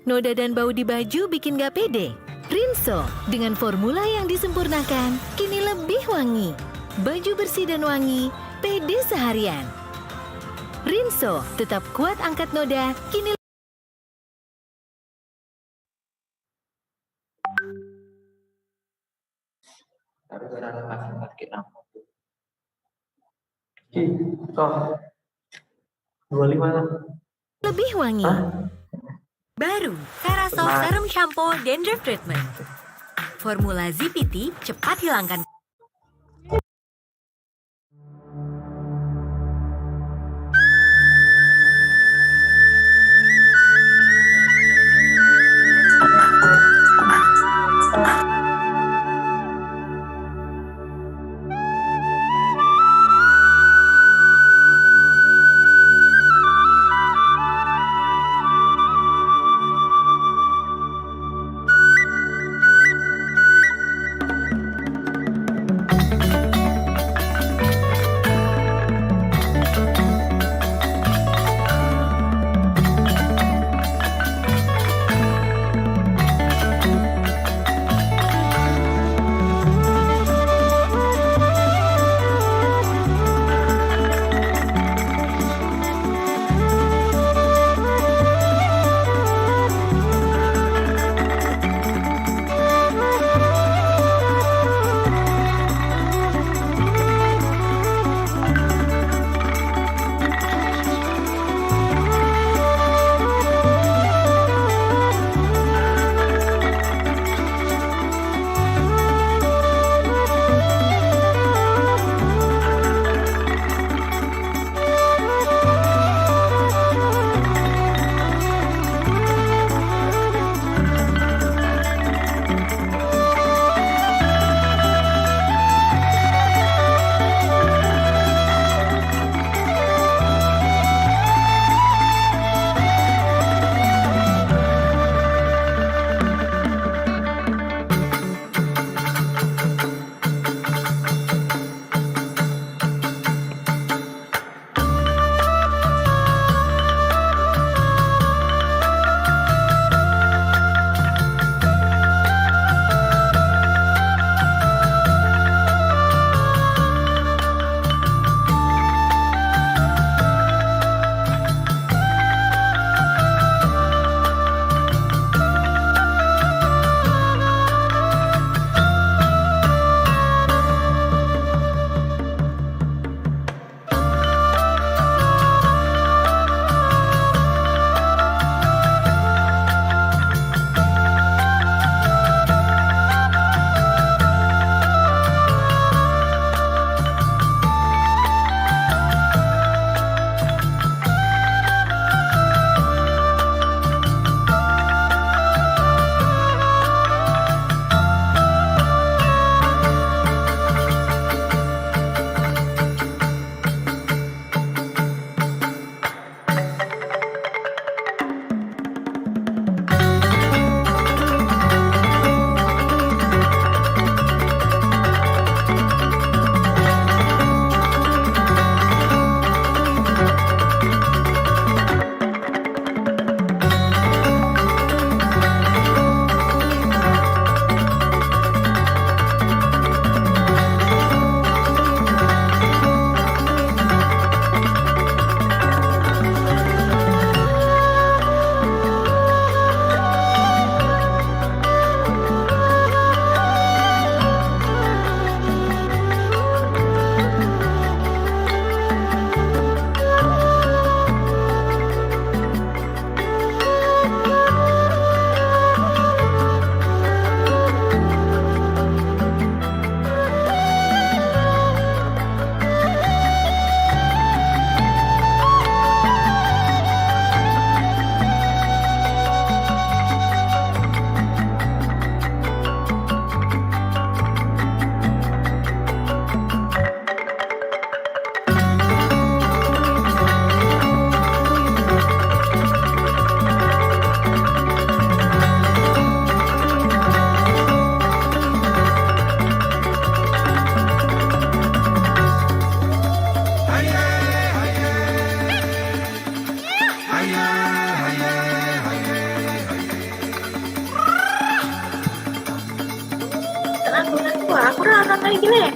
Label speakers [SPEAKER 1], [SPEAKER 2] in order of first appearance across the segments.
[SPEAKER 1] Noda dan bau di baju bikin gak pede? Rinso, dengan formula yang disempurnakan, kini lebih wangi. Baju bersih dan wangi, pede seharian. Rinso, tetap kuat angkat noda, kini lebih wangi. Baru, Carasoft Serum Shampoo Dandruff Treatment. Formula ZPT cepat hilangkan.
[SPEAKER 2] Ay, gini.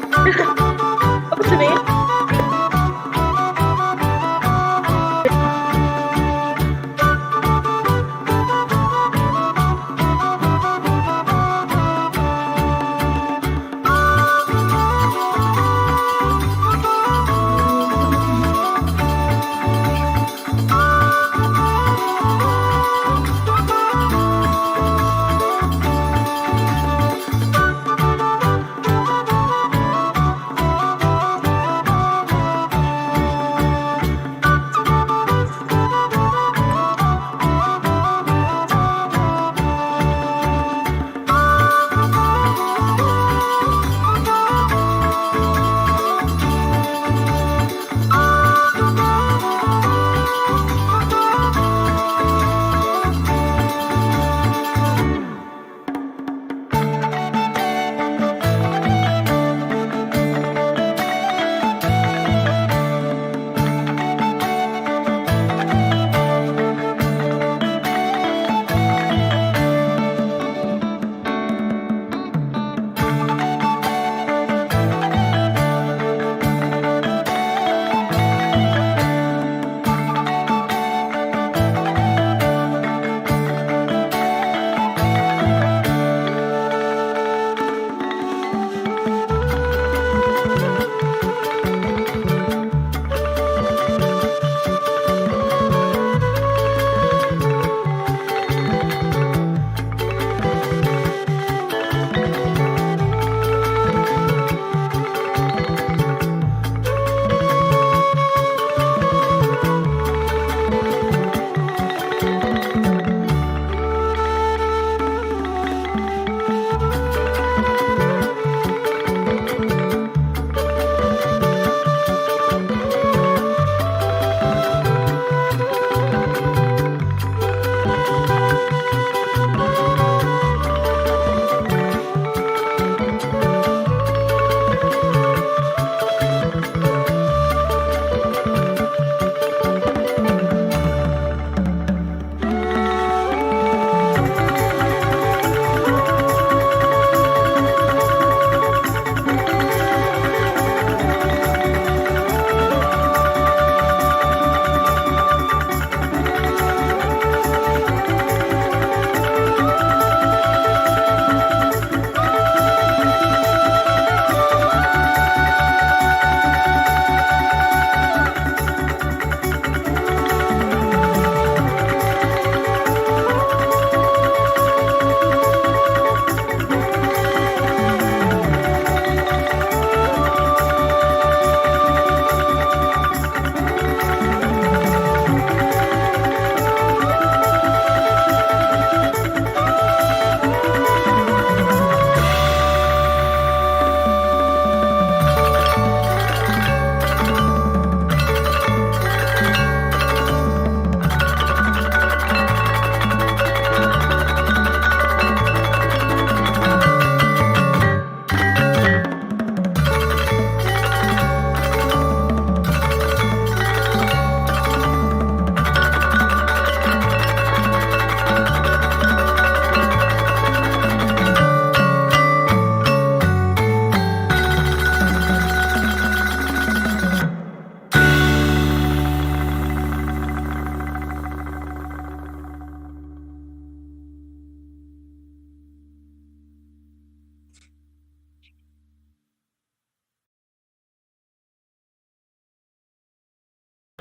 [SPEAKER 2] Apa sebenarnya?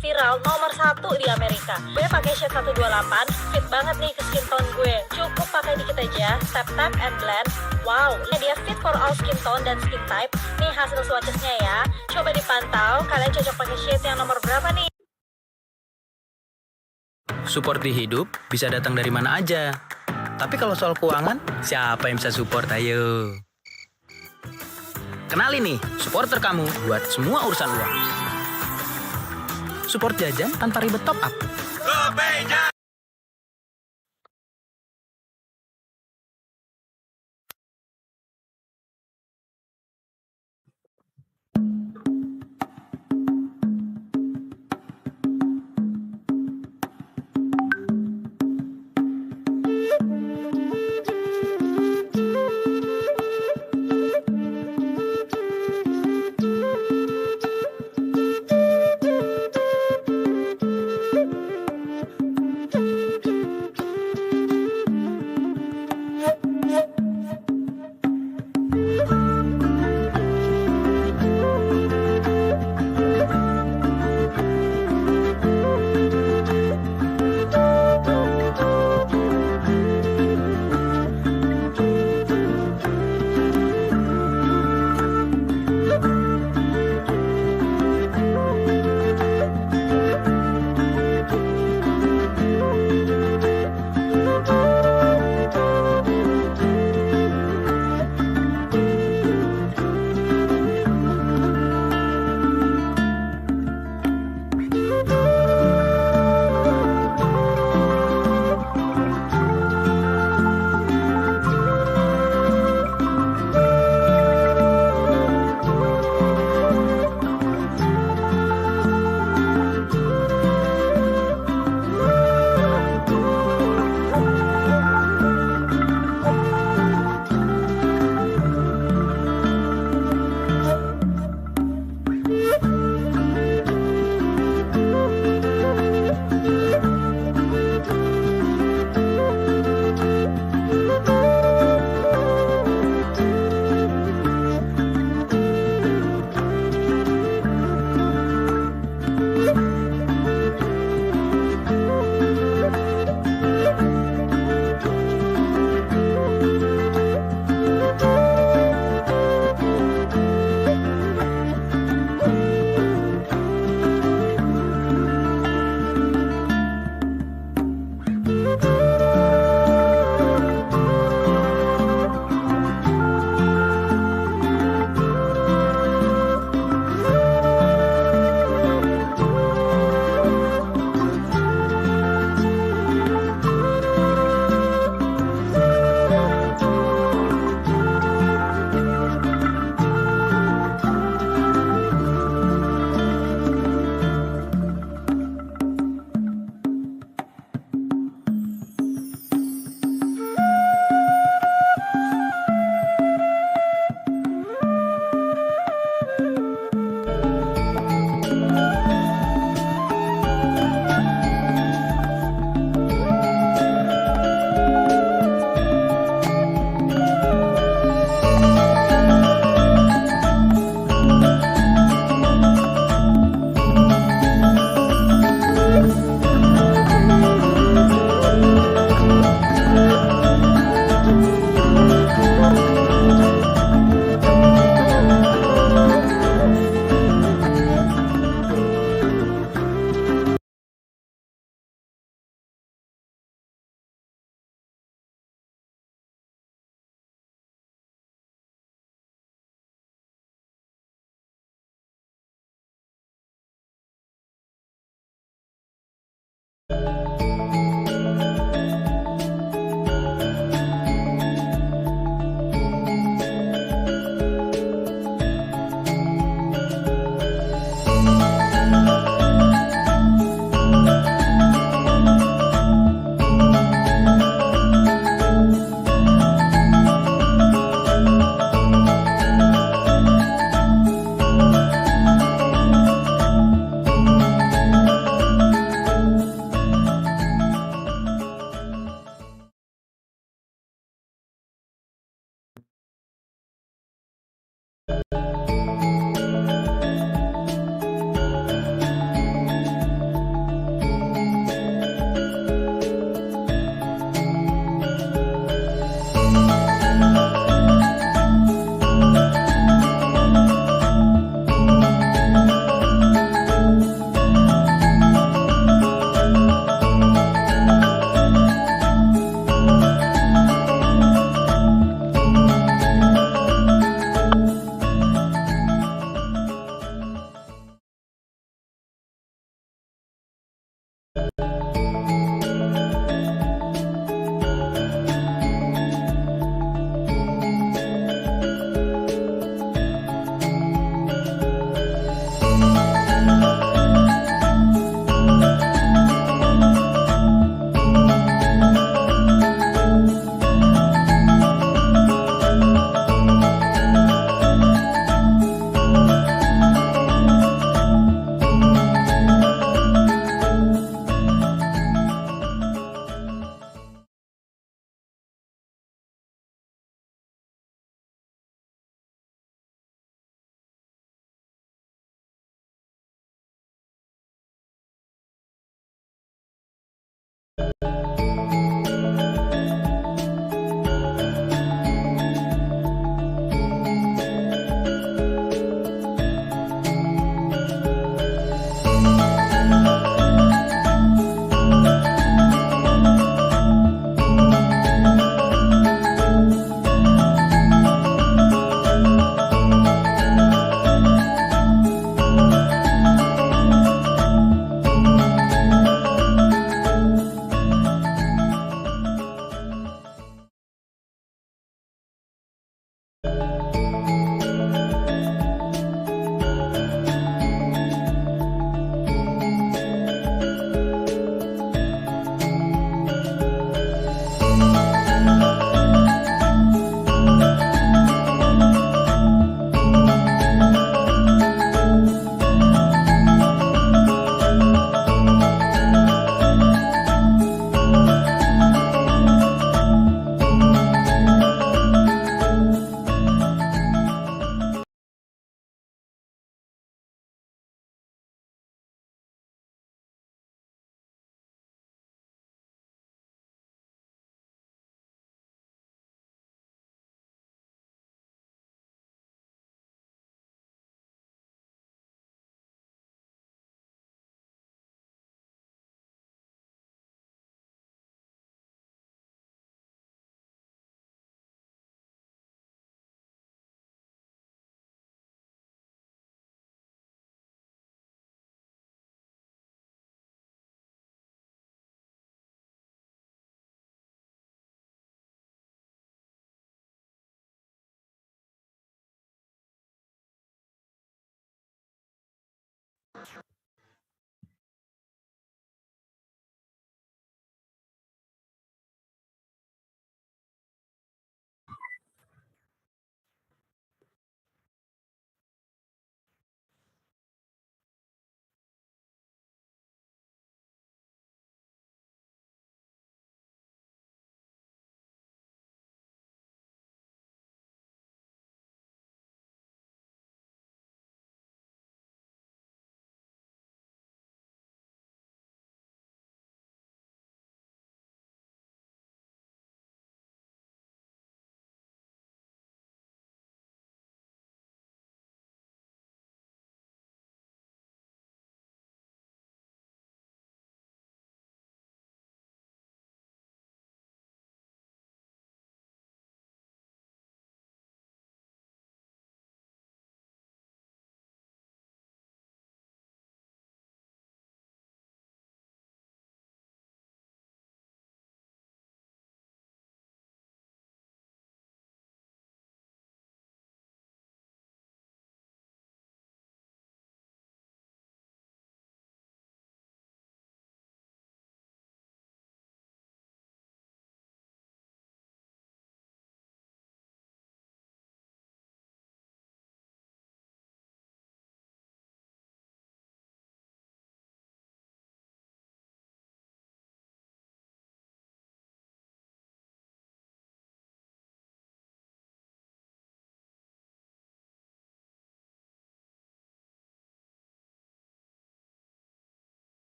[SPEAKER 3] Viral nomor 1 di Amerika. Gue pakai shade 128, fit banget nih ke skin tone gue. Cukup pakai dikit aja, tap and blend. Wow, ini dia fit for all skin tone dan skin type. Nih hasil swatchesnya ya. Coba dipantau, kalian cocok pakai shade yang nomor berapa nih?
[SPEAKER 4] Support di hidup bisa datang dari mana aja. Tapi kalau soal keuangan, siapa yang bisa support? Ayo. Kenalin nih, supporter kamu buat semua urusan uang. Support jajan tanpa ribet top up.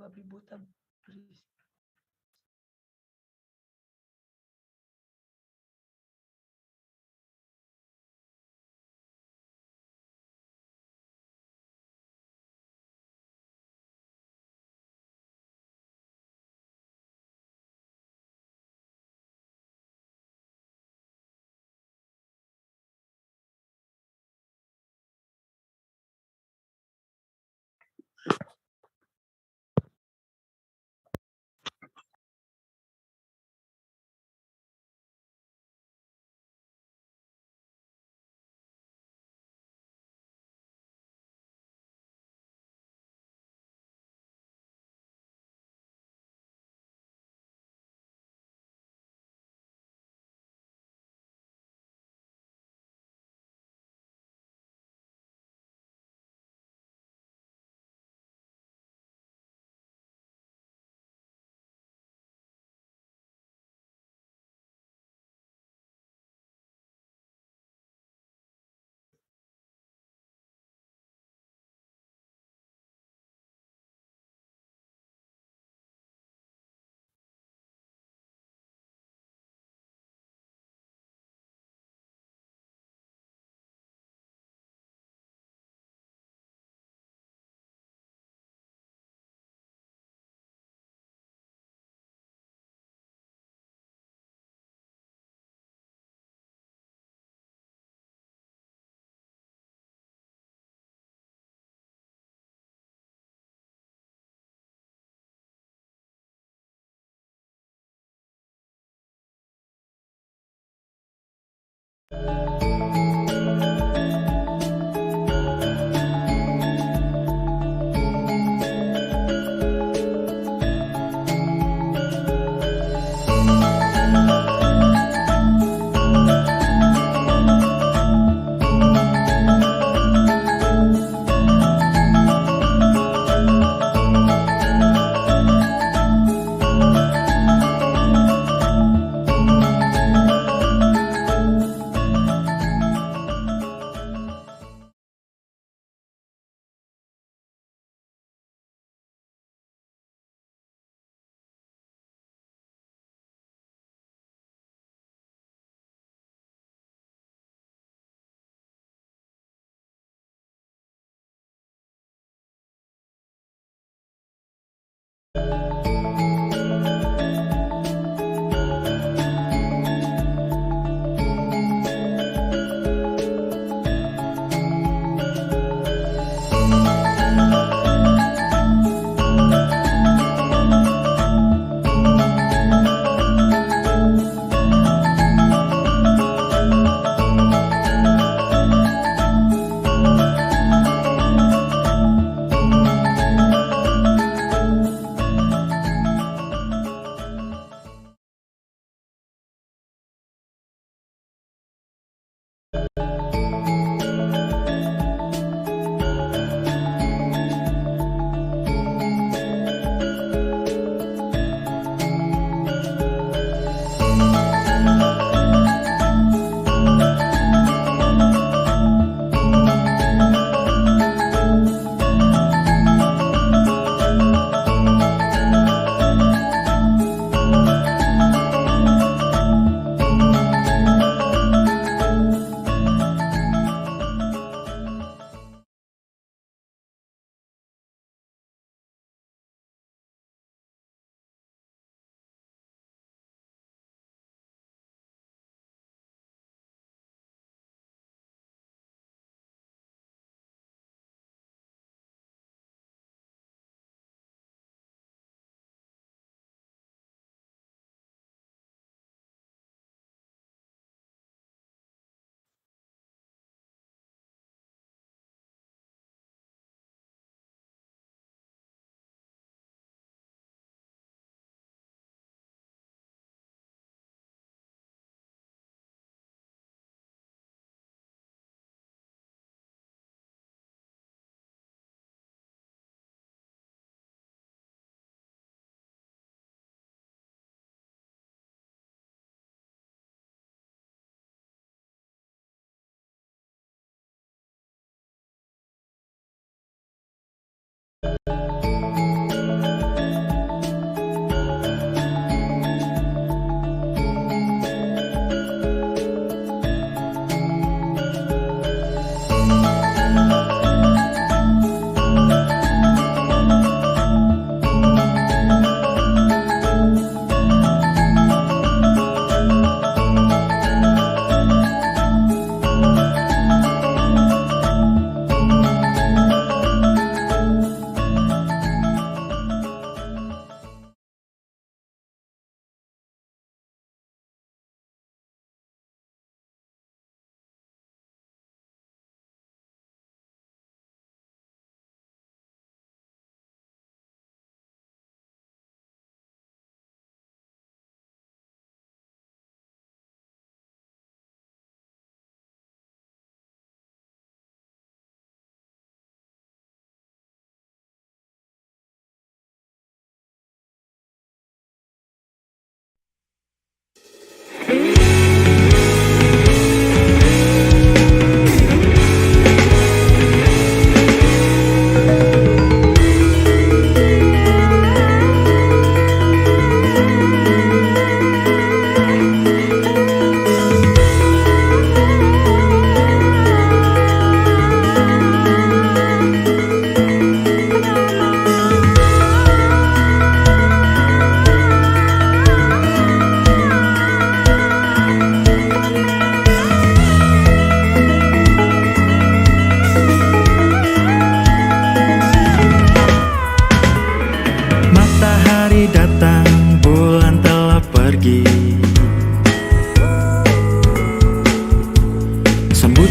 [SPEAKER 2] Babi buta berisik.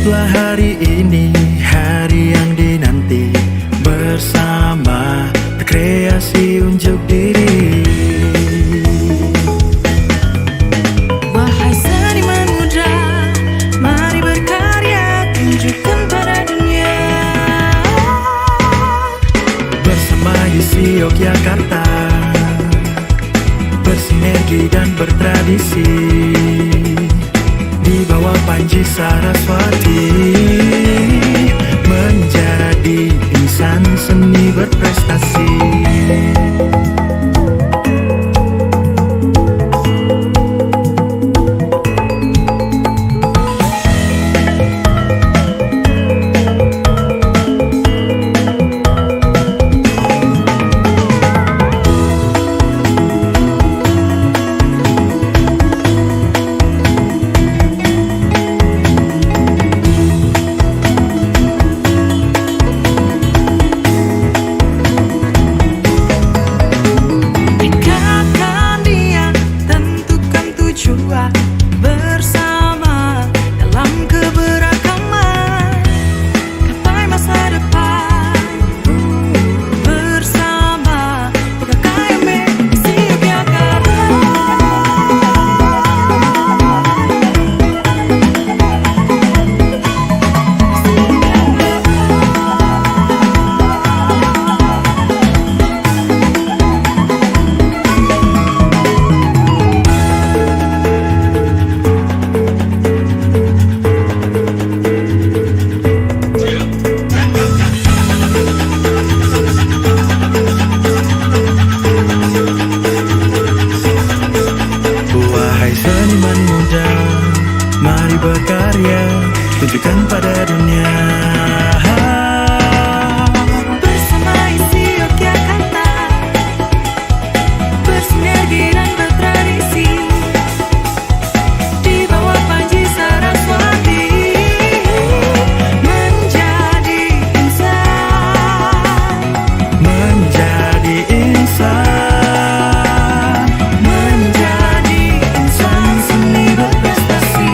[SPEAKER 5] Sambutlah hari ini, hari yang dinanti, bersama berkreasi unjuk diri.
[SPEAKER 6] Wahai seniman muda, mari berkarya, tunjukkan pada dunia.
[SPEAKER 5] Bersama ISI Yogyakarta, bersinergi dan bertradisi, di bawah panji Saraswati, menjadi insan seni berprestasi.
[SPEAKER 6] Bersama dalam keberagaman, gapai masa depan. Bersama pegawai ISI Yogyakarta.
[SPEAKER 5] Wahai seniman muda, mari berkarya, tunjukkan pada dunia.
[SPEAKER 6] Bersama ISI Yogyakarta, bersinergi dan bertradisi, di bawah panji Saraswati, menjadi insan.
[SPEAKER 5] Menjadi insan,
[SPEAKER 6] Menjadi insan seni berprestasi.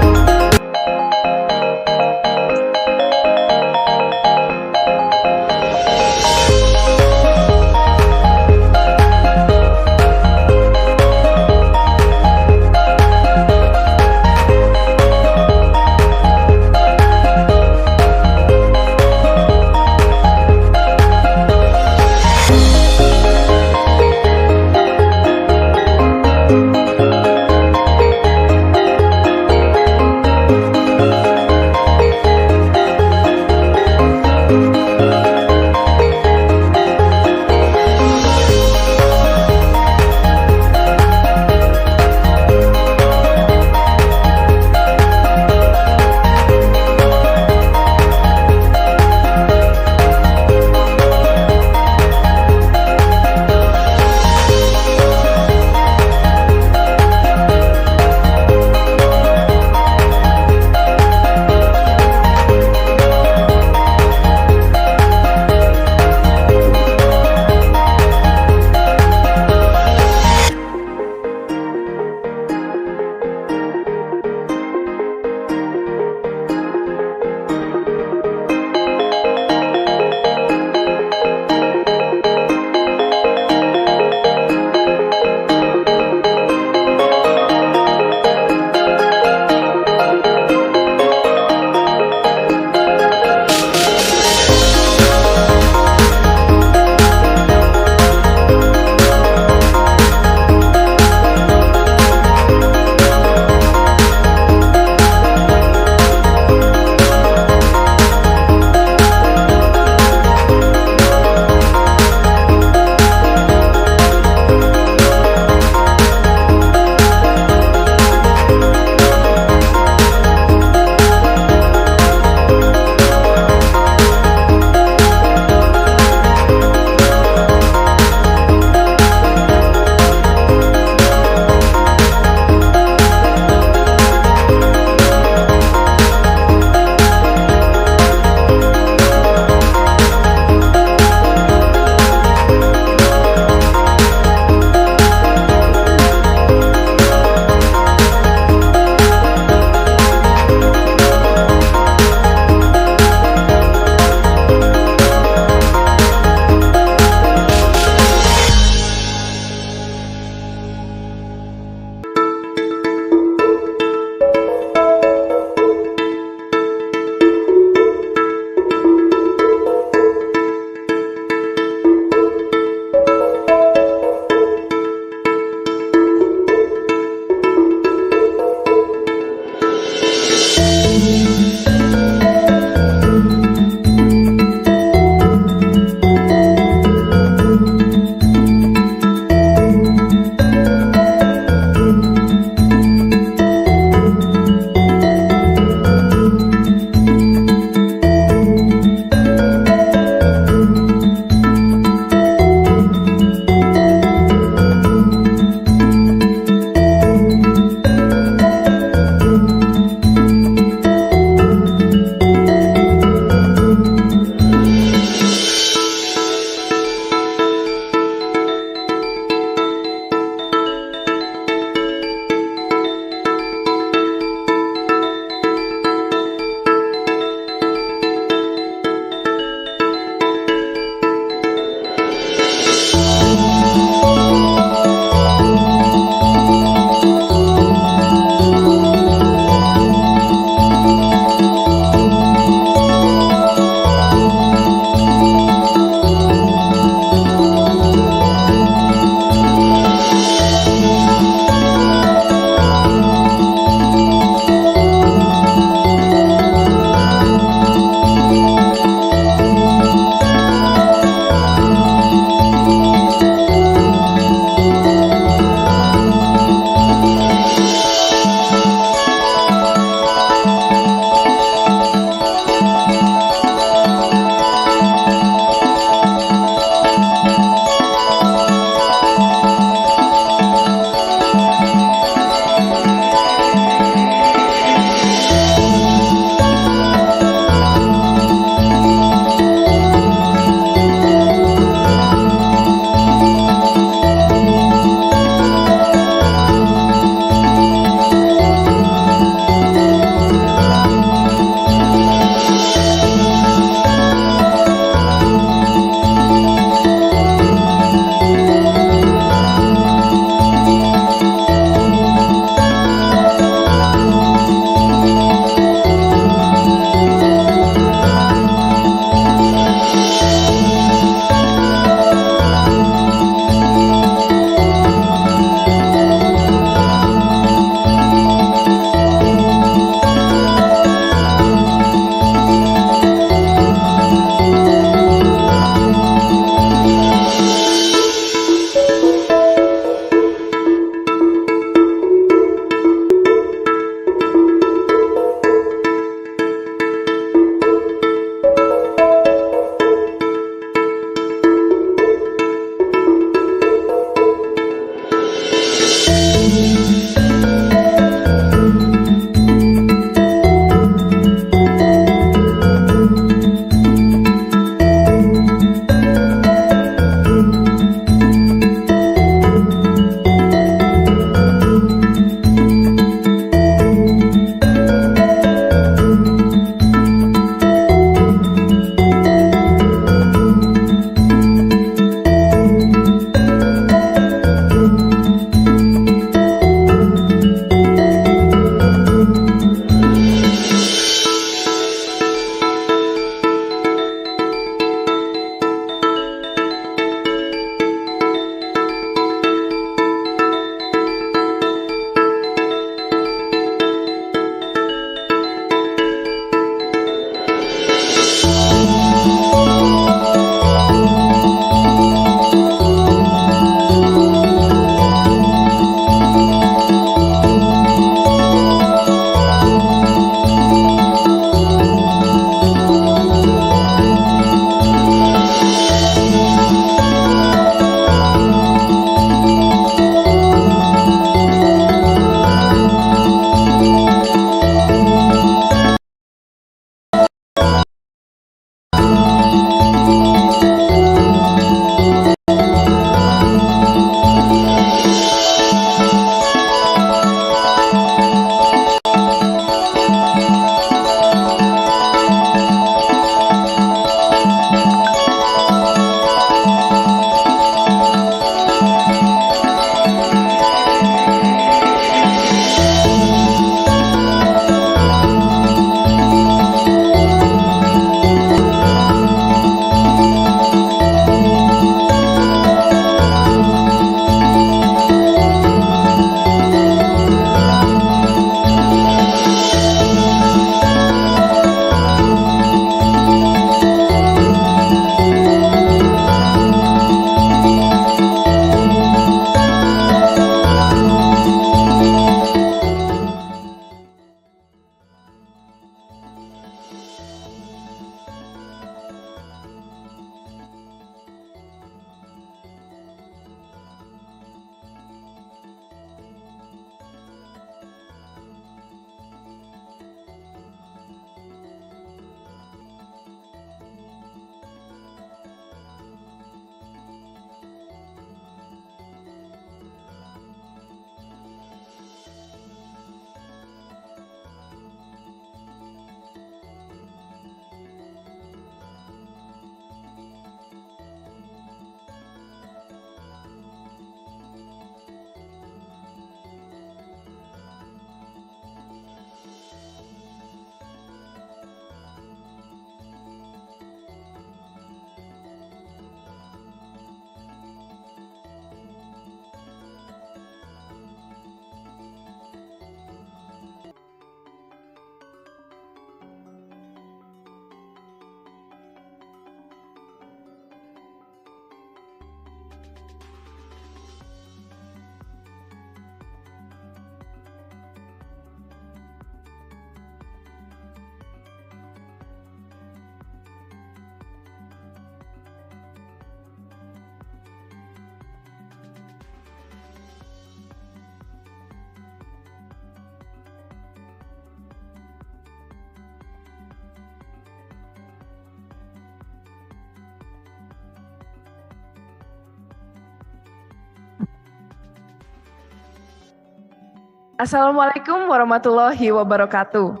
[SPEAKER 2] Assalamualaikum warahmatullahi wabarakatuh.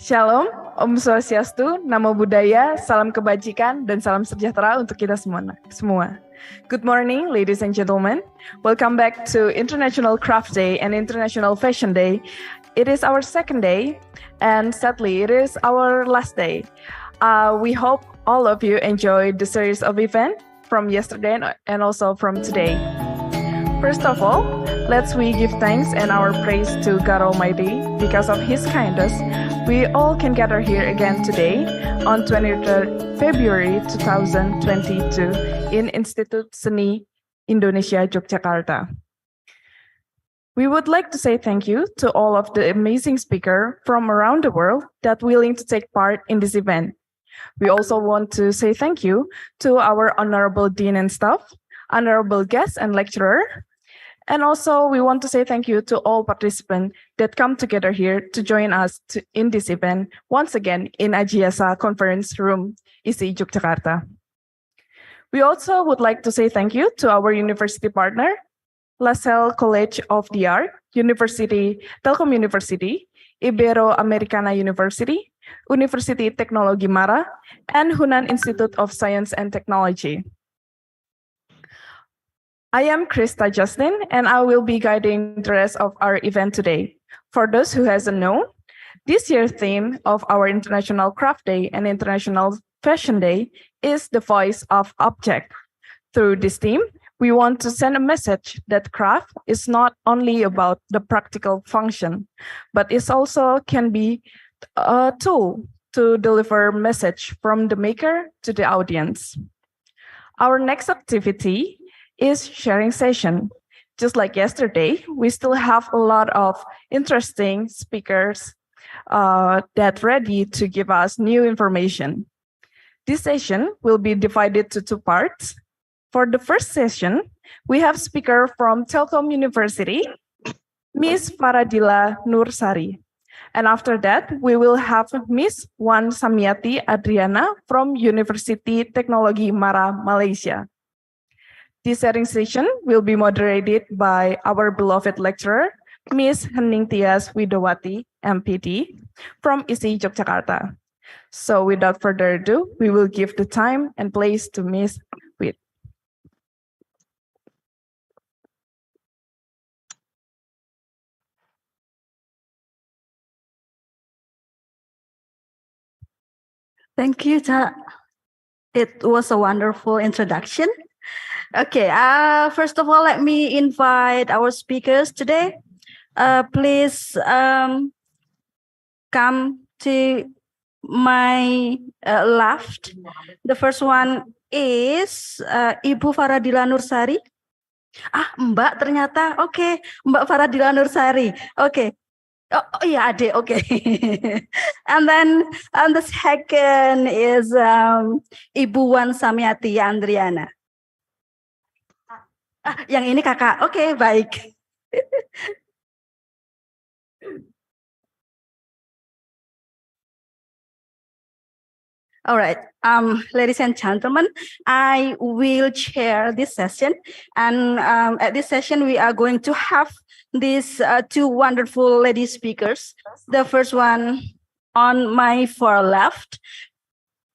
[SPEAKER 2] Shalom, Om Swastiastu, Namo Buddhaya, salam kebajikan, dan salam sejahtera untuk kita semua. Good morning, ladies and gentlemen. Welcome back to International Craft Day and International Fashion Day. It is our second day, and sadly, it is our last day. We hope all of you enjoyed the series of events from yesterday and also from today. First of all, let's we give thanks and our praise to God Almighty. Because of His kindness, we all can gather here again today on 23rd February 2022 in Institut Seni Indonesia Yogyakarta. We would like to say thank you to all of the amazing speakers from around the world that willing to take part in this event. We also want to say thank you to our honorable dean and staff, honorable guests and lecturer. And also we want to say thank you to all participants that come together here to join us in this event once again in Ajiasa Conference Room, ISI Yogyakarta. We also would like to say thank you to our university partner, LaSalle College of the Art, Telkom University, Ibero-Americana University, University Teknologi Mara, and Hunan Institute of Science and Technology. I am Krista Justin, and I will be guiding the rest of our event today. For those who hasn't known, this year's theme of our International Craft Day and International Fashion Day is the voice of object. Through this theme, we want to send a message that craft is not only about the practical function, but it also can be a tool to deliver message from the maker to the audience. Our next activity is sharing session. Just like yesterday, we still have a lot of interesting speakers that ready to give us new information. This session will be divided to two parts. For the first session, we have speaker from Telkom University, Miss Faradila Nursari. And after that, we will have Miss Wan Samyati Adriana from University Teknologi Mara, Malaysia. This sharing session will be moderated by our beloved lecturer, Ms. Hening Tias Widowati, MPD, from ISI Yogyakarta. So without further ado, we will give the time and place to Ms. Wid.
[SPEAKER 7] Thank you, Ta. It was a wonderful introduction. Okay, first of all, let me invite our speakers today. Please come to my left. The first one is Ibu Faradila Nursari. Mbak ternyata. Oke, Mbak Faradila Nursari. Oke. Oh yeah, Ade. Okay. And then the second is Ibu Wan Samyati Andriana. Yang ini kakak. Oke, baik. All right, ladies and gentlemen, I will chair this session, and at this session we are going to have these two wonderful lady speakers. The first one on my far left.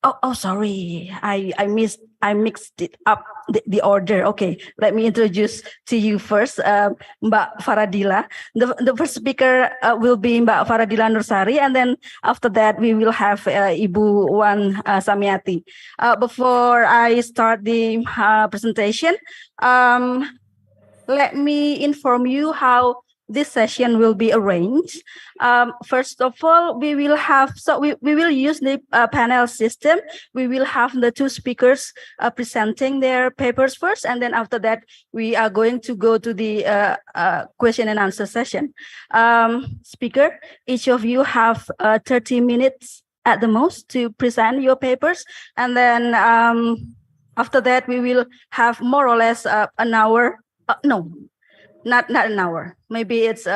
[SPEAKER 7] Oh, sorry, I mixed it up the order. Okay, let me introduce to you first, Mbak Faradila. The first speaker will be Mbak Faradila Nursari, and then after that we will have Ibu Wan Samyati. Before I start the presentation, let me inform you how this session will be arranged. First of all, we will use the panel system. We will have the two speakers presenting their papers first, and then after that, we are going to go to the question and answer session. Speaker, each of you have 30 minutes at the most to present your papers, and then after that, we will have more or less an hour. No, not an hour. Maybe it's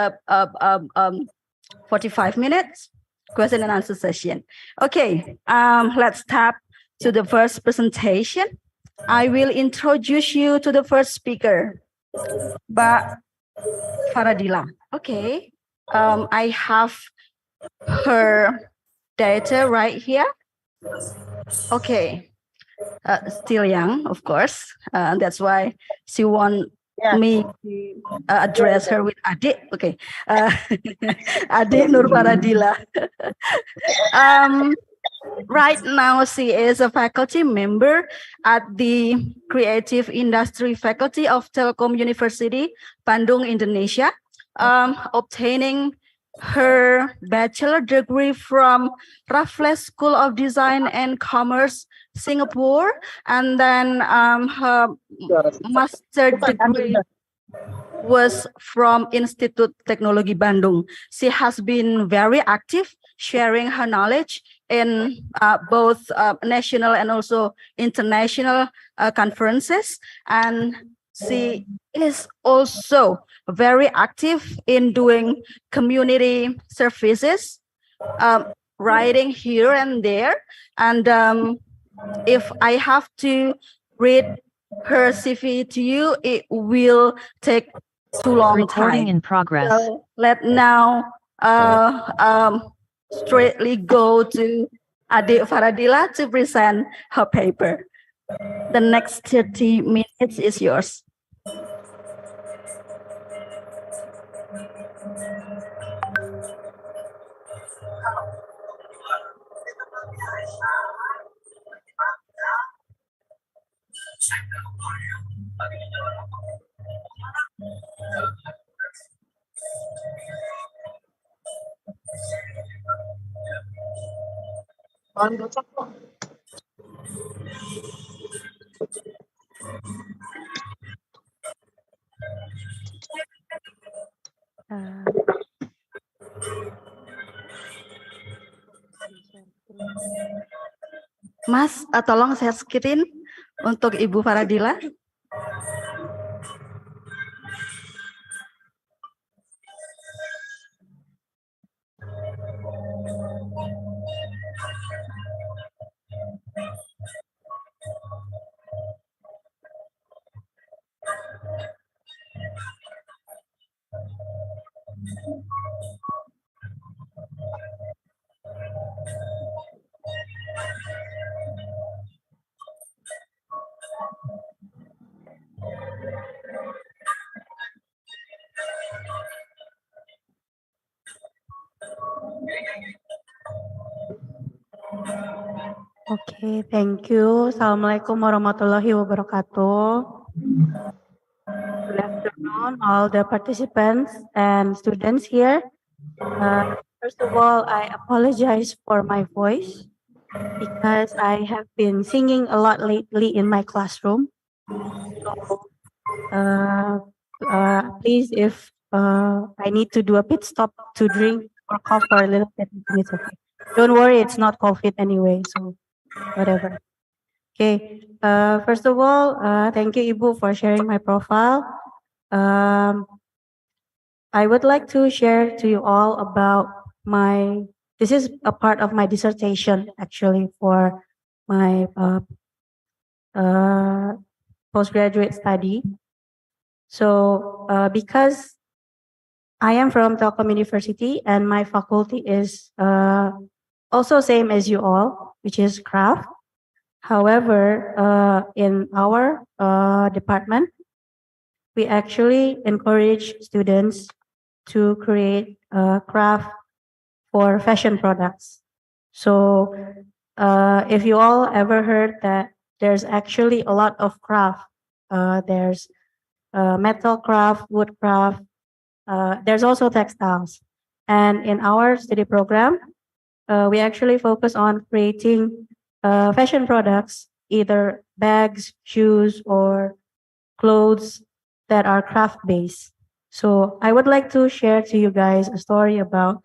[SPEAKER 7] 45 minutes question and answer session. Okay, let's tap to the first presentation. I will introduce you to the first speaker, Mbak Faradila. Okay, I have her data right here. Okay, still young, of course. That's why she want me to address her with Adik. Okay, Adik Nur Faradila. Right now, she is a faculty member at the Creative Industry Faculty of Telkom University, Bandung, Indonesia, obtaining her bachelor degree from Raffles School of Design and Commerce, Singapore, and then her master degree was from Institut Teknologi Bandung. She has been very active, sharing her knowledge in both national and also international conferences, and she is also very active in doing community services, writing here and there. And if I have to read her CV to you, it will take too long
[SPEAKER 1] Recording
[SPEAKER 7] time.
[SPEAKER 1] in progress.
[SPEAKER 7] So let now straightly go to Adik Faradila to present her paper. The next 30 minutes is yours. Mas, tolong saya screen untuk Ibu Faradila.
[SPEAKER 8] Okay, thank you. Assalamualaikum warahmatullahi wabarakatuh. Good afternoon, all the participants and students here. First of all, I apologize for my voice because I have been singing a lot lately in my classroom. So, please, if I need to do a pit stop to drink or cough for a little bit, it's okay. Don't worry, it's not COVID anyway, so whatever. Okay, first of all, thank you, Ibu, for sharing my profile. I would like to share to you all about this is a part of my dissertation, actually, for my postgraduate study. So, because I am from Telkom University and my faculty is also same as you all, which is craft. However, in our department, we actually encourage students to create craft for fashion products. So if you all ever heard that there's actually a lot of craft, there's metal craft, wood craft, there's also textiles. And in our study program, we actually focus on creating fashion products, either bags, shoes, or clothes that are craft based. So I would like to share to you guys a story about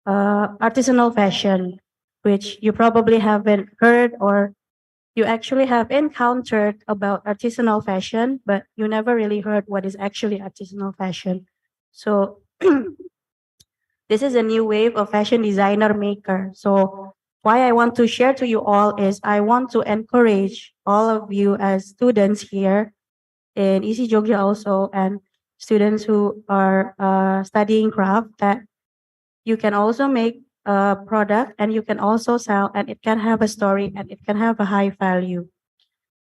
[SPEAKER 8] artisanal fashion, which you probably haven't heard or you actually have encountered about artisanal fashion, but you never really heard what is actually artisanal fashion. So this is a new wave of fashion designer maker. So why I want to share to you all is I want to encourage all of you as students here in ISI Jogja also and students who are studying craft that you can also make a product and you can also sell and it can have a story and it can have a high value.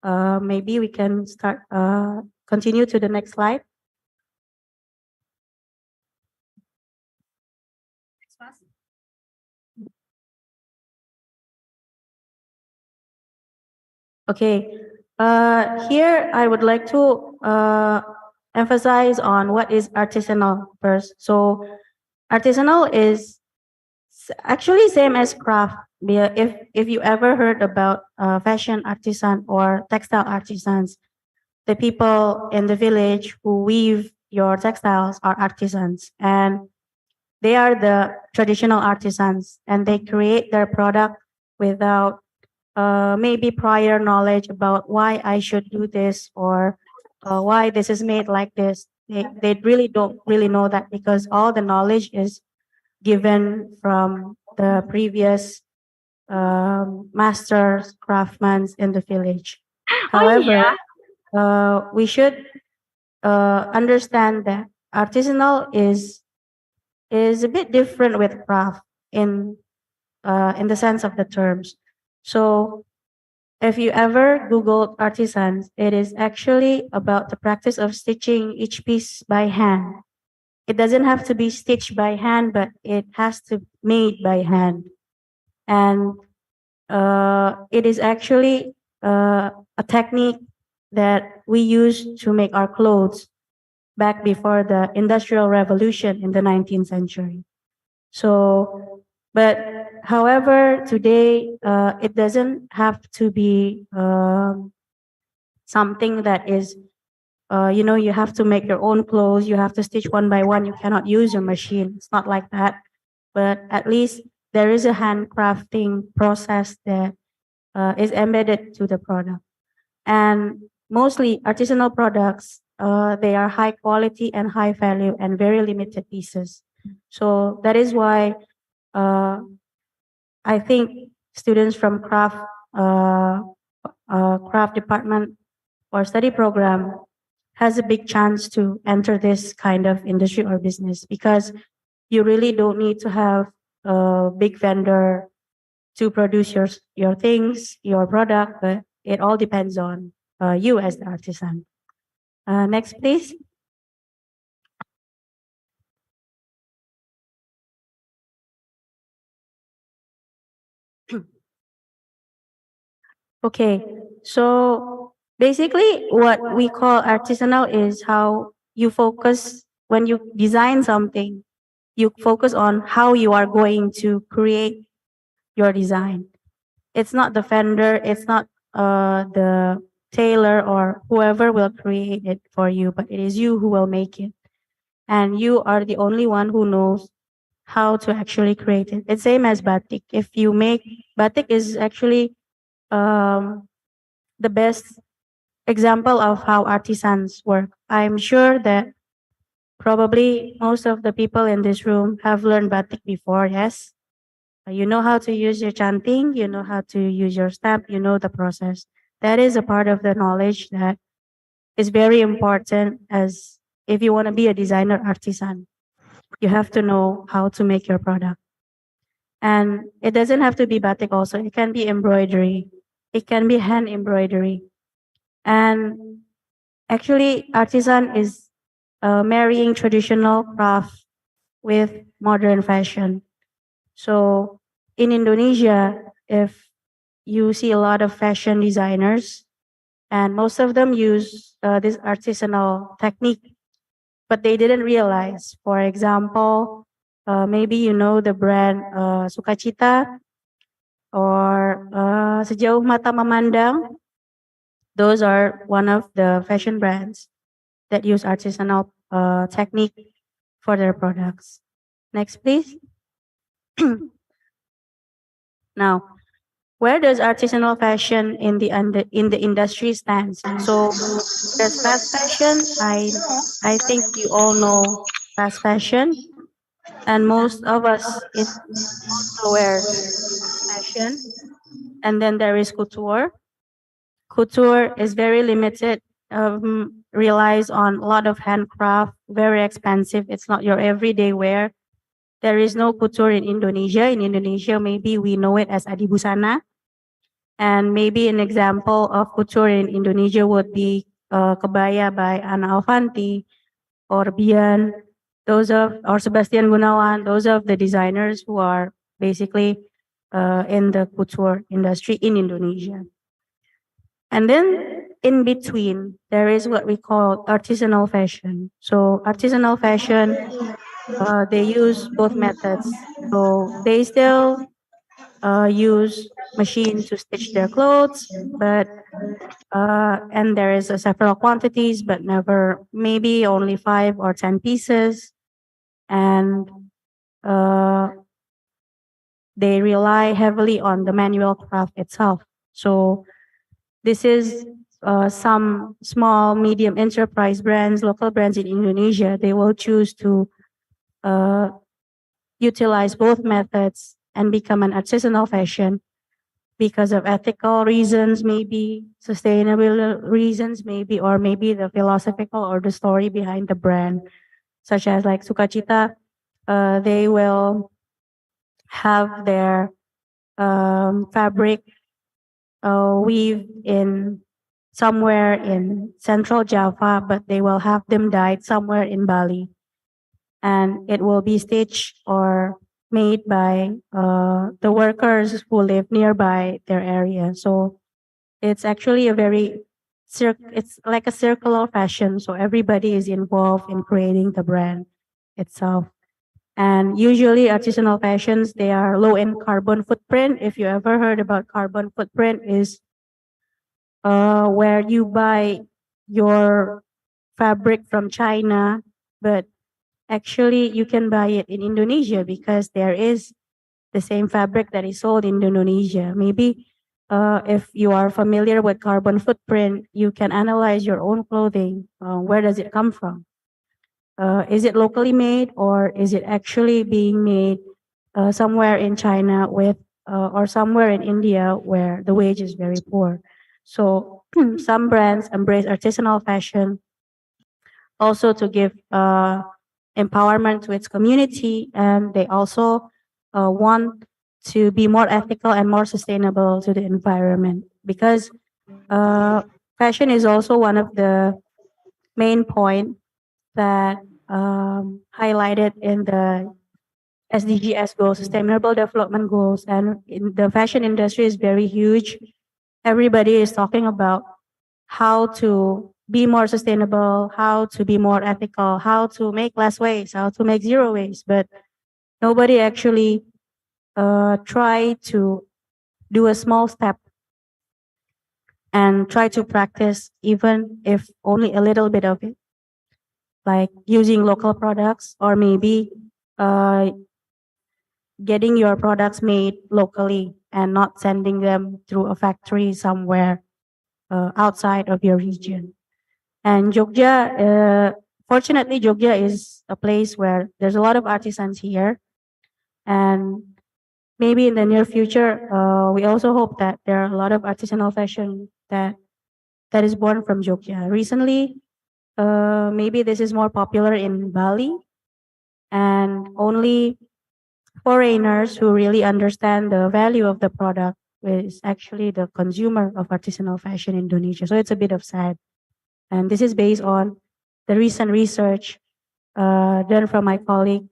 [SPEAKER 8] Maybe we can start, continue to the next slide. Okay, here I would like to emphasize on what is artisanal first. So artisanal is actually same as craft. If you ever heard about fashion artisan or textile artisans, the people in the village who weave your textiles are artisans, and they are the traditional artisans, and they create their product without maybe prior knowledge about why I should do this or why this is made like this. They really don't really know that because all the knowledge is given from the previous masters, craftsmen in the village. However, we should understand that artisanal is a bit different with craft in the sense of the terms. So if you ever Googled artisans, it is actually about the practice of stitching each piece by hand. It doesn't have to be stitched by hand, but it has to made by hand. And it is actually a technique that we use to make our clothes back before the Industrial Revolution in the 19th century. So, but however, today it doesn't have to be something that is, you have to make your own clothes, you have to stitch one by one, you cannot use your machine. It's not like that. But at least there is a handcrafting process that is embedded to the product. And mostly artisanal products, they are high quality and high value and very limited pieces. So that is why I think students from craft department or study program has a big chance to enter this kind of industry or business because you really don't need to have a big vendor to produce your things, your product, but it all depends on you as the artisan. Next, please. Okay, so basically what we call artisanal is how you focus when you design something, you focus on how you are going to create your design. It's not the vendor, it's not the tailor or whoever will create it for you, but it is you who will make it. And you are the only one who knows how to actually create it. It's same as batik. If you make batik is actually the best example of how artisans work. I'm sure that probably most of the people in this room have learned batik before, yes? You know how to use your chanting, you know how to use your stamp, you know the process. That is a part of the knowledge that is very important as if you want to be a designer artisan. You have to know how to make your product. And it doesn't have to be batik also. It can be embroidery. It can be hand embroidery. And actually, artisan is marrying traditional craft with modern fashion. So in Indonesia, if you see a lot of fashion designers, and most of them use this artisanal technique but they didn't realize. For example, maybe you know the brand Sukacita or Sejauh Mata Memandang. Those are one of the fashion brands that use artisanal technique for their products. Next, please. Now, where does artisanal fashion in the industry stands? So, there's fast fashion. I think you all know fast fashion, and most of us also wears fast fashion. And then there is couture. Couture is very limited, relies on a lot of handcraft, very expensive. It's not your everyday wear. There is no couture in Indonesia. In Indonesia, maybe we know it as adibusana. And maybe an example of couture in Indonesia would be kebaya by Ana Alfanti or Bian, or Sebastian Gunawan. Those of the designers who are basically in the couture industry in Indonesia. And then in between, there is what we call artisanal fashion. So artisanal fashion, they use both methods. So they still use machine to stitch their clothes, but and there is several quantities, but never, maybe only 5 or 10 pieces, and they rely heavily on the manual craft itself. So this is some small, medium enterprise brands, local brands in Indonesia. They will choose to utilize both methods and become an artisanal fashion because of ethical reasons, maybe sustainable reasons, maybe, or maybe the philosophical or the story behind the brand, such as like Sukacita. They will have their fabric weaved in somewhere in Central Java, but they will have them dyed somewhere in Bali, and it will be stitched or made by the workers who live nearby their area. So it's actually it's like a circular fashion. So everybody is involved in creating the brand itself. And usually artisanal fashions, they are low in carbon footprint. If you ever heard about carbon footprint, is where you buy your fabric from China, but actually you can buy it in Indonesia because there is the same fabric that is sold in Indonesia. Maybe if you are familiar with carbon footprint, you can analyze your own clothing. Where does it come from? Is it locally made, or is it actually being made somewhere in China or somewhere in India where the wage is very poor? So some brands embrace artisanal fashion also to give empowerment to its community, and they also want to be more ethical and more sustainable to the environment, because fashion is also one of the main point that highlighted in the SDGs goals, Sustainable Development Goals, and in the fashion industry is very huge. Everybody is talking about how to be more sustainable, how to be more ethical, how to make less waste, how to make zero waste, but nobody actually try to do a small step and try to practice, even if only a little bit of it, like using local products, or maybe getting your products made locally and not sending them through a factory somewhere outside of your region. And Jogja, fortunately, Jogja is a place where there's a lot of artisans here. And maybe in the near future, we also hope that there are a lot of artisanal fashion that is born from Jogja. Recently, maybe this is more popular in Bali, and only foreigners who really understand the value of the product is actually the consumer of artisanal fashion in Indonesia. So it's a bit of sad. And this is based on the recent research done from my colleague.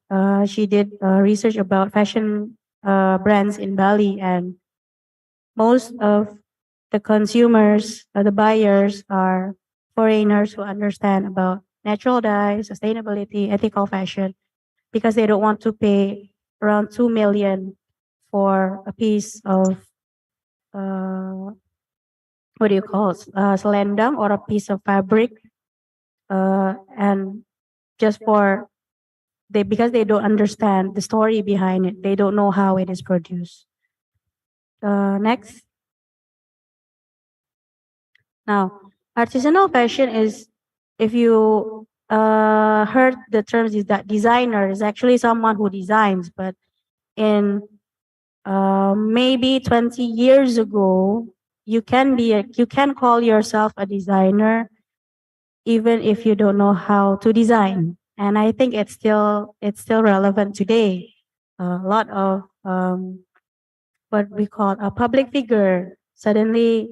[SPEAKER 8] She did research about fashion brands in Bali, and most of the consumers, the buyers, are foreigners who understand about natural dye, sustainability, ethical fashion, because they don't want to pay around 2 million for a piece of what do you call it, selendang or a piece of fabric, and just for because they don't understand the story behind it, they don't know how it is produced. Next. Now, artisanal fashion is, if you heard the terms, is that designer is actually someone who designs, but in maybe 20 years ago, you can call yourself a designer even if you don't know how to design. And I think it's still relevant today. A lot of what we call a public figure suddenly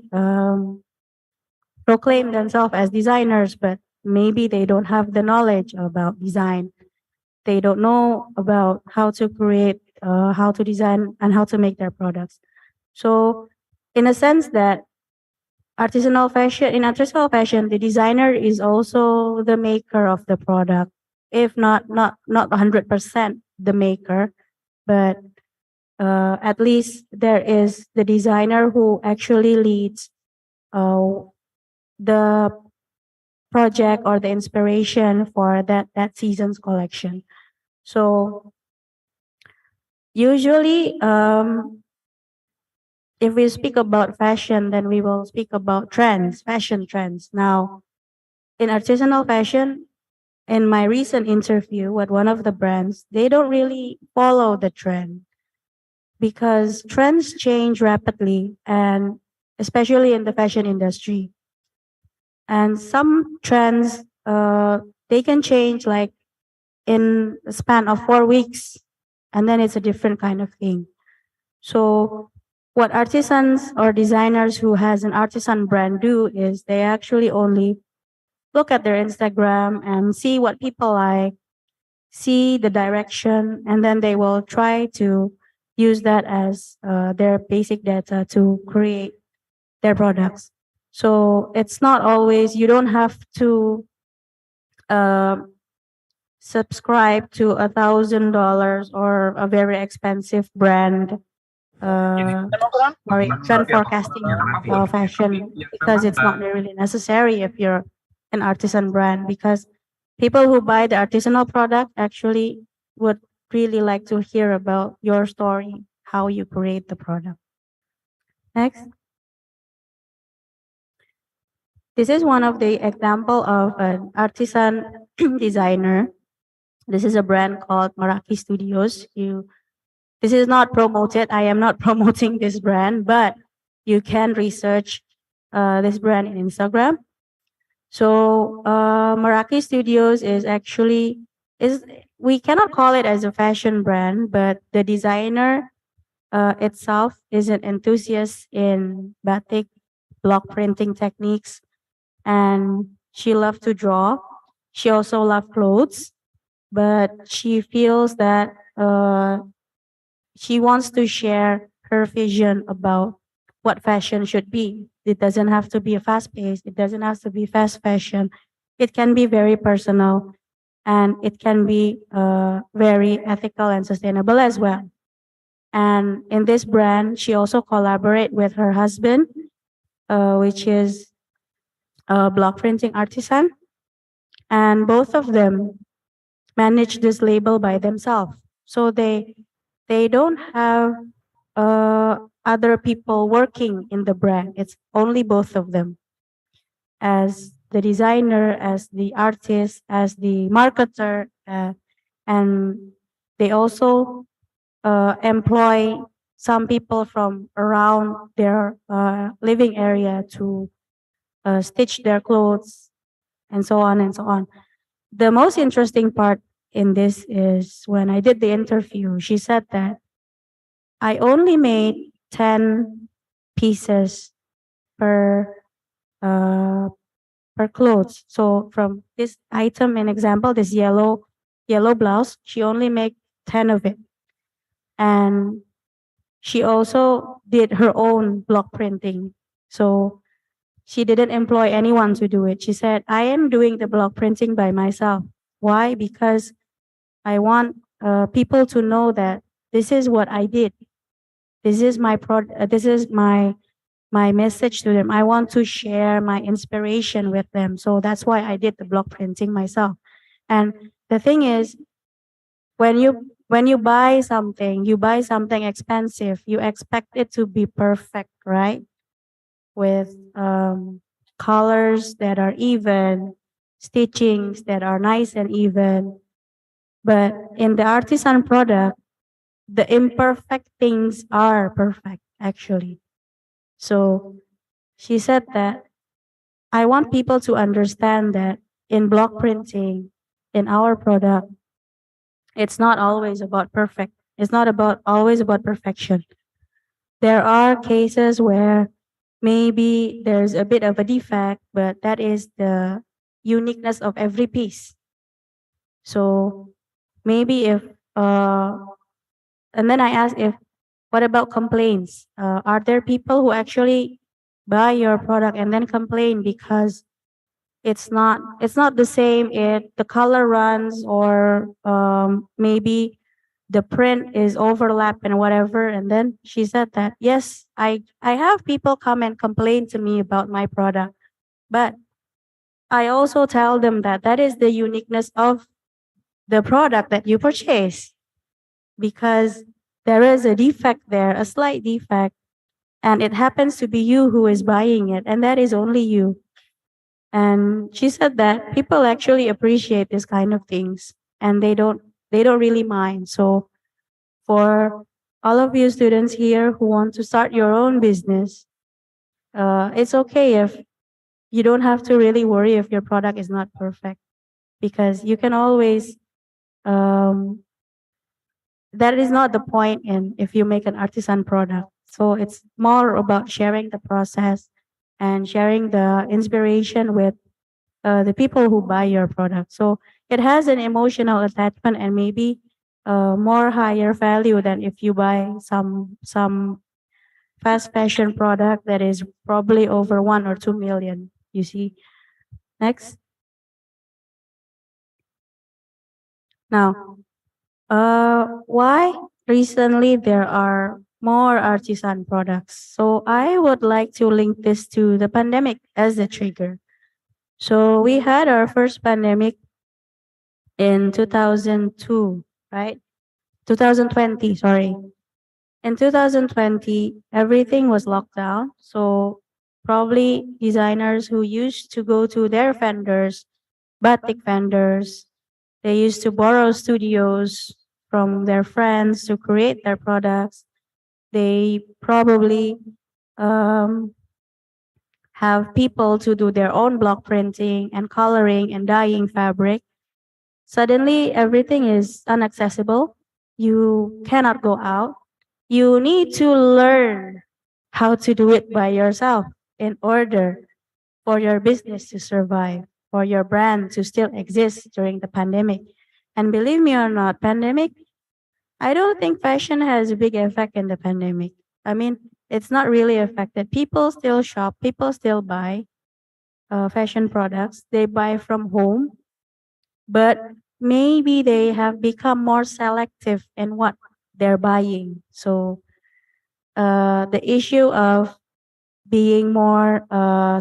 [SPEAKER 8] proclaim themselves as designers, but maybe they don't have the knowledge about design. They don't know about how to create, how to design, and how to make their products. So, in a sense that in artisanal fashion, the designer is also the maker of the product, if not 100% the maker, but at least there is the designer who actually leads the project or the inspiration for that season's collection. So usually, if we speak about fashion, then we will speak about fashion trends. Now, in artisanal fashion, in my recent interview with one of the brands, they don't really follow the trend because trends change rapidly, and especially in the fashion industry. And some trends, they can change like in a span of 4 weeks, and then it's a different kind of thing. So what artisans or designers who has an artisan brand do is they actually only look at their Instagram and see what people like, see the direction, and then they will try to use that as their basic data to create their products. So it's not always, you don't have to subscribe to $1,000 or a very expensive brand trend forecasting fashion, because it's not really necessary if you're an artisan brand, because people who buy the artisanal product actually would really like to hear about your story, how you create the product. Next. This is one of the example of an artisan designer. This is a brand called Meraki Studios. This is not promoted. I am not promoting this brand, but you can research this brand in Instagram. So Meraki Studios is actually we cannot call it as a fashion brand, but the designer itself is an enthusiast in batik block printing techniques, and she loves to draw. She also loves clothes, but she feels that she wants to share her vision about what fashion should be. It doesn't have to be a fast pace. It doesn't have to be fast fashion. It can be very personal, and it can be very ethical and sustainable as well. And in this brand, she also collaborate with her husband, which is a block printing artisan. And both of them manage this label by themselves. So they don't have other people working in the brand. It's only both of them, as the designer, as the artist, as the marketer, and they also employ some people from around their living area to stitch their clothes, and so on and so on. The most interesting part in this is when I did the interview, she said that I only made 10 pieces per clothes. So from this item, an example, this yellow blouse, she only made 10 of it. And she also did her own block printing. So she didn't employ anyone to do it. She said, I am doing the block printing by myself. Why? Because I want people to know that this is what I did. This is my message to them. I want to share my inspiration with them. So that's why I did the block printing myself. And the thing is, when you buy something expensive, you expect it to be perfect, right? With colors that are even, stitchings that are nice and even. But in the artisan product, the imperfect things are perfect, actually. So she said that I want people to understand that in block printing, in our product, it's not always about perfect. It's not always about perfection. There are cases where maybe there's a bit of a defect, but that is the uniqueness of every piece. So maybe if and then I asked, if what about complaints? Are there people who actually buy your product and then complain because it's not the same, the color runs, or maybe the print is overlap and whatever? And then she said that, yes, I have people come and complain to me about my product, but I also tell them that that is the uniqueness of the product that you purchase, because there is a defect there, a slight defect, and it happens to be you who is buying it, and that is only you. And she said that people actually appreciate this kind of things, and they don't really mind. So for all of you students here who want to start your own business, it's okay if you don't have to really worry if your product is not perfect, because you can always that is not the point in if you make an artisan product. So it's more about sharing the process and sharing the inspiration with the people who buy your product. So it has an emotional attachment and maybe more higher value than if you buy some fast fashion product that is probably over 1 or 2 million. You see. Next. Now, why recently there are more artisan products? So I would like to link this to the pandemic as the trigger. So we had our first pandemic in 2002, right? 2020, sorry. In 2020, everything was locked down. So probably designers who used to go to their vendors, batik vendors, they used to borrow studios from their friends to create their products. They probably have people to do their own block printing and coloring and dyeing fabric. Suddenly, everything is inaccessible. You cannot go out. You need to learn how to do it by yourself in order for your business to survive, for your brand to still exist during the pandemic. And believe me or not, pandemic, I don't think fashion has a big effect in the pandemic. I mean, it's not really affected. People still shop, people still buy fashion products. They buy from home, but maybe they have become more selective in what they're buying. So the issue of being more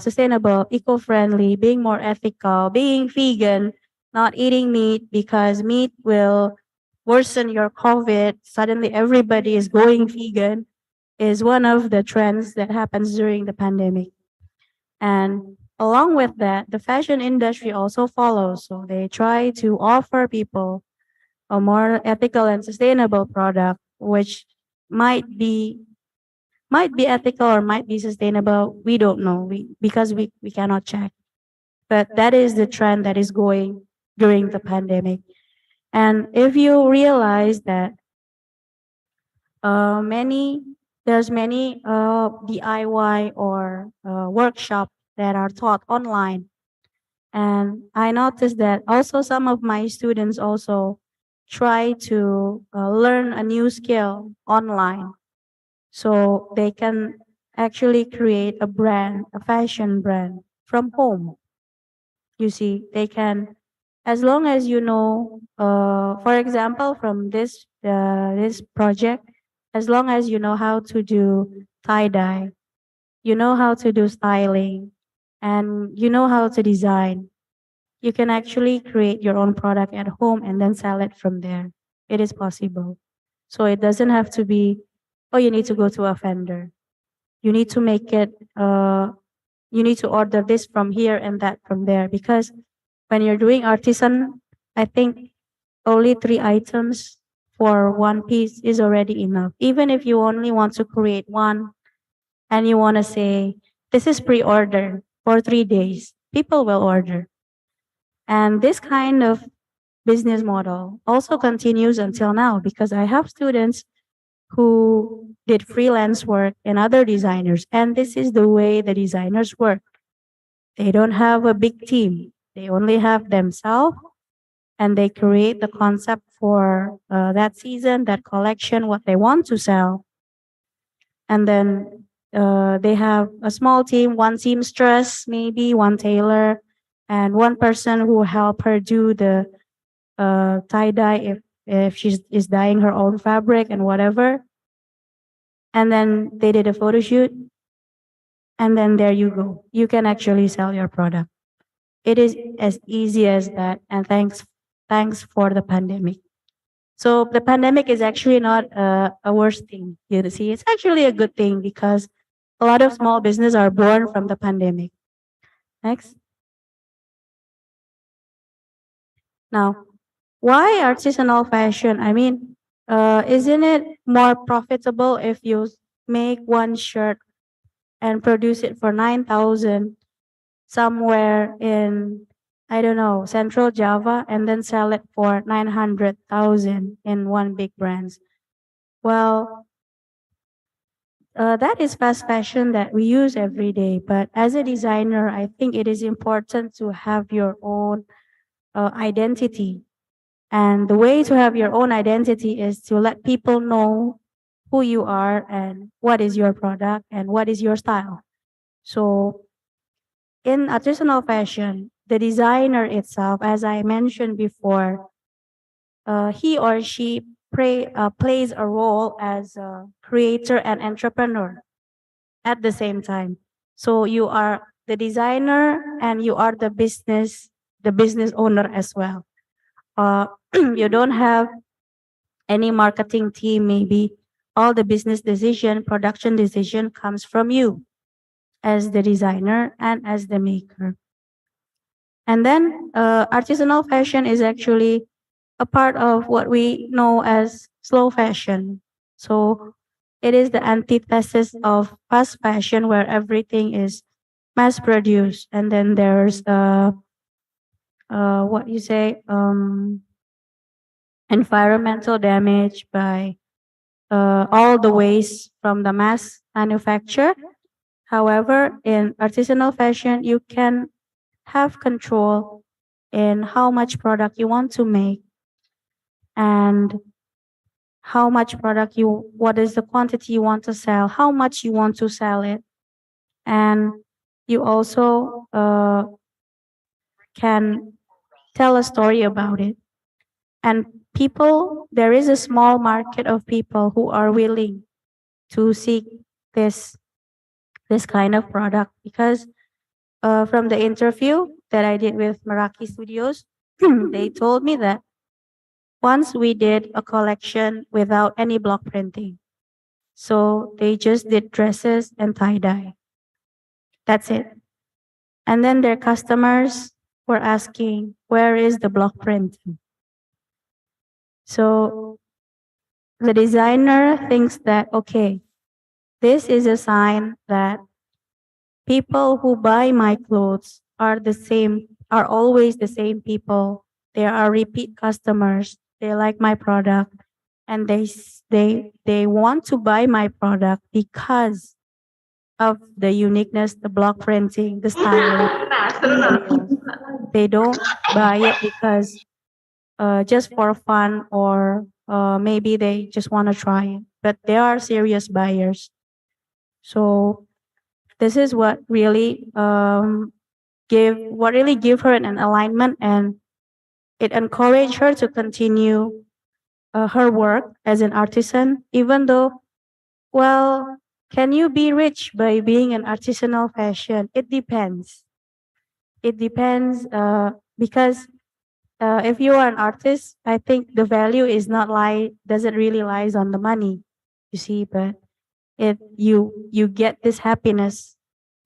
[SPEAKER 8] sustainable, eco-friendly, being more ethical, being vegan, not eating meat because meat will worsen your COVID. Suddenly everybody is going vegan is one of the trends that happens during the pandemic. And along with that, the fashion industry also follows. So they try to offer people a more ethical and sustainable product, which might be ethical or might be sustainable. We don't know because we cannot check. But that is the trend that is going during the pandemic. And if you realize that there's many DIY or workshop that are taught online. And I noticed that also some of my students also try to learn a new skill online. So they can actually create a brand, a fashion brand from home. You see, they can, as long as you know, for example, from this project, as long as you know how to do tie dye, you know how to do styling, and you know how to design, you can actually create your own product at home and then sell it from there. It is possible. So it doesn't have to be, oh, you need to go to a vendor. You need to make it, you need to order this from here and that from there. Because when you're doing artisan, I think only 3 items for one piece is already enough. Even if you only want to create one and you want to say, this is pre-order for 3 days, people will order. And this kind of business model also continues until now because I have students who did freelance work and other designers. And this is the way the designers work. They don't have a big team. They only have themselves and they create the concept for that season, that collection, what they want to sell. And then they have a small team, one seamstress, maybe one tailor, and one person who help her do the tie dye if she is dyeing her own fabric and whatever. And then they did a photo shoot, and then there you go. You can actually sell your product. It is as easy as that. And thanks for the pandemic. So the pandemic is actually not a worse thing. You see, it's actually a good thing because a lot of small business are born from the pandemic. Next. Now, why artisanal fashion? I mean, isn't it more profitable if you make one shirt and produce it for 9,000 somewhere in, I don't know, Central Java and then sell it for 900,000 in one big brands? Well, that is fast fashion that we use every day. But as a designer, I think it is important to have your own identity. And the way to have your own identity is to let people know who you are and what is your product and what is your style. So in artisanal fashion, the designer itself, as I mentioned before, he or she plays a role as a creator and entrepreneur at the same time. So you are the designer and you are the business owner as well. You don't have any marketing team, maybe all the business decision, production decision comes from you as the designer and as the maker. And then artisanal fashion is actually a part of what we know as slow fashion. So it is the antithesis of fast fashion where everything is mass produced. And then there's what you say, environmental damage by all the waste from the mass manufacture. However, in artisanal fashion, you can have control in how much product you want to make and how much product what is the quantity you want to sell, how much you want to sell it. And you also can tell a story about it. And people, there is a small market of people who are willing to seek this kind of product because from the interview that I did with Meraki Studios, they told me that once we did a collection without any block printing. So they just did dresses and tie-dye. That's it. And then their customers were asking, where is the block printing? So the designer thinks that, okay, this is a sign that people who buy my clothes are always the same people. They are repeat customers. They like my product and they want to buy my product because of the uniqueness, the block printing, the style. They don't buy it because just for fun or maybe they just want to try it. But they are serious buyers. So this is what really give her an alignment, and it encouraged her to continue her work as an artisan, even though, well, can you be rich by being an artisanal fashion? It depends. It depends because if you are an artist, I think the value is not doesn't really lies on the money, you see, but you get this happiness,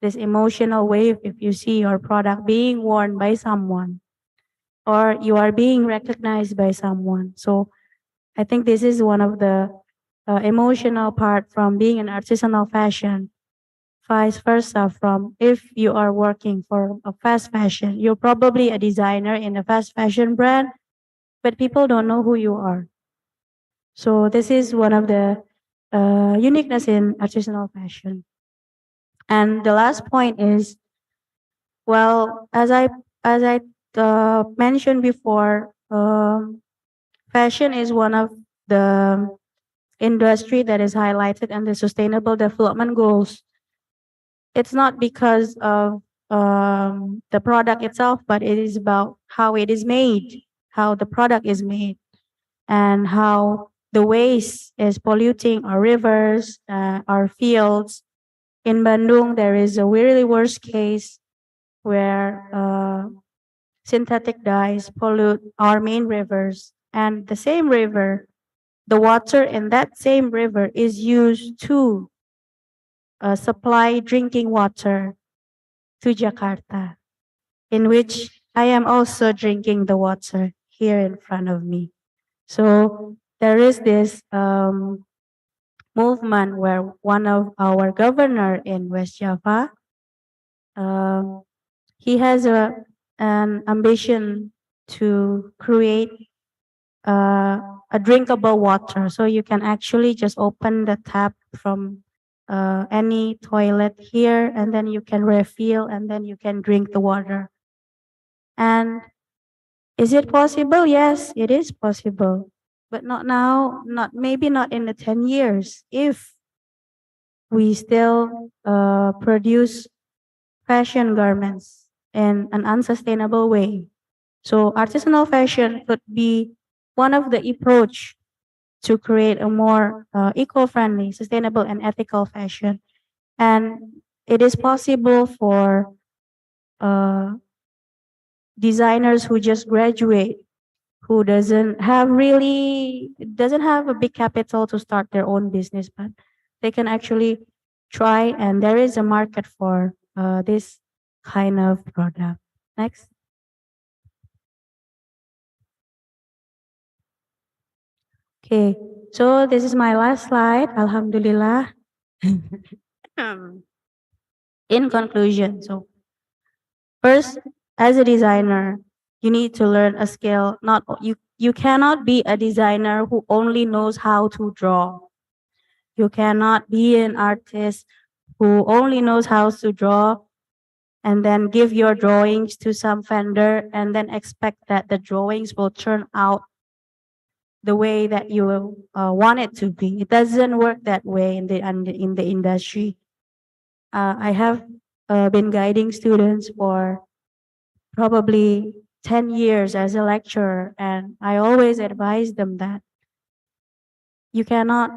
[SPEAKER 8] this emotional wave if you see your product being worn by someone or you are being recognized by someone. So I think this is one of the emotional part from being an artisanal fashion. Vice versa, from if you are working for a fast fashion, you're probably a designer in a fast fashion brand, but people don't know who you are. So this is one of the uniqueness in artisanal fashion. And the last point is, well, as I mentioned before, fashion is one of the industry that is highlighted in the Sustainable Development Goals. It's not because of the product itself, but it is about how it is made, how the product is made, and how the waste is polluting our rivers, our fields. In Bandung, there is a really worst case where synthetic dyes pollute our main rivers, and the same river, the water in that same river is used to supply drinking water to Jakarta, in which I am also drinking the water here in front of me. So there is this movement where one of our governor in West Java, he has an ambition to create a drinkable water. So you can actually just open the tap from any toilet here, and then you can refill, and then you can drink the water. And is it possible? Yes, it is possible, but not now. Maybe not in the 10 years. If we still produce fashion garments in an unsustainable way, so artisanal fashion could be one of the approach to create a more eco-friendly, sustainable, and ethical fashion. And it is possible for designers who just graduate, who doesn't have a big capital to start their own business, but they can actually try, and there is a market for this kind of product. Next. Okay, so this is my last slide. Alhamdulillah. In conclusion, so first, as a designer, you need to learn a skill. You cannot be a designer who only knows how to draw. You cannot be an artist who only knows how to draw and then give your drawings to some vendor and then expect that the drawings will turn out the way that you want it to be. It doesn't work that way in the industry. I have been guiding students for probably 10 years as a lecturer, and I always advise them that you cannot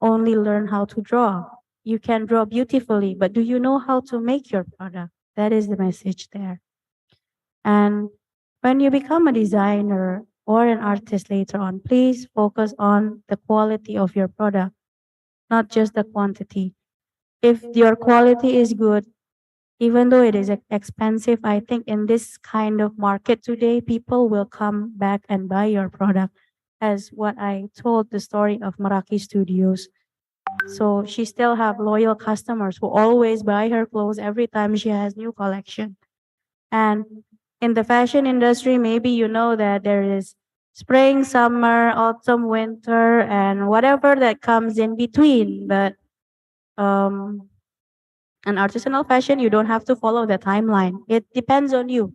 [SPEAKER 8] only learn how to draw. You can draw beautifully, but do you know how to make your product? That is the message there. And when you become a designer or an artist later on, please focus on the quality of your product, not just the quantity. If your quality is good, even though it is expensive, I think in this kind of market today, people will come back and buy your product, as what I told the story of Meraki Studios. So she still have loyal customers who always buy her clothes every time she has new collection. And in the fashion industry, maybe you know that there is spring, summer, autumn, winter, and whatever that comes in between. But an artisanal fashion, you don't have to follow the timeline. It depends on you.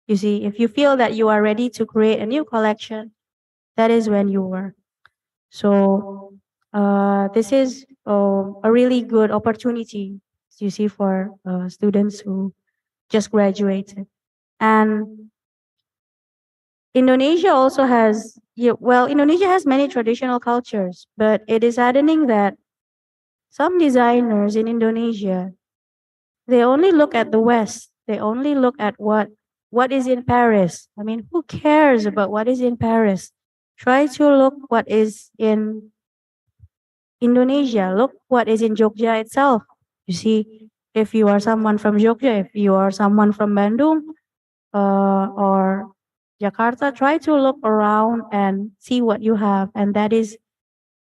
[SPEAKER 8] You see, if you feel that you are ready to create a new collection, that is when you work. So this is a really good opportunity you see, for students who just graduated. And Indonesia also has, Indonesia has many traditional cultures, but it is saddening that some designers in Indonesia, they only look at the West. They only look at what is in Paris. I mean, who cares about what is in Paris? Try to look what is in Indonesia. Look what is in Jogja itself. You see, if you are someone from Jogja, if you are someone from Bandung, or Jakarta, try to look around and see what you have, and that is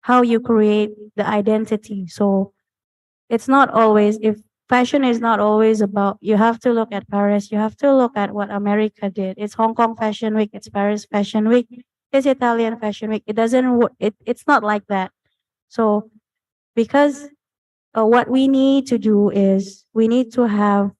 [SPEAKER 8] how you create the identity. So it's not always, if fashion is not always about, you have to look at Paris, you have to look at what America did. It's Hong Kong Fashion Week, it's Paris Fashion Week, it's Italian Fashion Week. It doesn't work. It's not like that. So because what we need to do is we need to have,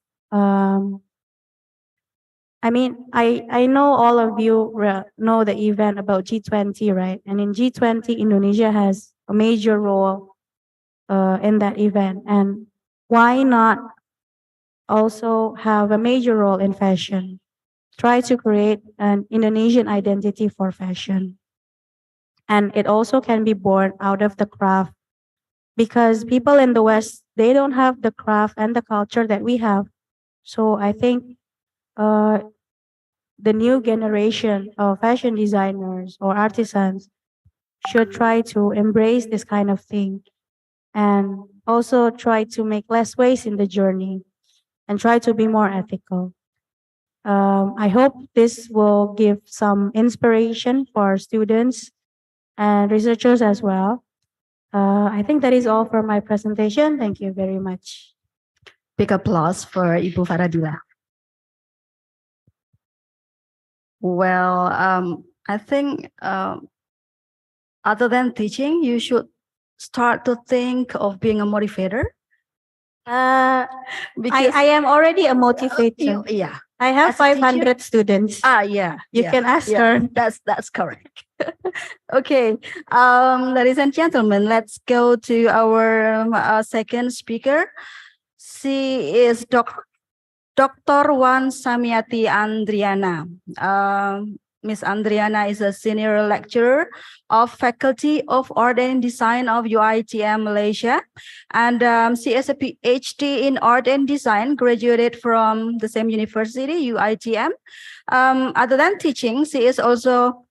[SPEAKER 8] I know all of you know the event about G20, right? And in G20, Indonesia has a major role in that event. And why not also have a major role in fashion? Try to create an Indonesian identity for fashion. And it also can be born out of the craft, because people in the West, they don't have the craft and the culture that we have. So I think the new generation of fashion designers or artisans should try to embrace this kind of thing, and also try to make less waste in the journey and try to be more ethical. I hope this will give some inspiration for students and researchers as well. I think that is all for my presentation. Thank you very much.
[SPEAKER 7] Big applause for Ibu Faradila. Well, I think other than teaching, you should start to think of being a motivator.
[SPEAKER 8] Because I am already a motivator.
[SPEAKER 7] Yeah.
[SPEAKER 8] I have 500 students.
[SPEAKER 7] Yeah.
[SPEAKER 8] You can ask her.
[SPEAKER 7] That's correct. Okay. Ladies and gentlemen, let's go to our second speaker. She is Dr. Wan Samiati Andriana. Miss Andriana is a senior lecturer of Faculty of Art and Design of UITM Malaysia. And she is a PhD in Art and Design, graduated from the same university, UITM. Other than teaching, she is also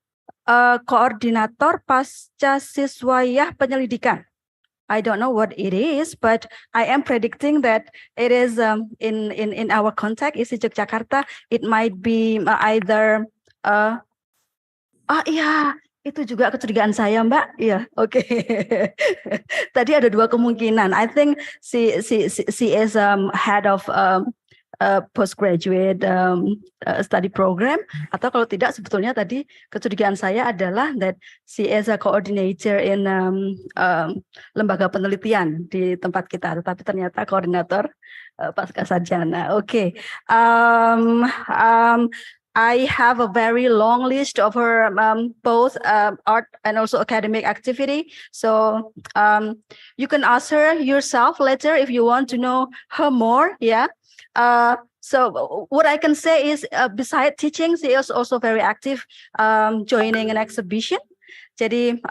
[SPEAKER 7] a coordinator pasca siswayah penyelidikan. I don't know what it is, but I am predicting that it is in our context, ISI Yogyakarta, it might be either iya, itu juga kecurigaan saya, Mbak. Iya, oke. Tadi ada dua kemungkinan. I think she is head of postgraduate study program, atau kalau tidak, sebetulnya tadi kecurigaan saya adalah that she is a coordinator in lembaga penelitian di tempat kita, tetapi ternyata koordinator pasca sarjana. Oke. I have a very long list of her both art and also academic activity. So you can ask her yourself later if you want to know her more. Yeah. So what I can say is, besides teaching, she is also very active joining an exhibition. Jadi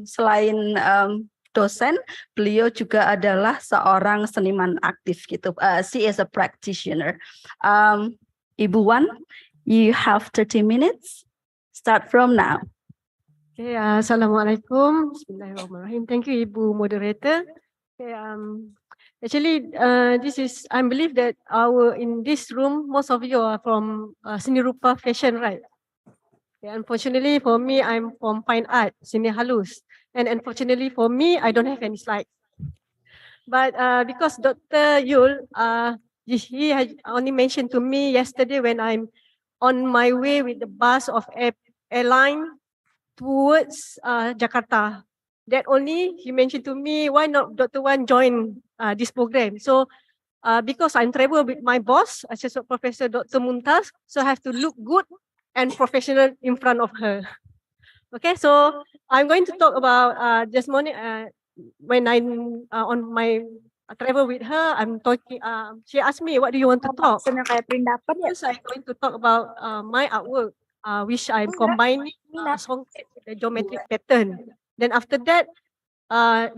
[SPEAKER 7] selain dosen, beliau juga adalah seorang seniman aktif gitu. She is a practitioner. Ibu Wan, you have 30 minutes. Start from now.
[SPEAKER 9] Okay, Assalamualaikum. Bismillahirrahmanirrahim. Thank you, Ibu Moderator. Okay, actually, I believe that in this room, most of you are from Seni Rupa Fashion, right? Okay, unfortunately for me, I'm from Fine Art, Seni Halus. And unfortunately for me, I don't have any slides. But because Dr. Yul, he had only mentioned to me yesterday when I'm on my way with the bus of airline towards Jakarta. That only he mentioned to me, why not Dr. Wan join this program? So because I'm travel with my boss, Associate Professor Dr. Mumtaz, so I have to look good and professional in front of her. Okay, so I'm going to talk about this morning when I'm on my travel with her. I'm talking. She asked me, "What do you want to talk?"
[SPEAKER 3] Kayak perindapan ya.
[SPEAKER 9] First, I'm going to talk about my artwork, which I'm combining songket with the geometric pattern. Then after that,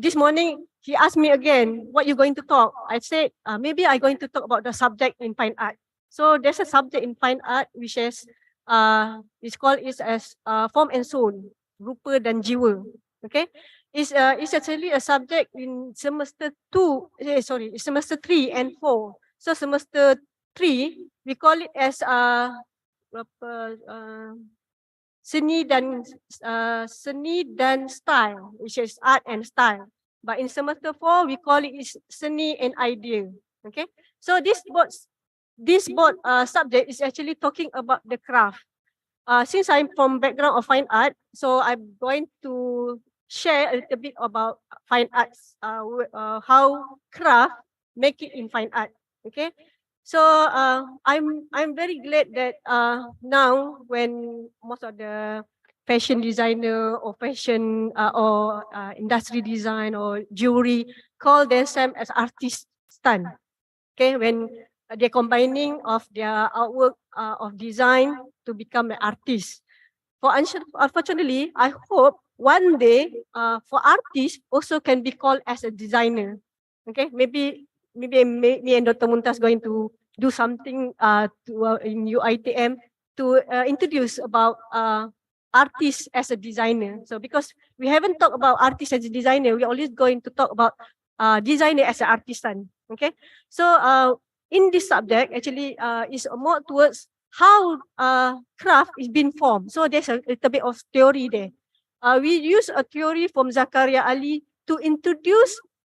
[SPEAKER 9] this morning he asked me again, "What you going to talk?" I said, "Maybe I'm going to talk about the subject in fine art." So there's a subject in fine art which is it's called as form and soul, rupa dan jiwa. Okay, it's actually a subject in semester 3 and 4. So semester 3 we call it as seni dan style, which is art and style. But in semester 4 we call it is seni and idea. Okay, so this board subject is actually talking about the craft. Since I'm from background of fine art, so I'm going to share a little bit about fine arts, how craft make it in fine art. Okay, so I'm very glad that now when most of the fashion designer or fashion or industry design or jewelry call themselves as artists. Okay, when they're combining of their artwork of design to become an artist. Unfortunately, I hope one day for artists also can be called as a designer. Okay, maybe me and Dr. Muntas going to do something in UITM to introduce about artists as a designer. So because we haven't talked about artists as a designer, we're always going to talk about designer as an artisan. Okay, so in this subject actually is more towards how craft is being formed. So there's a little bit of theory there. We use a theory from Zakaria Ali to introduce,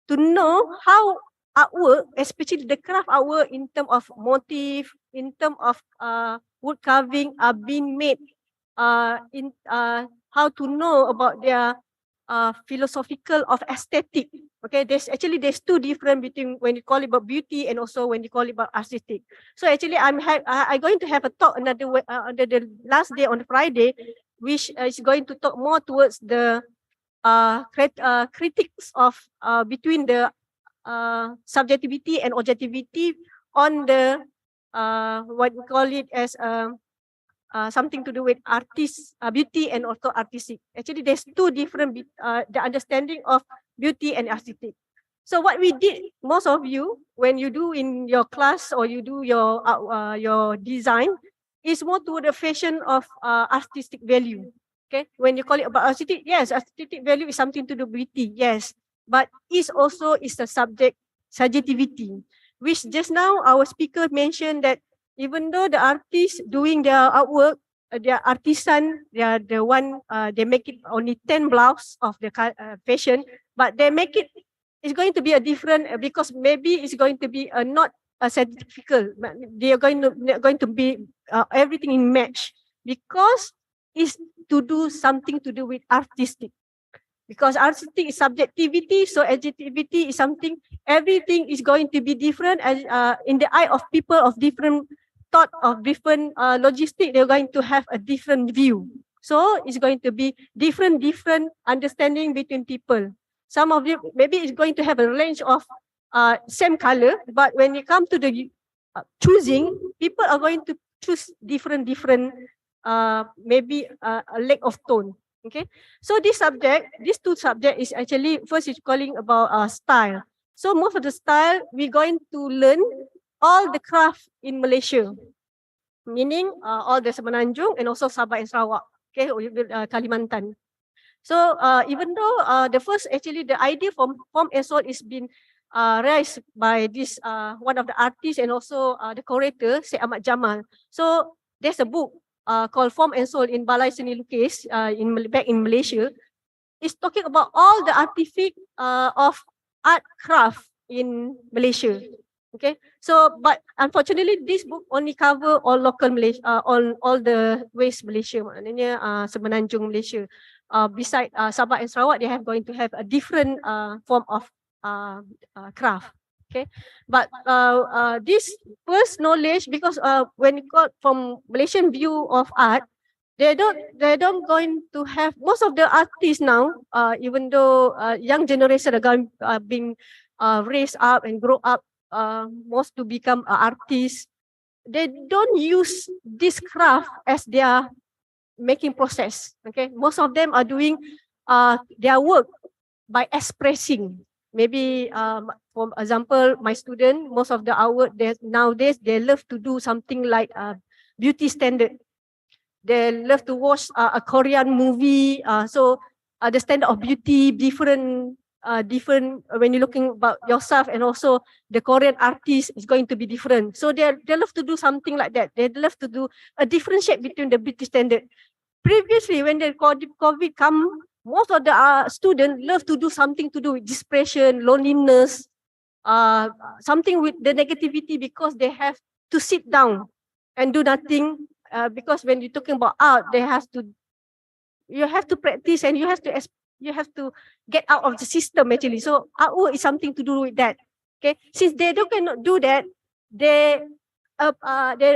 [SPEAKER 9] to know how artwork, especially the craft artwork in terms of motif, in terms of wood carving are being made, in how to know about their philosophical of aesthetic. Okay, there's two different between when you call it about beauty and also when you call it about artistic. So actually, I'm going to have a talk under the last day on Friday, which is going to talk more towards the critics of between the subjectivity and objectivity on the what we call it as something to do with beauty and also artistic. Actually, there's two different the understanding of beauty and artistic. So what we did, most of you, when you do in your class or you do your design, is more to the fashion of artistic value. Okay, when you call it about artistic, yes, artistic value is something to do with beauty, yes, but is also is the subjectivity, which just now our speaker mentioned that even though the artists doing their artwork, their artisan, they are the one, they make it only 10 blouse of the fashion, but they make it, it's going to be a different, because maybe it's going to be not a certificate. They are going to be everything in match, because it's to do something to do with artistic. Because artistic is subjectivity, so adjectivity is something, everything is going to be different as in the eye of people of different thought, of different logistic, they're going to have a different view. So it's going to be different understanding between people. Some of you, maybe it's going to have a range of same color, but when you come to the choosing, people are going to choose different maybe a lack of tone. Okay, so these two subjects is actually, first is calling about style. So most of the style, we're going to learn all the craft in Malaysia, meaning all the Semenanjung and also Sabah and Sarawak, okay, Kalimantan. So even though the first, actually the idea from Form and Soul is been raised by this one of the artists and also the curator, Syed Ahmad Jamal. So there's a book called Form and Soul in Balai Seni Lukis back in Malaysia. It's talking about all the artifact of art craft in Malaysia. Okay, so but unfortunately this book only cover all local Malaysia, all the West Malaysia, maknanya Semenanjung Malaysia. Beside Sabah and Sarawak, they have going to have a different form of craft. Okay, but this first knowledge, because when you got from Malaysian view of art, They don't going to have most of the artists now, even though young generation are going being raised up and grow up most to become artists. They don't use this craft as their making process. Okay, most of them are doing their work by expressing. Maybe for example, my student, most of the hour nowadays they love to do something like beauty standard. They love to watch a Korean movie. So the standard of beauty different when you're looking about yourself, and also the Korean artist is going to be different. So they love to do something like that. They love to do a differentiate between the beauty standard. Previously, when the COVID come, most of the students love to do something to do with depression, loneliness, something with the negativity, because they have to sit down and do nothing. Because when you're talking about art, you have to practice, and you have to get out of the system actually. So artwork is something to do with that. Okay, since they cannot do that, they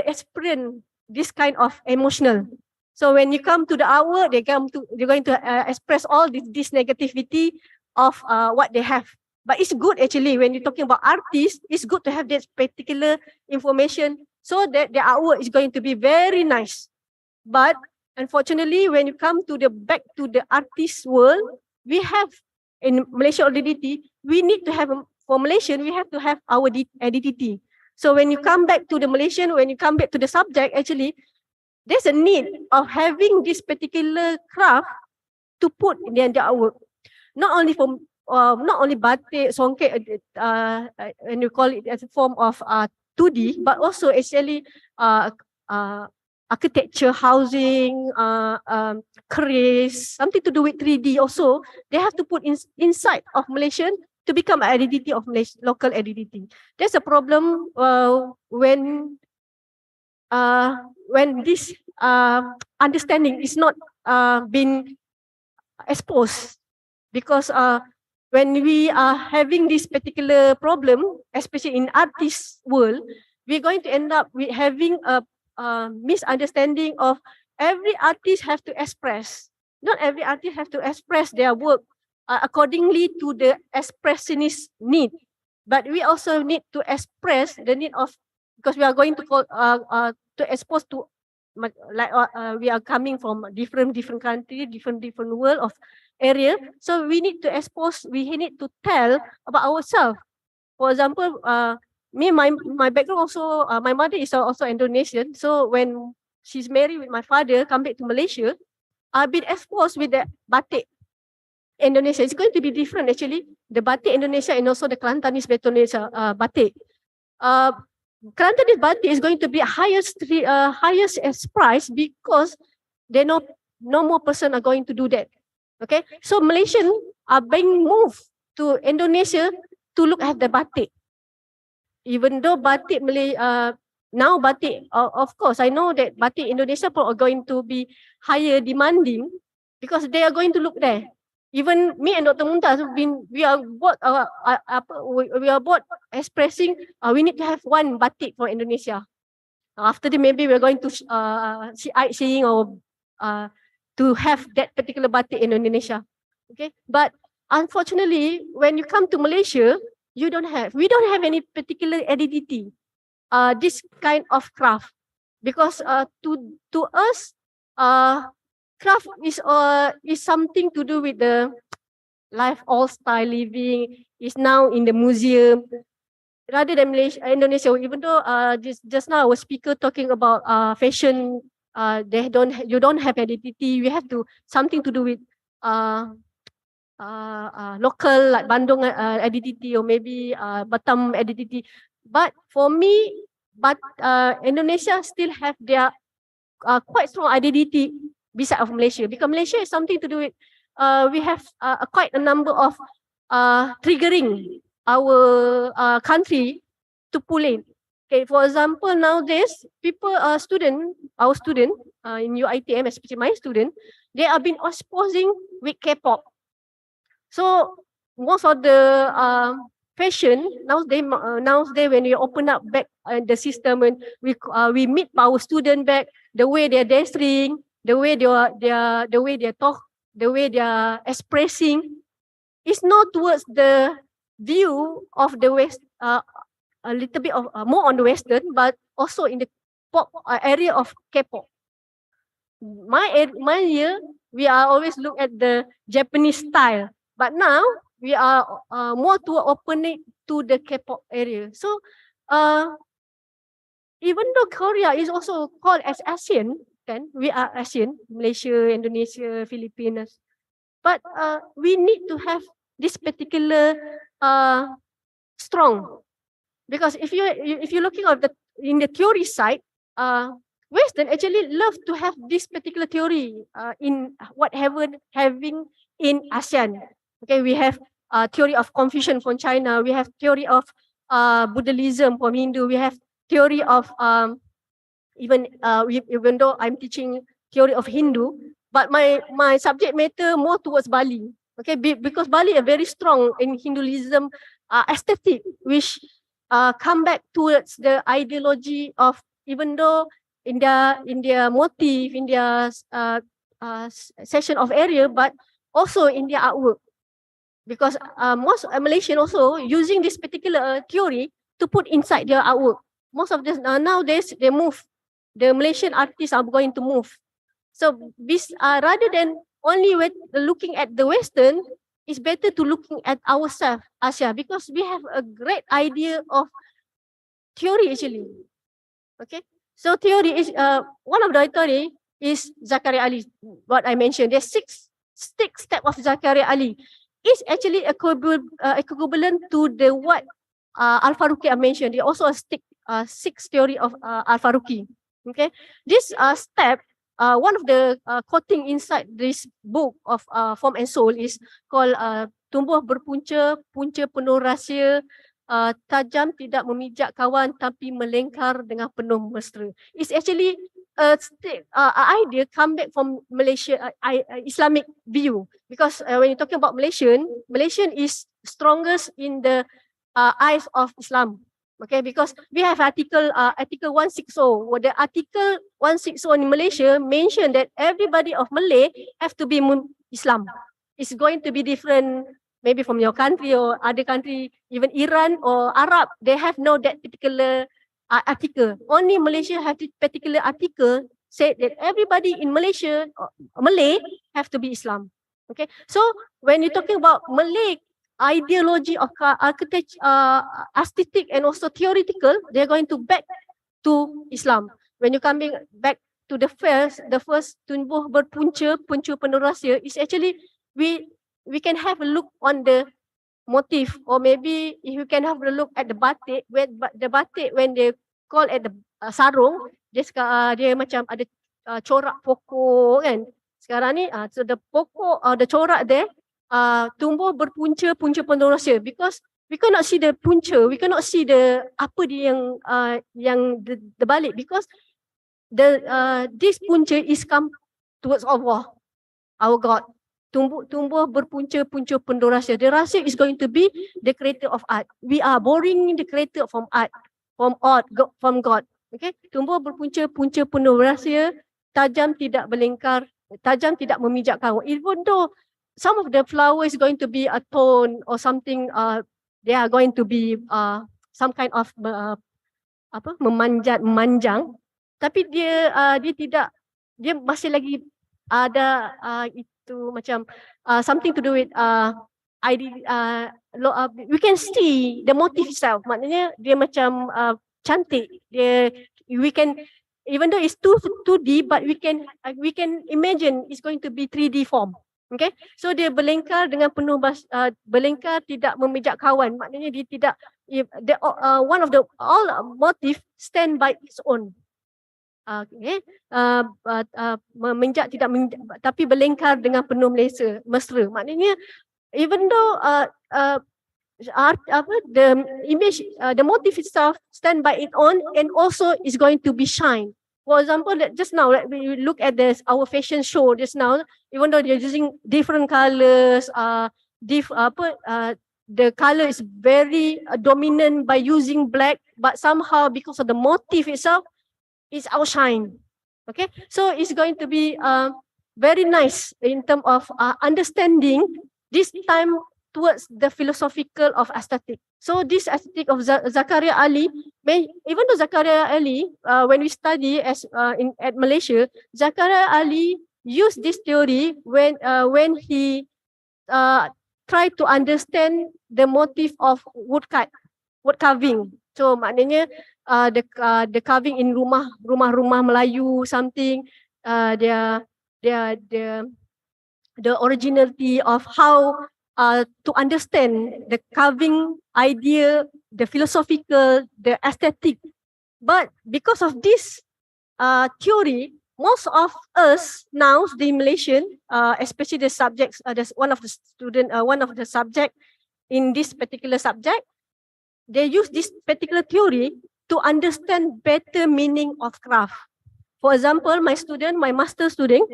[SPEAKER 9] experience this kind of emotional. So when you come to the artwork, you're going to express all this negativity of what they have. But it's good actually when you're talking about artists. It's good to have that particular information, so that the artwork is going to be very nice. But unfortunately, when you come to back to the artist world, we have in Malaysia identity, we need to have for Malaysian, we have to have our identity. So when you come back to the Malaysian, when you come back to the subject, actually, there's a need of having this particular craft to put in the artwork. Not only batik, songket, and you call it as a form of 2D, but also actually architecture, housing, crease, something to do with 3D also. They have to put inside of Malaysian to become an identity of local identity. There's a problem when this understanding is not been exposed, because when we are having this particular problem, especially in artist world, we're going to end up with having a misunderstanding of every artist have to express. Not every artist have to express their work accordingly to the expressionist need, but we also need to express the need of, because we are going to call to expose to like we are coming from different country, different world of area. So we need to expose, we need to tell about ourselves. For example, me, my background also, my mother is also Indonesian. So when she's married with my father, come back to Malaysia, I've been exposed with the batik Indonesia. It's going to be different actually. The batik Indonesia and also the Kelantanese batik. Kelantanese batik is going to be highest price, because they know no more person are going to do that. Okay, so Malaysian are being moved to Indonesia to look at the batik. Even though batik now batik, of course, I know that batik Indonesia are going to be higher demanding, because they are going to look there. Even me and Dr. Muntaz, we are both expressing we need to have one batik for Indonesia. After that, maybe we're going to seeing or to have that particular batik in Indonesia. Okay, but unfortunately, when you come to Malaysia, we don't have any particular identity, this kind of craft, because to us, craft is something to do with the life, all style living is now in the museum rather than Indonesia. Even though just now our speaker talking about fashion, you don't have identity. We have to something to do with local, like Bandung identity, or maybe Batam identity. But for me, Indonesia still have their quite strong identity beside of Malaysia, because Malaysia is something to do with we have quite a number of triggering our country to pull in. Okay, for example, nowadays our student in UITM, especially my student, they have been exposing with K-pop. So most of the fashion nowadays when we open up back the system, when we meet our student back, the way they're dressing, the way they talk, the way they are expressing, is not towards the view of the West, a little bit of more on the Western, but also in the pop area of K-pop. My year, we are always look at the Japanese style, but now we are more to opening to the K-pop area. So, even though Korea is also called as ASEAN, then we are ASEAN, Malaysia, Indonesia, Philippines, but we need to have this particular strong, because if you're looking at in the theory side, Western actually love to have this particular theory in having in ASEAN. Okay, we have theory of Confucian from China, we have theory of Buddhism from Hindu, we have theory of even though I'm teaching theory of Hindu, but my subject matter more towards Bali. Okay, because Bali are very strong in Hinduism aesthetic, which come back towards the ideology of, even though in their motif, in their section of area, but also in their artwork. Because most Malaysian also using this particular theory to put inside their artwork. Most of this nowadays they move. The Malaysian artists are going to move. So this rather than only looking at the Western, it's better to looking at ourselves, Asia, because we have a great idea of theory actually. Okay, so theory is one of the theory is Zakaria Ali. What I mentioned, there's six steps of Zakaria Ali. Is actually equivalent to the what Al-Faruqi I mentioned. They also six theory of Al-Faruqi. Okay, this step, one of the quoting inside this book of Form and Soul is called tumbuh berpunca, punca penuh rahsia, tajam tidak memijak kawan tapi melengkar dengan penuh mesra. It's actually a idea come back from Malaysia Islamic view, because when you're talking about Malaysian is strongest in the eyes of Islam. Okay, because we have article 160. The article 160 in Malaysia mentioned that everybody of Malay have to be Islam. It's going to be different, maybe from your country or other country, even Iran or Arab. They have no that particular article. Only Malaysia have this particular article said that everybody in Malaysia, Malay, have to be Islam. Okay, so when you're talking about Malay ideology of architecture, aesthetic and also theoretical, they're going to back to Islam. When you're coming back to the first tumbuh berpunca, punca penuh rahsia, is actually we can have a look on the motif, or maybe if you can have a look at the batik, when they call at the sarung, dia macam ada corak pokok kan. Sekarang ni so the pokok the corak there tumbuh berpunca, punca penuh rahsia, because we cannot see the punca, we cannot see the apa dia yang the balik, because this punca is come towards Allah, our God. Tumbuh berpunca, punca penuh rahsia. The rahsia is going to be the creator of art. We are borrowing the creator from art, from God. Okay, tumbuh berpunca, punca penuh rahsia, tajam tidak berlengkar, tajam tidak memijak kawan. Even though some of the flower is going to be a tone or something, they are going to be some kind of memanjang, tapi dia tidak, dia masih lagi ada itu macam something to do with we can see the motif itself. Maknanya dia macam cantik. We can, even though it's 2D, but we can imagine it's going to be 3D form. Okay, so dia berlengkar dengan penuh berlengkar tidak memijak kawan. Maknanya dia tidak, one of the all motif stand by its own. Okay, menjak tidak tapi berlengkar dengan penuh mesra. Maknanya even though the image, the motif itself stand by its own, and also is going to be shine. For example, just now, we look at our fashion show just now, even though they're using different colors, the color is very dominant by using black, but somehow because of the motif itself, it's outshine. Okay, so it's going to be very nice in terms of understanding this time towards the philosophical of aesthetic. So this aesthetic of Zakaria Ali, even though Zakaria Ali, when we study at Malaysia, Zakaria Ali used this theory when he tried to understand the motif of wood carving. So maknanya the carving in rumah-rumah Melayu something, the originality of how to understand the carving idea, the philosophical, the aesthetic. But because of this theory, most of us now, the Malaysian, especially the subjects, one of the subject in this particular subject, they use this particular theory to understand better meaning of craft. For example, my master student,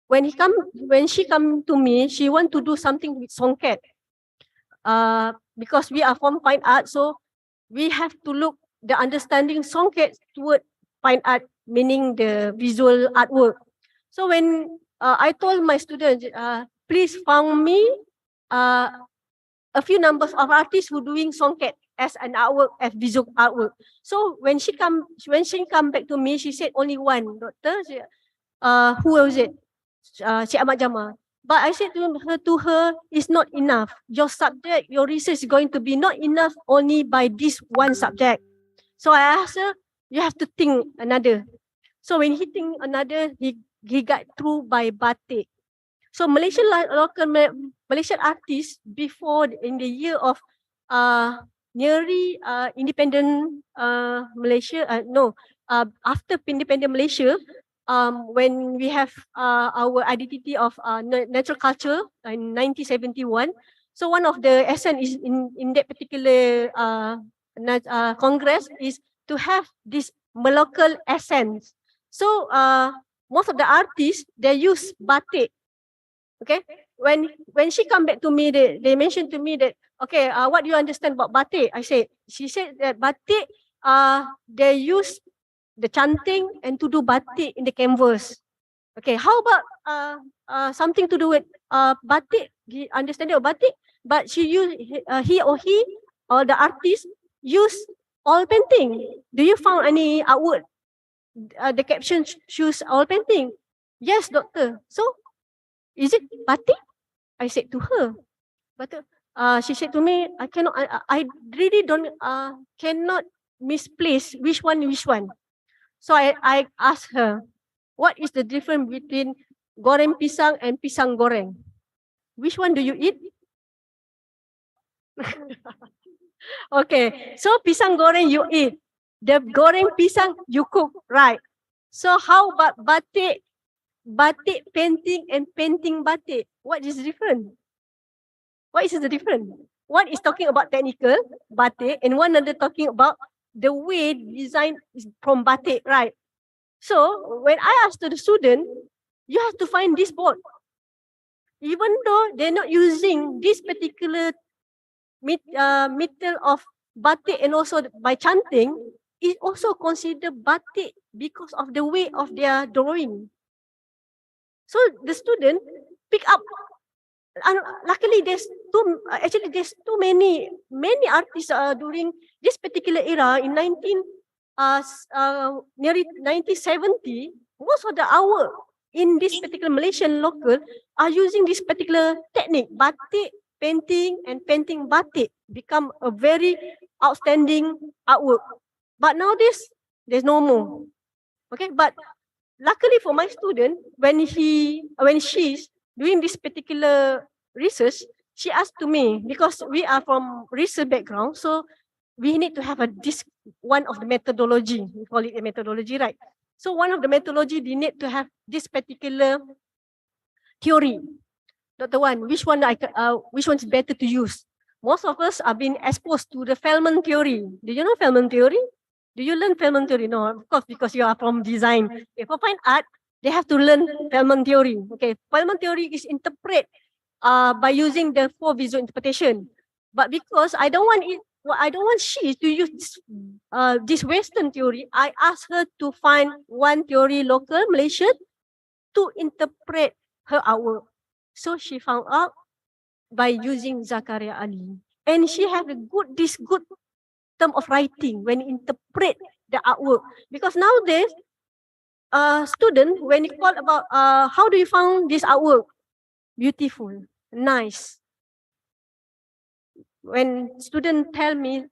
[SPEAKER 9] when she come to me, she want to do something with songket. Because we are from fine art, so we have to look the understanding songket toward fine art, meaning the visual artwork. So when I told my students, please found me a few numbers of artists who doing songket as an artwork, as visual artwork. So when she come back to me, she said only one, doctor. Who was it? Syed Ahmad Jamal. But I said to her, it's not enough. Your subject, your research is going to be not enough only by this one subject. So I asked her, you have to think another. So when he think another, he got through by batik. So Malaysian artists before in the year of nearly independent Malaysia, after independent Malaysia, when we have our identity of natural culture in 1971. So one of the essence is in that particular congress is to have this local essence. So most of the artists, they use batik. Okay, when she come back to me, they mentioned to me that, okay, what do you understand about batik? She said that batik, they use the chanting and to do batik in the canvas. Okay, how about something to do with batik? He understanding of batik, but he or the artist use oil painting. Do you found any artwork? The caption shows oil painting. Yes, doctor. So is it batik? I said to her, but she said to me, I cannot. I really don't cannot misplace which one. So I asked her, what is the difference between goreng pisang and pisang goreng? Which one do you eat? Okay, so pisang goreng you eat. The goreng pisang you cook, right? So how about batik painting and painting batik? What is different? What is the difference? One is talking about technical batik, and one another talking about the way design is from batik, right? So when I asked to the student, you have to find this board. Even though they're not using this particular metal of batik and also by chanting, it also considered batik because of the way of their drawing. So the student pick up. Luckily, there's too many artists during this particular era in nearly 1970. Most of the hour in this particular Malaysian local are using this particular technique, batik painting, and painting batik become a very outstanding artwork. But nowadays, there's no more. Okay, but luckily for my student, when she's doing this particular research, she asked to me, because we are from research background, so we need to have this one of the methodology. We call it a methodology, right? So one of the methodology, they need to have this particular theory. Dr. Wan, which one is better to use? Most of us are being exposed to the Feldman theory. Do you know Feldman theory? Do you learn Feldman theory? No, of course, because you are from design. Okay, for fine art, they have to learn Feldman theory. Okay, Feldman theory is interpret by using the 4 visual interpretation. But because I don't want it what I don't want she to use this Western theory. I asked her to find one theory local Malaysian to interpret her artwork. So she found out by using Zakaria Ali, and she have this good term of writing when interpret the artwork, because nowadays student, when you call about how do you found this artwork beautiful, nice, when student tell me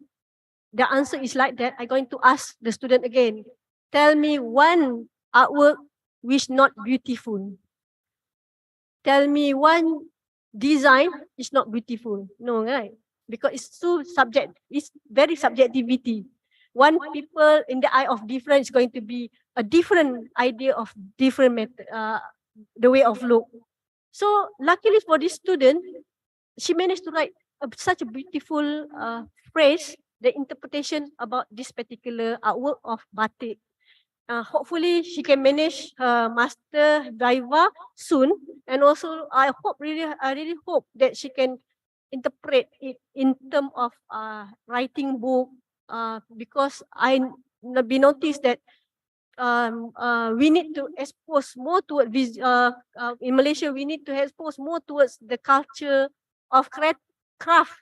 [SPEAKER 9] the answer is like that, I'm going to ask the student again, tell me one artwork which not beautiful, tell me one design is not beautiful. No, right? Because it's too subject, it's very subjectivity. One people in the eye of different is going to be a different idea of different method, the way of look. So luckily for this student, she managed to write such a beautiful phrase, the interpretation about this particular artwork of batik. Hopefully she can manage her master Viva soon, and also I really hope that she can interpret it in terms of writing book, because I be noticed that we need to expose more towards in Malaysia. We need to expose more towards the culture of craft,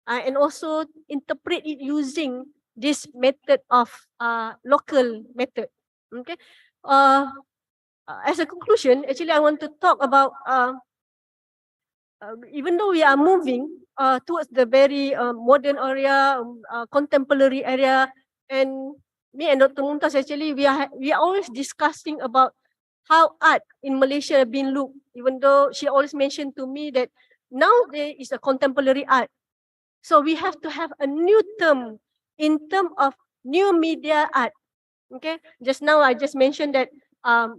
[SPEAKER 9] and also interpret it using this method of local method. Okay. As a conclusion, actually, I want to talk about even though we are moving towards the very modern area, contemporary area, and me and Dr. Mumtaz, actually, we are always discussing about how art in Malaysia been looked, even though she always mentioned to me that now there is a contemporary art. So we have to have a new term in terms of new media art. Okay, just now I just mentioned that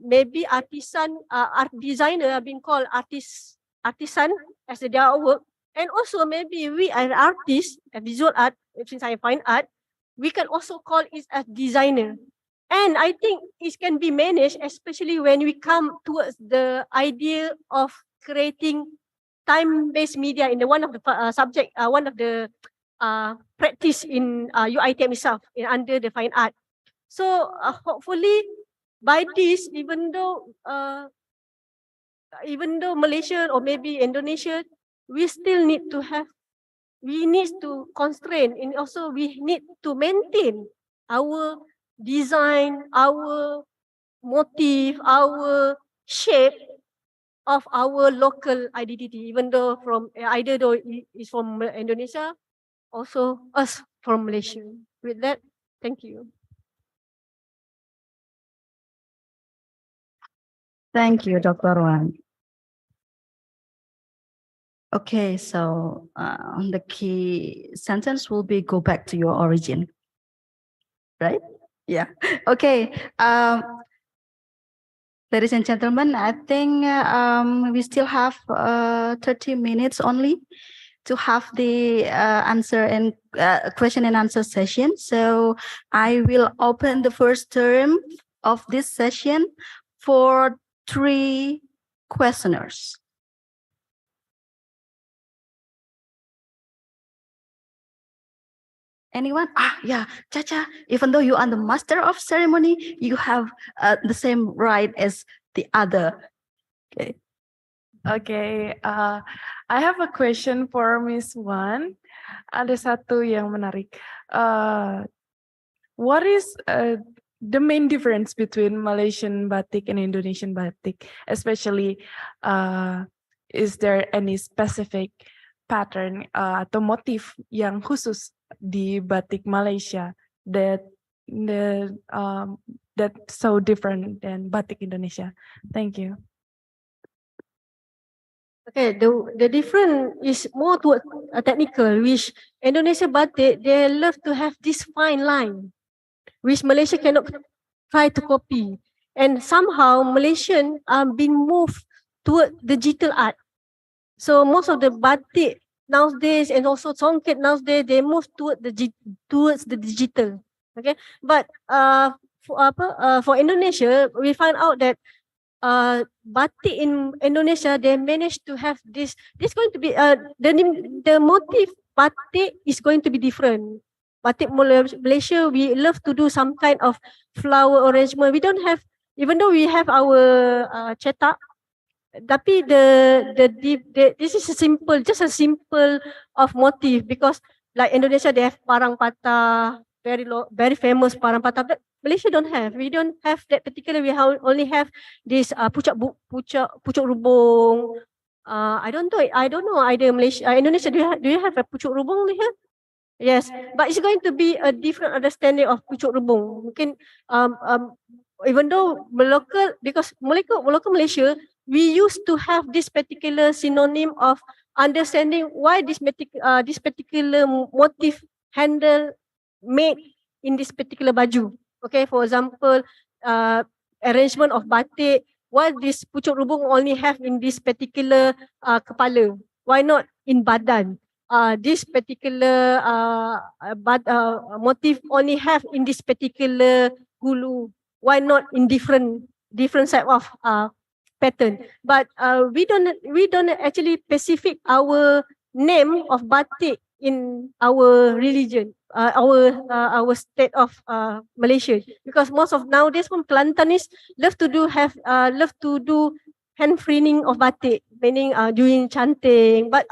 [SPEAKER 9] maybe artisan, art designer are being called artisan as their artwork, and also maybe we as artists, visual art, since I find art, we can also call it as designer. And I think it can be managed, especially when we come towards the idea of creating time-based media in the one of the subject, one of the practice in UITM itself, under the fine art. So hopefully by this, even though Malaysia or maybe Indonesia, we still need to have, we need to constrain, and also we need to maintain our design, our motif, our shape of our local identity, even though from either though it's from Indonesia, also us from Malaysia. With that, thank you.
[SPEAKER 7] Thank you, Dr. Wan. Okay, so the key sentence will be go back to your origin, right? Yeah. Okay. Ladies and gentlemen, I think we still have 30 minutes only to have the answer and question and answer session. So I will open the first term of this session for 3 questioners. Anyone? Yeah, Chacha, even though you are the master of ceremony, you have the same right as the other. Okay.
[SPEAKER 2] Okay, I have a question for Miss Wan. Ada satu yang menarik. What is the main difference between Malaysian batik and Indonesian batik? Especially, is there any specific pattern atau motif yang khusus di batik Malaysia that's so different than batik Indonesia? Thank you.
[SPEAKER 9] Okay, the difference is more towards technical, which Indonesia batik, they love to have this fine line, which Malaysia cannot try to copy. And somehow Malaysian are being moved toward digital art. So most of the batik nowadays and also songket nowadays, they move towards the digital. Okay, but for Indonesia, we find out that batik in Indonesia, they managed to have this going to be the motif batik is going to be different. Batik Malaysia, we love to do some kind of flower arrangement. We don't have, even though we have our cetak, tapi this is just a simple of motif, because like Indonesia they have parang patah, very famous parang patah. But Malaysia don't have. We don't have that particular. We only have this pucuk rubung. I don't know. Either Malaysia, Indonesia, do you have a pucuk rubung here? Yes, but it's going to be a different understanding of pucuk rubung. Mungkin even though because local Malaysia, we used to have this particular synonym of understanding why this particular motif handle made in this particular baju. Okay, for example, arrangement of batik. Why this pucuk rubung only have in this particular kepala? Why not in badan? This particular motif only have in this particular hulu. Why not in different type of pattern? But we don't actually specific our name of batik in our religion, our state of Malaysia, because most of nowadays from Kelantanis love to do hand printing of batik, meaning doing chanting. But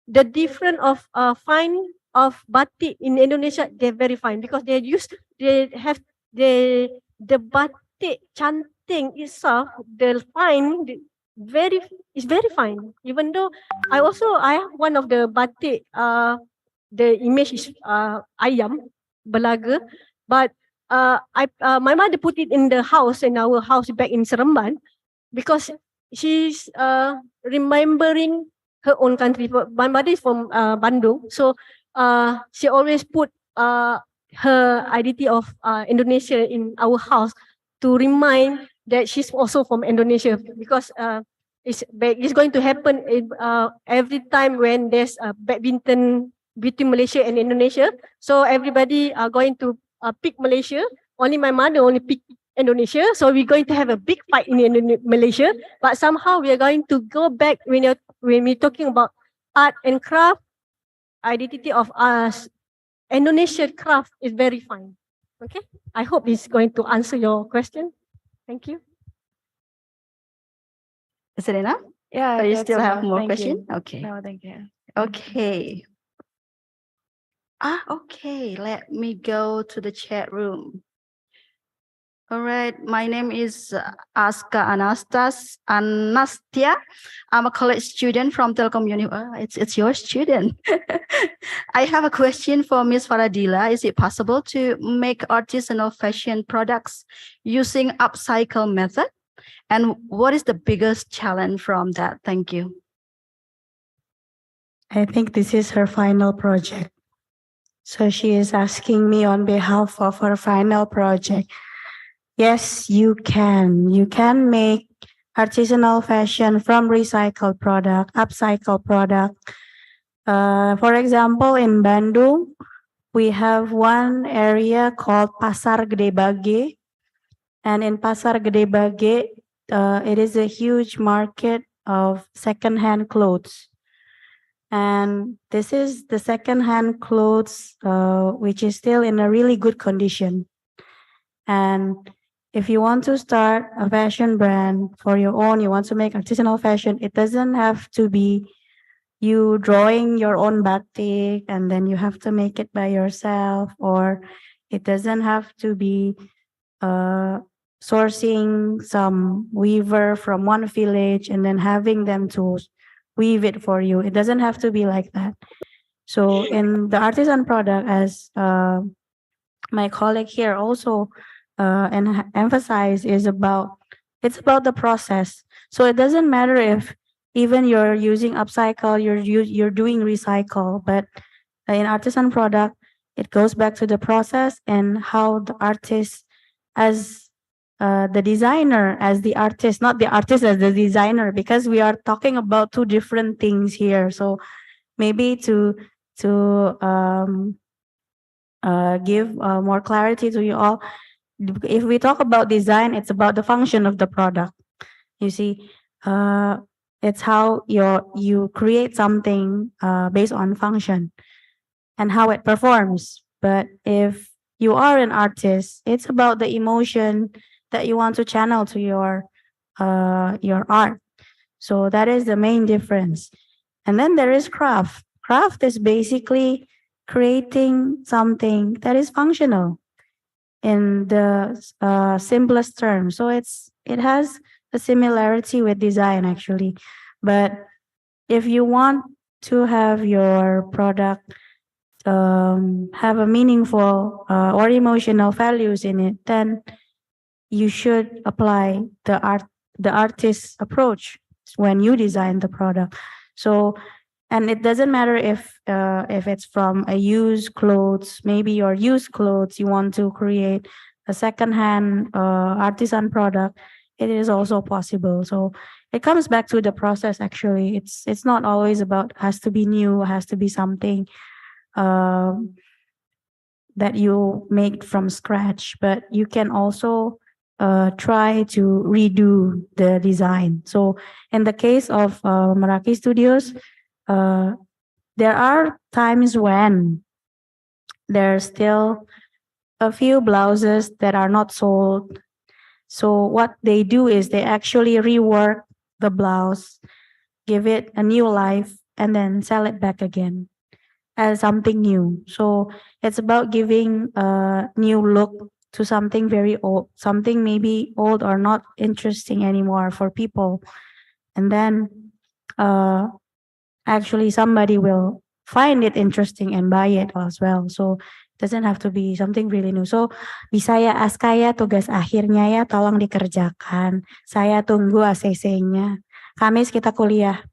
[SPEAKER 9] the difference of fine of batik in Indonesia, they're very fine, because the batik chanting itself, the fine is very fine. Even though I have one of the batik, the image is ayam belaga, but my mother put it in our house back in Seremban, because she's remembering her own country. My mother is from Bandung, so she always put her identity of Indonesia in our house to remind that she's also from Indonesia, because it's going to happen every time when there's a badminton between Malaysia and Indonesia. So everybody are going to pick Malaysia. Only my mother only pick Indonesia. So we're going to have a big fight in Malaysia. But somehow we are going to go back when we're talking about art and craft. Identity of us, Indonesian craft is very fine. Okay, I hope it's going to answer your question. Thank you.
[SPEAKER 7] Is it enough?
[SPEAKER 2] Yeah.
[SPEAKER 7] Or you
[SPEAKER 2] that's
[SPEAKER 7] still have
[SPEAKER 2] enough.
[SPEAKER 7] more
[SPEAKER 2] Thank
[SPEAKER 7] question?
[SPEAKER 2] you.
[SPEAKER 7] Okay.
[SPEAKER 2] No, thank you.
[SPEAKER 7] Okay. Okay. Let me go to the chat room. All right. My name is Aska Anastia. I'm a college student from Telkom Uni. It's your student. I have a question for Miss Faradila. Is it possible to make artisanal fashion products using upcycle method? And what is the biggest challenge from that? Thank you.
[SPEAKER 8] I think this is her final project. So she is asking me on behalf of her final project. Yes, you can. You can make artisanal fashion from recycled product, upcycled product. For example, in Bandung, we have one area called Pasar Gede Bage. And in Pasar Gede Bage, it is a huge market of secondhand clothes. And this is the secondhand clothes, which is still in a really good condition. And if you want to start a fashion brand for your own, you want to make artisanal fashion, it doesn't have to be you drawing your own batik and then you have to make it by yourself, or it doesn't have to be sourcing some weaver from one village and then having them to weave it for you. It doesn't have to be like that. So in the artisan product, as my colleague here also emphasize, it's about the process. So it doesn't matter if even you're using upcycle, you're doing recycle, but in artisan product, it goes back to the process and how the artist as the designer, as the artist, not the artist as the designer, because we are talking about two different things here. So maybe to give more clarity to you all, if we talk about design, it's about the function of the product. You see, It's how you create something based on function and how it performs. But if you are an artist, it's about the emotion that you want to channel to your art. So that is the main difference. And then there is craft. Craft is basically creating something that is functional in the simplest term. So it has a similarity with design actually. But if you want to have your product have a meaningful or emotional values in it, then you should apply the artist's approach when you design the product. So, and it doesn't matter if it's from a used clothes, maybe your used clothes, you want to create a secondhand artisan product, it is also possible. So it comes back to the process actually. It's not always about has to be new, has to be something that you make from scratch, but you can also try to redo the design. So in the case of Meraki Studios, there are times when there's still a few blouses that are not sold. So what they do is they actually rework the blouse, give it a new life, and then sell it back again as something new. So it's about giving a new look to something very old, something maybe old or not interesting anymore for people. And then actually somebody will find it interesting and buy it as well. So it doesn't have to be something really new. So bisa ya Aska ya, tugas akhirnya ya tolong dikerjakan. Saya tunggu ACC-nya. Kamis kita kuliah.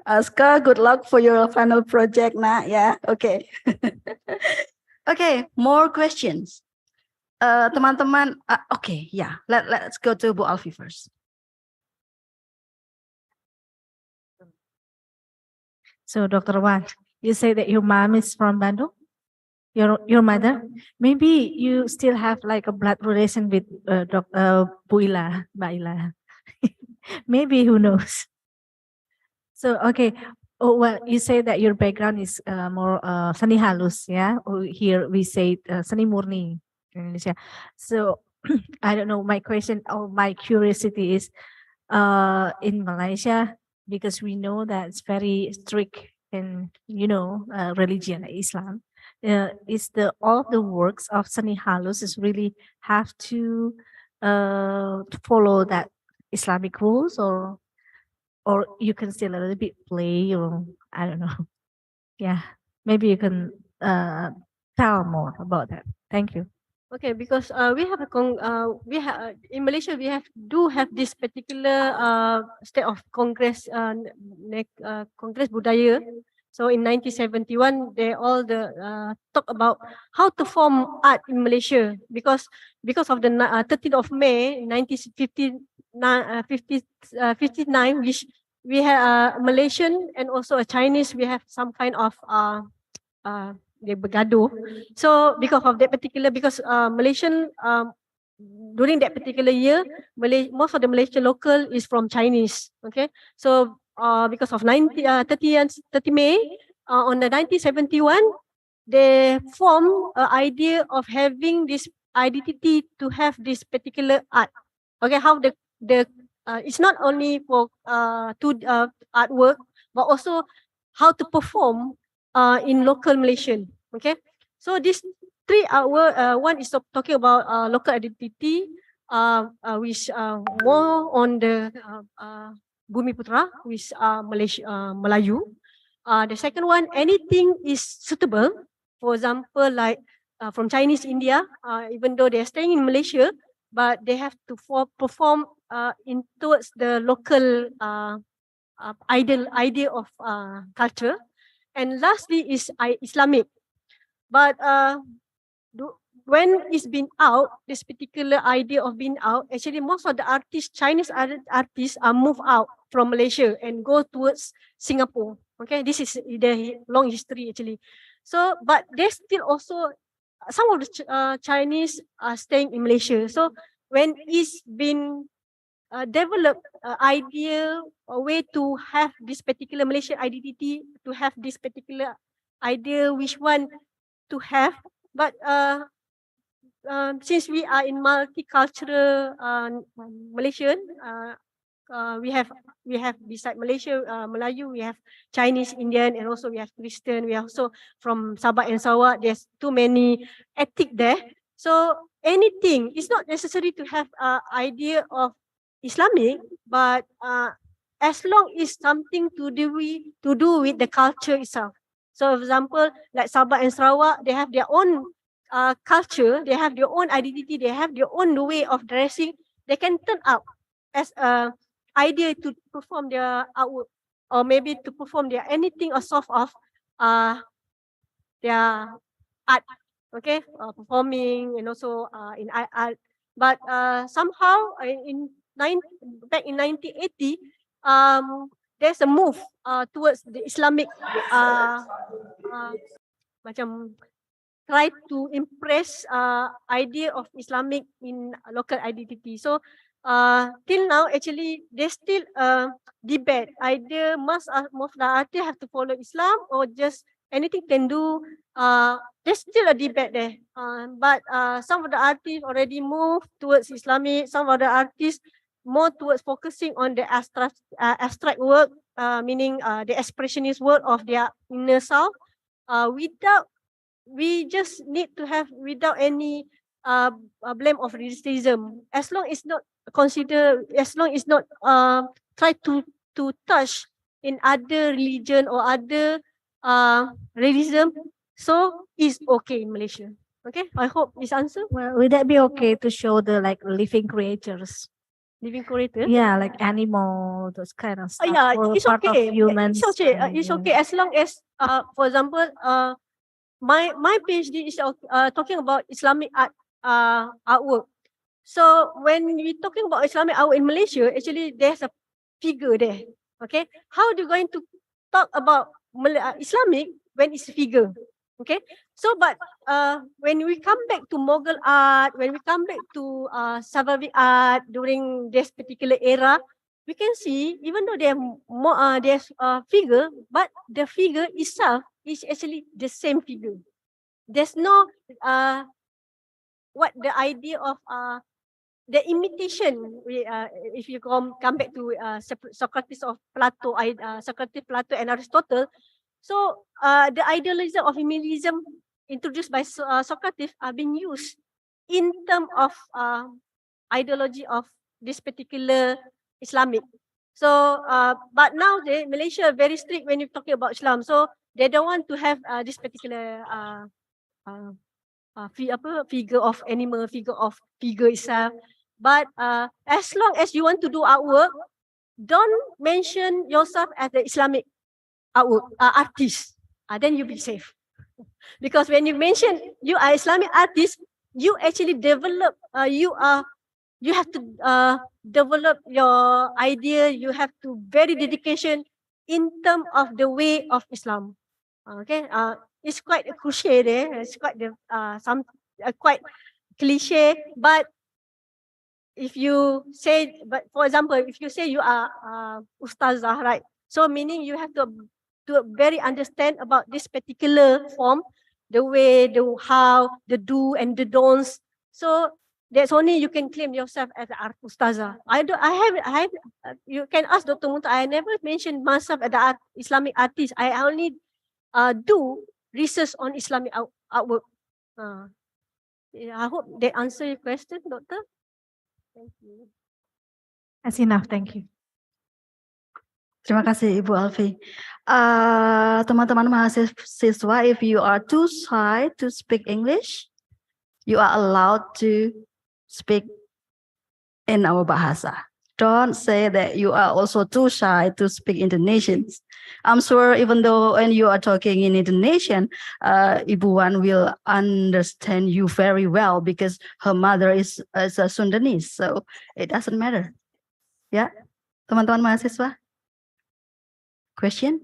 [SPEAKER 7] Aska, good luck for your final project, nah. Yeah, okay. Okay, more questions. Teman-teman, okay, yeah. Let's go to Bu Alfi first.
[SPEAKER 10] So, Dr. Wan, you say that your mom is from Bandung? Your mother? Maybe you still have like a blood relation with Bu Ila, Mbak Ila. Maybe, who knows? So, okay. Oh, well, you say that your background is more seni halus, yeah? Here we say seni murni in Indonesia. So, I don't know, my question or my curiosity is in Malaysia, because we know that it's very strict in, religion, Islam. Is all of the works of seni halus is really have to follow that Islamic rules, or you can still a little bit play, or I don't know. Yeah, maybe you can tell more about that. Thank you.
[SPEAKER 9] Okay, because we have in Malaysia we do have this particular state of Congress Congress Budaya. So in 1971, they all talk about how to form art in Malaysia, because of the 13th of May 1959, which we have a Malaysian and also a Chinese. We have some kind of they bergaduh. So because of that particular, because Malaysian during that particular year, most of the Malaysian local is from Chinese. Okay, so because of 30 May on the 1971, they form an idea of having this identity to have this particular art. Okay, how the it's not only for artwork, but also how to perform in local Malaysian. Okay, so these 3 hour, one is talking about local identity, which more on the Bumi Putra, which Melayu. The second one, anything is suitable. For example, like from Chinese India, even though they are staying in Malaysia, but they have to perform in towards the local idea of culture. And lastly is Islamic. But when it's been out, this particular idea of being out, actually most of the artists, Chinese artists, are moved out from Malaysia and go towards Singapore. Okay, this is the long history actually. So, but there's still also some of the Chinese are staying in Malaysia. So when it's been develop idea or way to have this particular Malaysian identity, to have this particular idea which one to have. But since we are in multicultural Malaysian, we have beside Malaysia, Melayu, we have Chinese, Indian, and also we have Christian. We are also from Sabah and Sarawak. There's too many ethnic there. So anything, it's not necessary to have idea of Islamic, but as long as something to do with the culture itself. So for example, like Sabah and Sarawak, they have their own culture, they have their own identity, they have their own way of dressing. They can turn up as a idea to perform their artwork, or maybe to perform their anything or sort of their art, okay, performing, and also in art. But somehow back in 1980, there's a move towards the Islamic macam try to impress idea of Islamic in local identity. So till now, actually, there's still a debate. Either most the artists have to follow Islam, or just anything can do. There's still a debate there. But some of the artists already moved towards Islamic. Some of the artists more towards focusing on the abstract work, meaning the expressionist work of their inner self. We just need to have without any blame of racism, as long it's not try to touch in other religion or other racism, so it's okay in Malaysia. Okay, I hope this answer.
[SPEAKER 10] Well, would that be okay to show the like living creatures?
[SPEAKER 9] Living creator?
[SPEAKER 10] Yeah, like animal, those kind of stuff.
[SPEAKER 9] Yeah,
[SPEAKER 10] or
[SPEAKER 9] it's
[SPEAKER 10] part
[SPEAKER 9] okay.
[SPEAKER 10] Of humans.
[SPEAKER 9] It's okay. It's okay as long as for example, my PhD is talking about Islamic artwork. So when we talking about Islamic artwork in Malaysia, actually there's a figure there. Okay, how are you going to talk about Islamic when it's a figure? Okay, so but when we come back to Mughal art, when we come back to Safavid art during this particular era, we can see even though there's a figure, but the figure itself is actually the same figure. There's no what the idea of the imitation. If you come back to Socrates of Plato, Socrates, Plato, and Aristotle. So the idealism of humanism introduced by Socrates are being used in terms of ideology of this particular Islamic. So but now Malaysia very strict when you're talking about Islam. So they don't want to have this particular figure of animal, figure itself. But as long as you want to do artwork, don't mention yourself as the Islamic artwork artist. Then you'll be safe. Because when you mention you are Islamic artist, you actually develop. You have to develop your idea. You have to very dedication in terms of the way of Islam. Okay. It's quite a cliche there. It's quite quite cliche. But if you say, for example, if you say you are Ustazah, right? So meaning you have to very understand about this particular form, the way, the how, the do and the don'ts. So that's only you can claim yourself as an Ustazah. You can ask Dr. Munta. I never mentioned myself as the Islamic artist. I only do research on Islamic artwork. I hope that answer your question, Doctor. Thank you.
[SPEAKER 10] That's enough. Thank you.
[SPEAKER 7] Terima kasih Ibu Alfi. Teman-teman mahasiswa, if you are too shy to speak English, you are allowed to speak in our bahasa. Don't say that you are also too shy to speak Indonesian. I'm sure even though when you are talking in Indonesian, Ibu Wan will understand you very well because her mother is a Sundanese, so it doesn't matter. Ya, teman-teman mahasiswa. Question?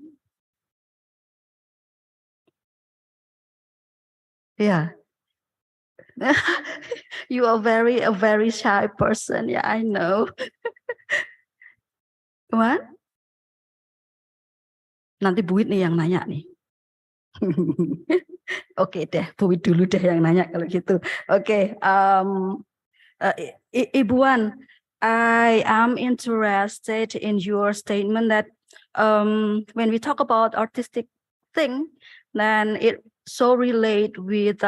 [SPEAKER 7] Yeah. You are a very shy person. Yeah, I know. What? Nanti Buit nih yang nanya nih. Oke deh, Buit dulu deh yang nanya kalau gitu. Oke, Ibu Wan, I am interested in your statement that when we talk about artistic thing, then it so relate with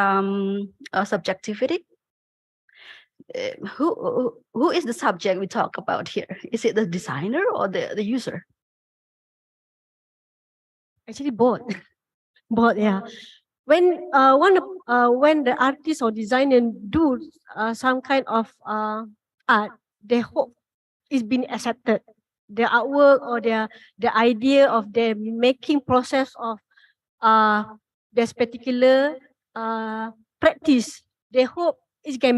[SPEAKER 7] subjectivity. Who is the subject we talk about here? Is it the designer or the user?
[SPEAKER 9] Actually, both. Both, yeah. When when the artist or designer do some kind of art, they hope it's been accepted. Their artwork or the idea of their making process of this particular practice, they hope it can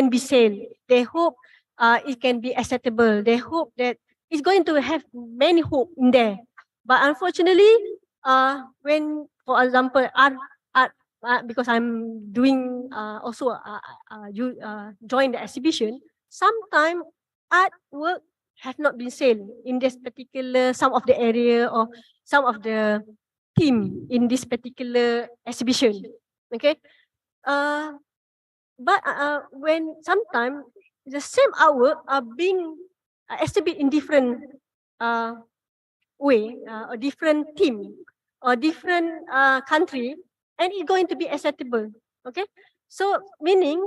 [SPEAKER 9] be seen. They hope it can be acceptable. They hope that it's going to have many hope in there. But unfortunately, when, for example, art, because I'm doing also join the exhibition, sometimes artwork have not been seen in this particular some of the area or some of the theme in this particular exhibition. Okay, but when sometimes the same artwork are being exhibited in different way, a different theme, or different country, and it's going to be acceptable. Okay, so meaning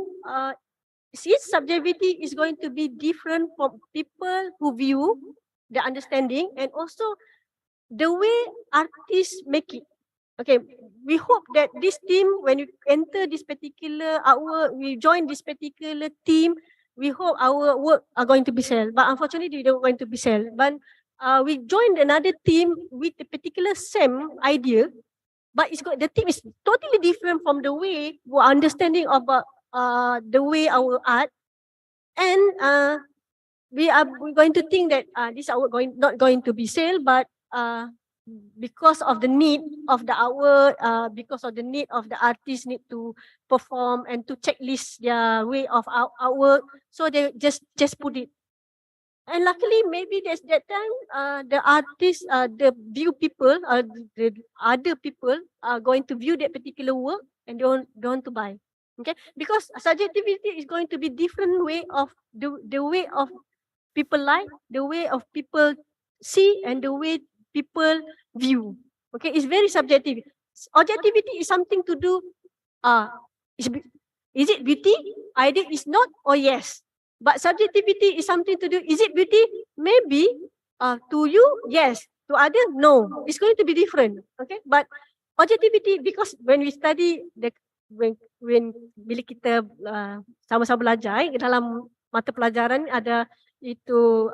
[SPEAKER 9] its subjectivity is going to be different from people who view the understanding and also the way artists make it. Okay, we hope that this team, when you enter this particular artwork, we join this particular team, we hope our work are going to be sold. But unfortunately, they don't going to be sold. But we joined another team with the particular same idea, but the team is totally different from the way we're understanding about the way our art, and we're going to think that this artwork not going to be sold, but because of the need of the artwork, because of the need of the artist need to perform and to checklist their way of artwork, so they just put it. And luckily, maybe there's that time, the artists, the view people, the other people are going to view that particular work and don't want to buy. Okay, because subjectivity is going to be different way of the way of people like, the way of people see, and the way people view. Okay, it's very subjective. Objectivity is something to do. Is it beauty? Either is not or yes. But subjectivity is something to do. Is it beauty? Maybe to you, yes. To others, no. It's going to be different. Okay. But objectivity, because when we study when bila kita sama-sama belajar dalam mata pelajaran ada itu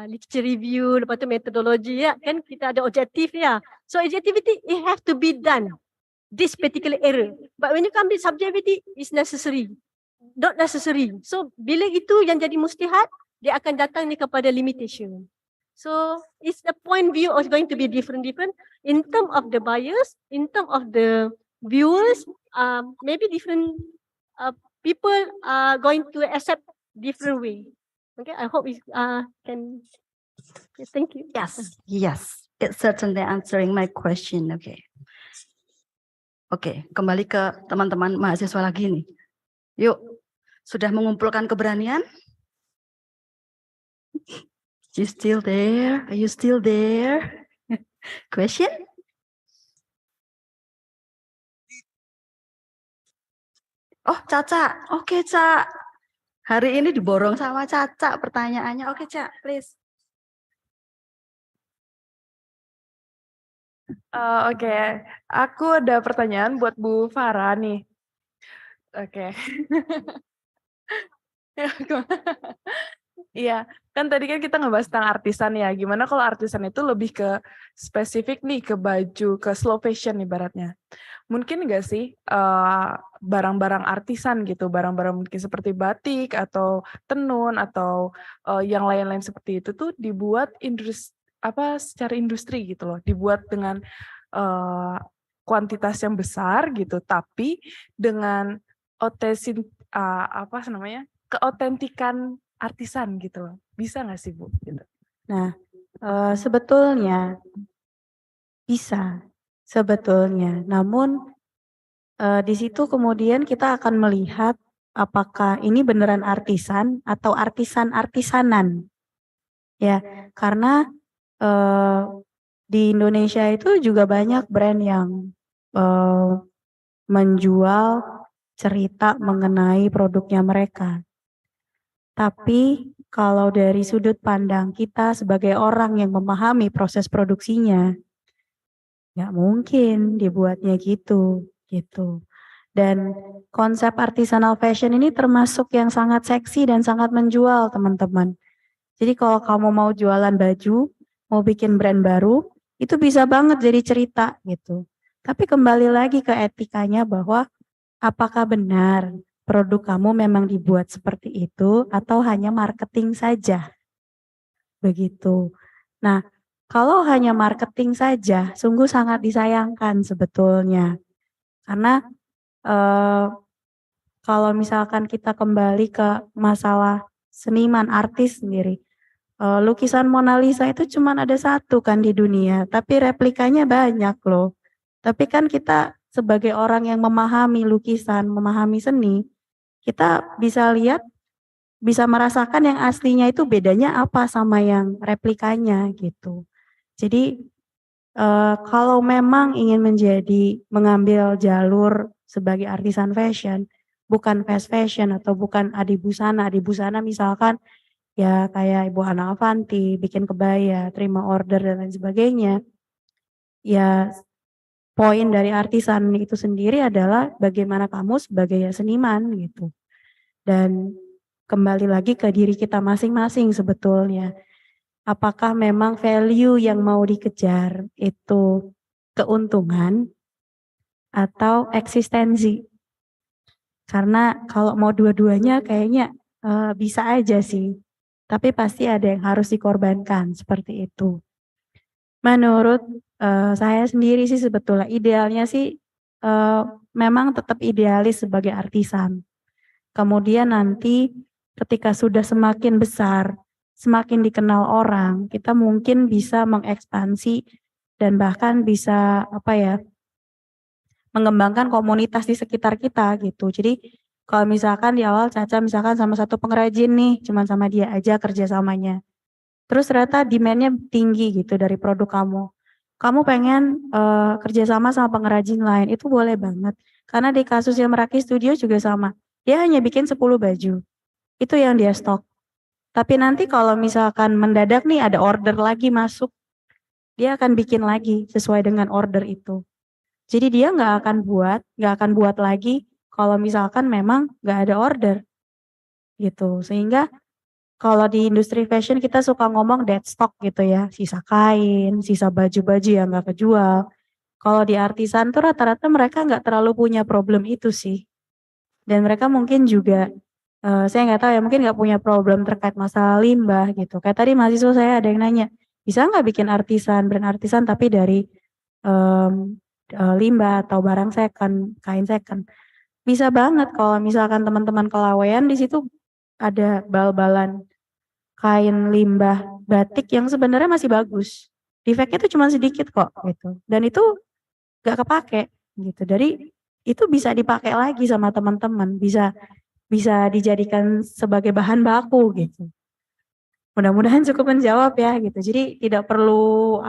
[SPEAKER 9] literature review, lepas tu metodologi, ya kan, kita ada objektif ya. So objectivity it have to be done this particular area. But when you come to subjectivity, is necessary. Not necessary. So bila itu yang jadi mustihad, dia akan datang ni kepada limitation. So it's the point view is going to be different in terms of the buyers, in terms of the viewers. Maybe different people are going to accept different way. Okay, I hope it can. Okay, thank you.
[SPEAKER 7] Yes, it's certainly answering my question. Oke, kembali ke teman-teman mahasiswa lagi nih. Yuk, sudah mengumpulkan keberanian? You still there? Are you still there? Question? Oh, Caca. Oke, Ca. Hari ini diborong sama Caca pertanyaannya. Oke, Ca, please.
[SPEAKER 2] Oke, aku ada pertanyaan buat Bu Farah nih. Oke. Iya, kan tadi kan kita ngebahas tentang artisan ya. Gimana kalau artisan itu lebih ke spesifik nih, ke baju, ke slow fashion ibaratnya. Mungkin nggak sih barang-barang artisan gitu, barang-barang mungkin seperti batik atau tenun atau yang lain-lain seperti itu tuh dibuat secara industri gitu loh, dibuat dengan kuantitas yang besar gitu, tapi dengan keautentikan artisan gitu loh. Bisa nggak sih Bu? Gitu.
[SPEAKER 8] Nah, sebetulnya bisa, sebetulnya. Namun di situ kemudian kita akan melihat apakah ini beneran artisan atau artisan-artisanan. Ya, karena di Indonesia itu juga banyak brand yang menjual cerita mengenai produknya mereka. Tapi kalau dari sudut pandang kita sebagai orang yang memahami proses produksinya, nggak mungkin dibuatnya gitu. Dan konsep artisanal fashion ini termasuk yang sangat seksi dan sangat menjual, teman-teman. Jadi kalau kamu mau jualan baju, mau bikin brand baru, itu bisa banget jadi cerita gitu. Tapi kembali lagi ke etikanya bahwa apakah benar produk kamu memang dibuat seperti itu atau hanya marketing saja? Begitu. Nah, kalau hanya marketing saja, sungguh sangat disayangkan sebetulnya. Karena kalau misalkan kita kembali ke masalah seniman artis sendiri, lukisan Mona Lisa itu cuma ada satu kan di dunia, tapi replikanya banyak loh. Tapi kan kita sebagai orang yang memahami lukisan, memahami seni, kita bisa lihat, bisa merasakan yang aslinya itu bedanya apa sama yang replikanya gitu. Jadi kalau memang ingin mengambil jalur sebagai artisan fashion, bukan fast fashion atau bukan adibusana misalkan ya kayak Ibu Hana Avanti, bikin kebaya, terima order dan lain sebagainya. Ya poin dari artisan itu sendiri adalah bagaimana kamu sebagai seniman gitu. Dan kembali lagi ke diri kita masing-masing sebetulnya. Apakah memang value yang mau dikejar itu keuntungan atau eksistensi? Karena kalau mau dua-duanya kayaknya bisa aja sih. Tapi pasti ada yang harus dikorbankan seperti itu. Menurut saya sendiri sih sebetulnya idealnya sih memang tetap idealis sebagai artisan. Kemudian nanti ketika sudah semakin besar, semakin dikenal orang, kita mungkin bisa mengekspansi dan bahkan bisa mengembangkan komunitas di sekitar kita gitu. Jadi kalau misalkan di awal Caca misalkan sama satu pengrajin nih, cuman sama dia aja kerjasamanya. Terus ternyata demand-nya tinggi gitu dari produk kamu. Kamu pengen kerjasama sama pengrajin lain, itu boleh banget. Karena di kasus yang Meraki Studio juga sama. Dia hanya bikin 10 baju. Itu yang dia stok. Tapi nanti kalau misalkan mendadak nih ada order lagi masuk, dia akan bikin lagi sesuai dengan order itu. Jadi dia nggak akan buat lagi kalau misalkan memang nggak ada order gitu. Sehingga kalau di industri fashion kita suka ngomong dead stock gitu ya, sisa kain, sisa baju-baju yang nggak kejual. Kalau di artisan tuh rata-rata mereka nggak terlalu punya problem itu sih. Dan mereka mungkin juga, saya nggak tahu ya, mungkin nggak punya problem terkait masalah limbah gitu. Kayak tadi mahasiswa saya ada yang nanya, bisa nggak bikin brand artisan tapi dari limbah atau barang second, kain second. Bisa banget kalau misalkan teman-teman kelawean di situ ada bal-balan kain limbah batik yang sebenarnya masih bagus. Defeknya itu cuma sedikit kok gitu. Dan itu gak kepake gitu. Jadi itu bisa dipakai lagi sama teman-teman, bisa dijadikan sebagai bahan baku gitu. Mudah-mudahan cukup menjawab ya gitu. Jadi tidak perlu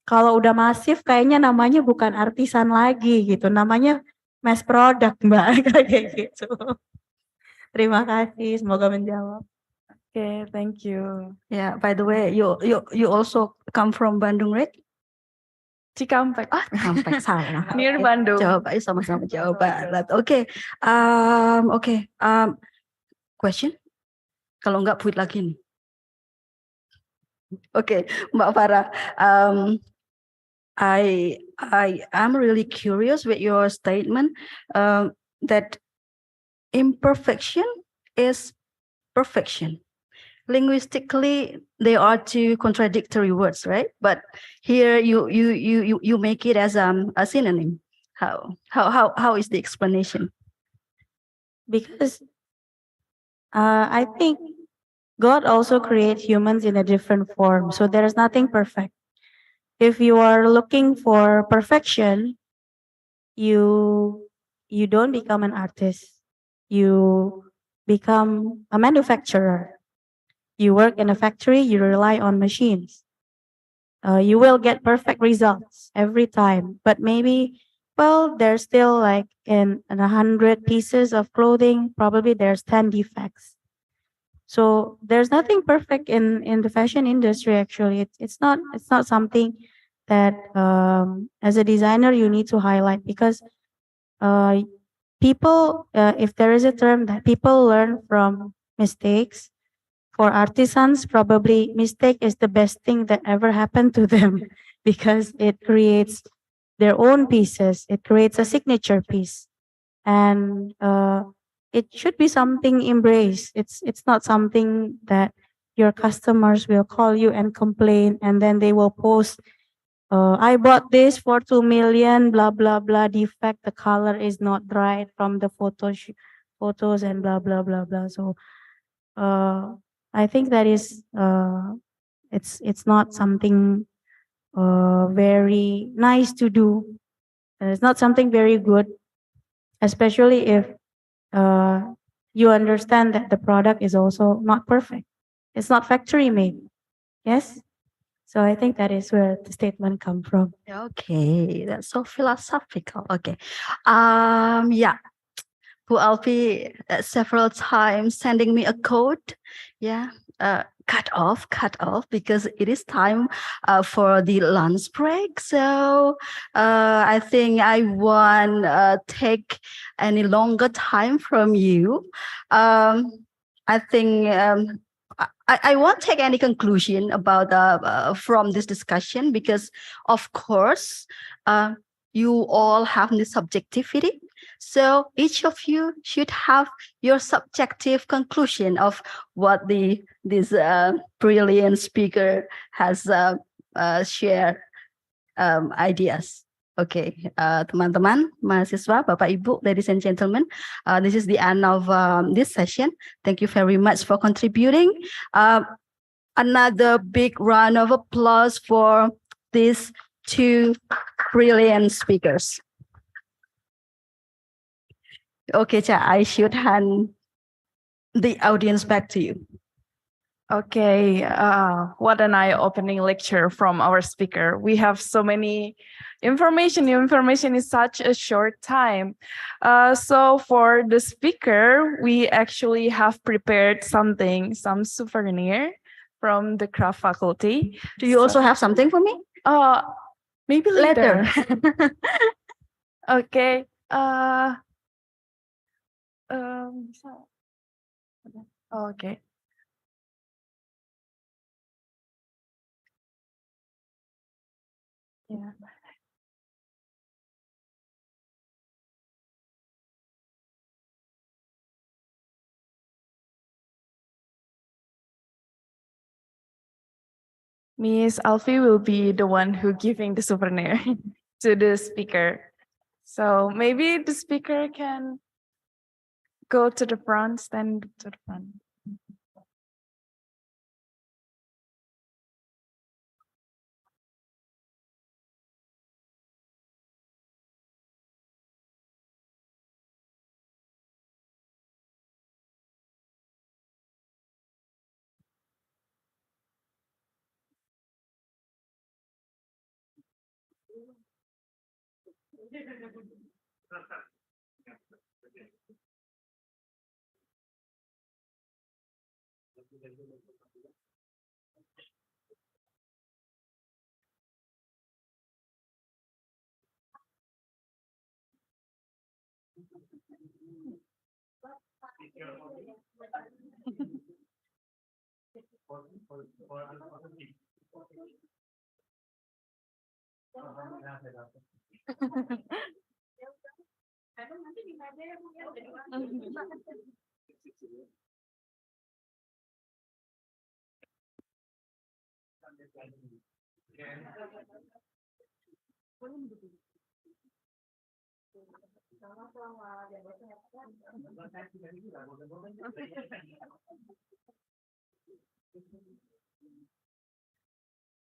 [SPEAKER 8] kalau udah masif kayaknya namanya bukan artisan lagi gitu. Namanya mass product Mbak kayak gitu. Terima kasih, semoga menjawab.
[SPEAKER 2] Okay, thank you.
[SPEAKER 7] Yeah, by the way, you also come from Bandung, right?
[SPEAKER 2] Cikampek.
[SPEAKER 7] Cikampek salah.
[SPEAKER 2] Near
[SPEAKER 7] Okay.
[SPEAKER 2] Bandung.
[SPEAKER 7] Jawa Barat sama-sama Jawa Barat. Oke. Question? Kalau enggak put lagi nih. Oke, Mbak Farah. I'm really curious with your statement that imperfection is perfection. Linguistically, they are two contradictory words, right? But here you make it as a synonym. How is the explanation?
[SPEAKER 8] Because I think God also created humans in a different form. So there is nothing perfect. If you are looking for perfection, you you don't become an artist. You become a manufacturer. You work in a factory, you rely on machines. You will get perfect results every time, but maybe, well, there's still like in 100 pieces of clothing, probably there's 10 defects. So there's nothing perfect in the fashion industry. Actually, it's not something that as a designer you need to highlight, because uh, people, if there is a term that people learn from mistakes, for artisans, probably mistake is the best thing that ever happened to them because it creates their own pieces. It creates a signature piece, and it should be something embraced. It's not something that your customers will call you and complain, and then they will post, I bought this for 2 million, blah blah blah. Defect, the color is not right from the photos and blah blah blah blah. So I think that is it's not something very nice to do. It's not something very good, especially if uh, you understand that the product is also not perfect. It's not factory made. Yes. So I think that is where the statement come from.
[SPEAKER 7] Okay, that's so philosophical. Okay. Yeah. Bu Alfi several times sending me a code. Yeah. Cut off because it is time for the lunch break. So I think I won't take any longer time from you. I think I won't take any conclusion about from this discussion because, of course, you all have the subjectivity. So each of you should have your subjective conclusion of what this brilliant speaker has shared ideas. Okay, teman-teman, mahasiswa, Bapak Ibu, ladies and gentlemen, this is the end of this session. Thank you very much for contributing. Another big round of applause for these two brilliant speakers. Okay, Cha, I should hand the audience back to you.
[SPEAKER 2] Okay, what an eye-opening lecture from our speaker. We have so many information. New information in such a short time. So for the speaker, we actually have prepared something, some souvenir from the craft faculty.
[SPEAKER 7] Do you also have something for me?
[SPEAKER 2] Maybe later. Okay. Okay. Yeah. Miss Alfie will be the one who giving the souvenir to the speaker. So maybe the speaker can go to the front, stand to the front.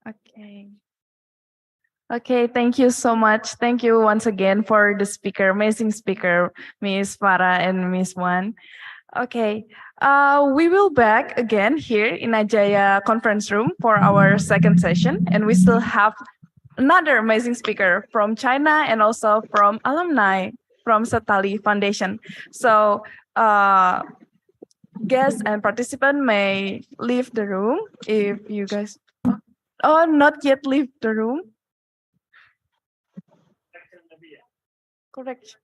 [SPEAKER 2] Okay. Okay, thank you so much. Thank you once again for the speaker, amazing speaker, Miss Farah and Miss Wan. Okay, we will back again here in Ajaya conference room for our second session, and we still have another amazing speaker from China and also from alumni from Setali Foundation. So guests and participants may leave the room if you guys, not yet leave the room. Correct.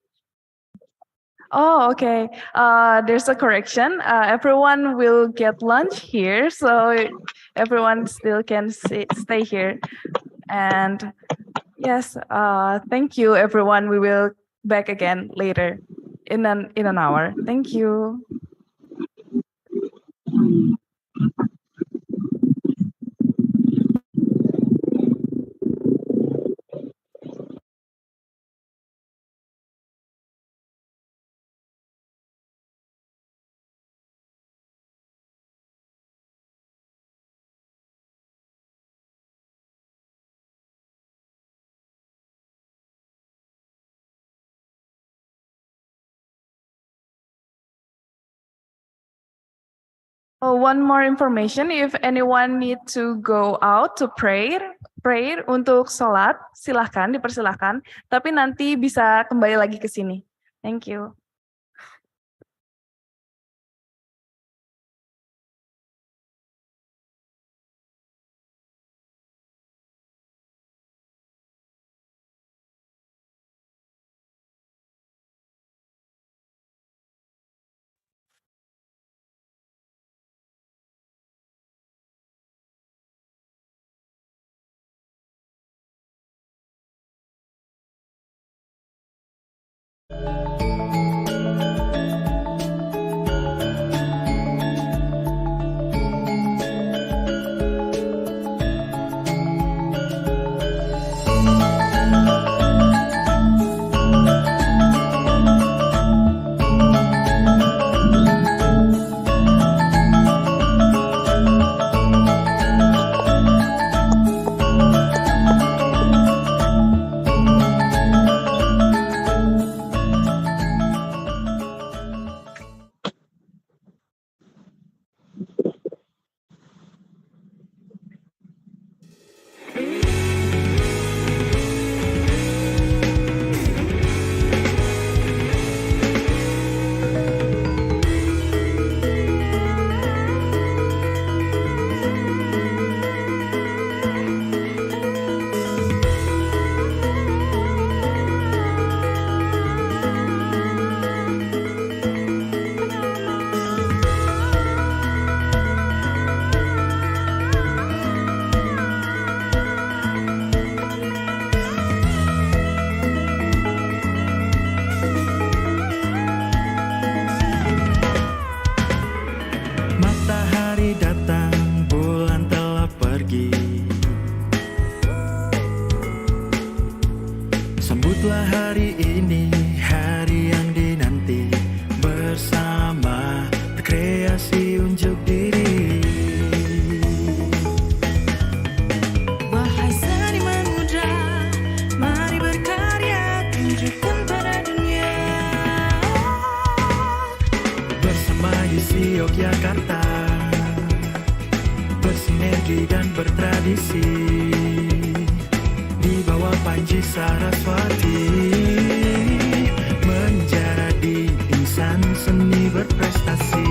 [SPEAKER 2] Oh, okay. There's a correction. Everyone will get lunch here, so everyone still can stay here. And yes, thank you, everyone. We will back again later in an hour. Thank you. Oh, one more information, if anyone need to go out to prayer untuk sholat, silahkan, dipersilahkan. Tapi nanti bisa kembali lagi ke sini. Thank you.
[SPEAKER 5] Sambutlah hari ini, hari yang dinanti, bersama berkreasi unjuk diri.
[SPEAKER 6] Wahai seniman muda, mari berkarya, tunjukkan pada dunia.
[SPEAKER 5] Bersama ISI Yogyakarta, bersinergi dan bertradisi, di bawah panji Saraswati, menjadi insan seni berprestasi.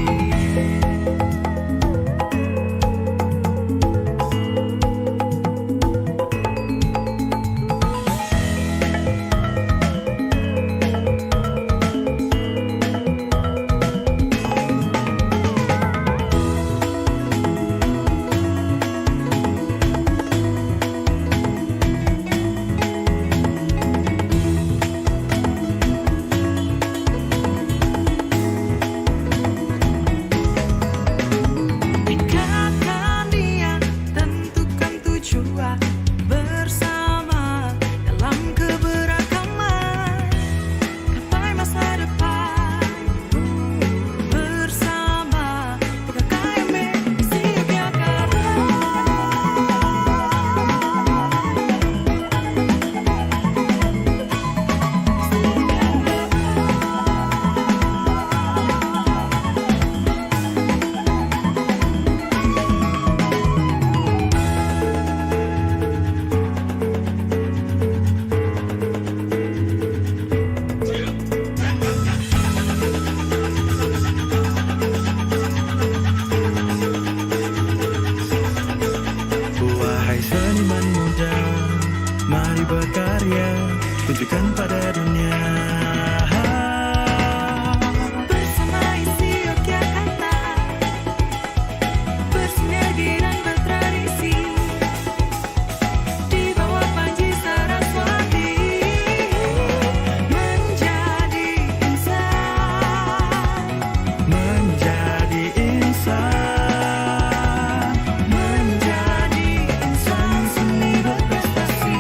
[SPEAKER 5] muda, mari berkarya, tunjukkan pada dunia.
[SPEAKER 6] Bersama ISI Yogyakarta, bersinergi dan bertradisi, di bawah Panji Saraswati, menjadi insan,
[SPEAKER 5] Menjadi insan, menjadi insan seni berprestasi.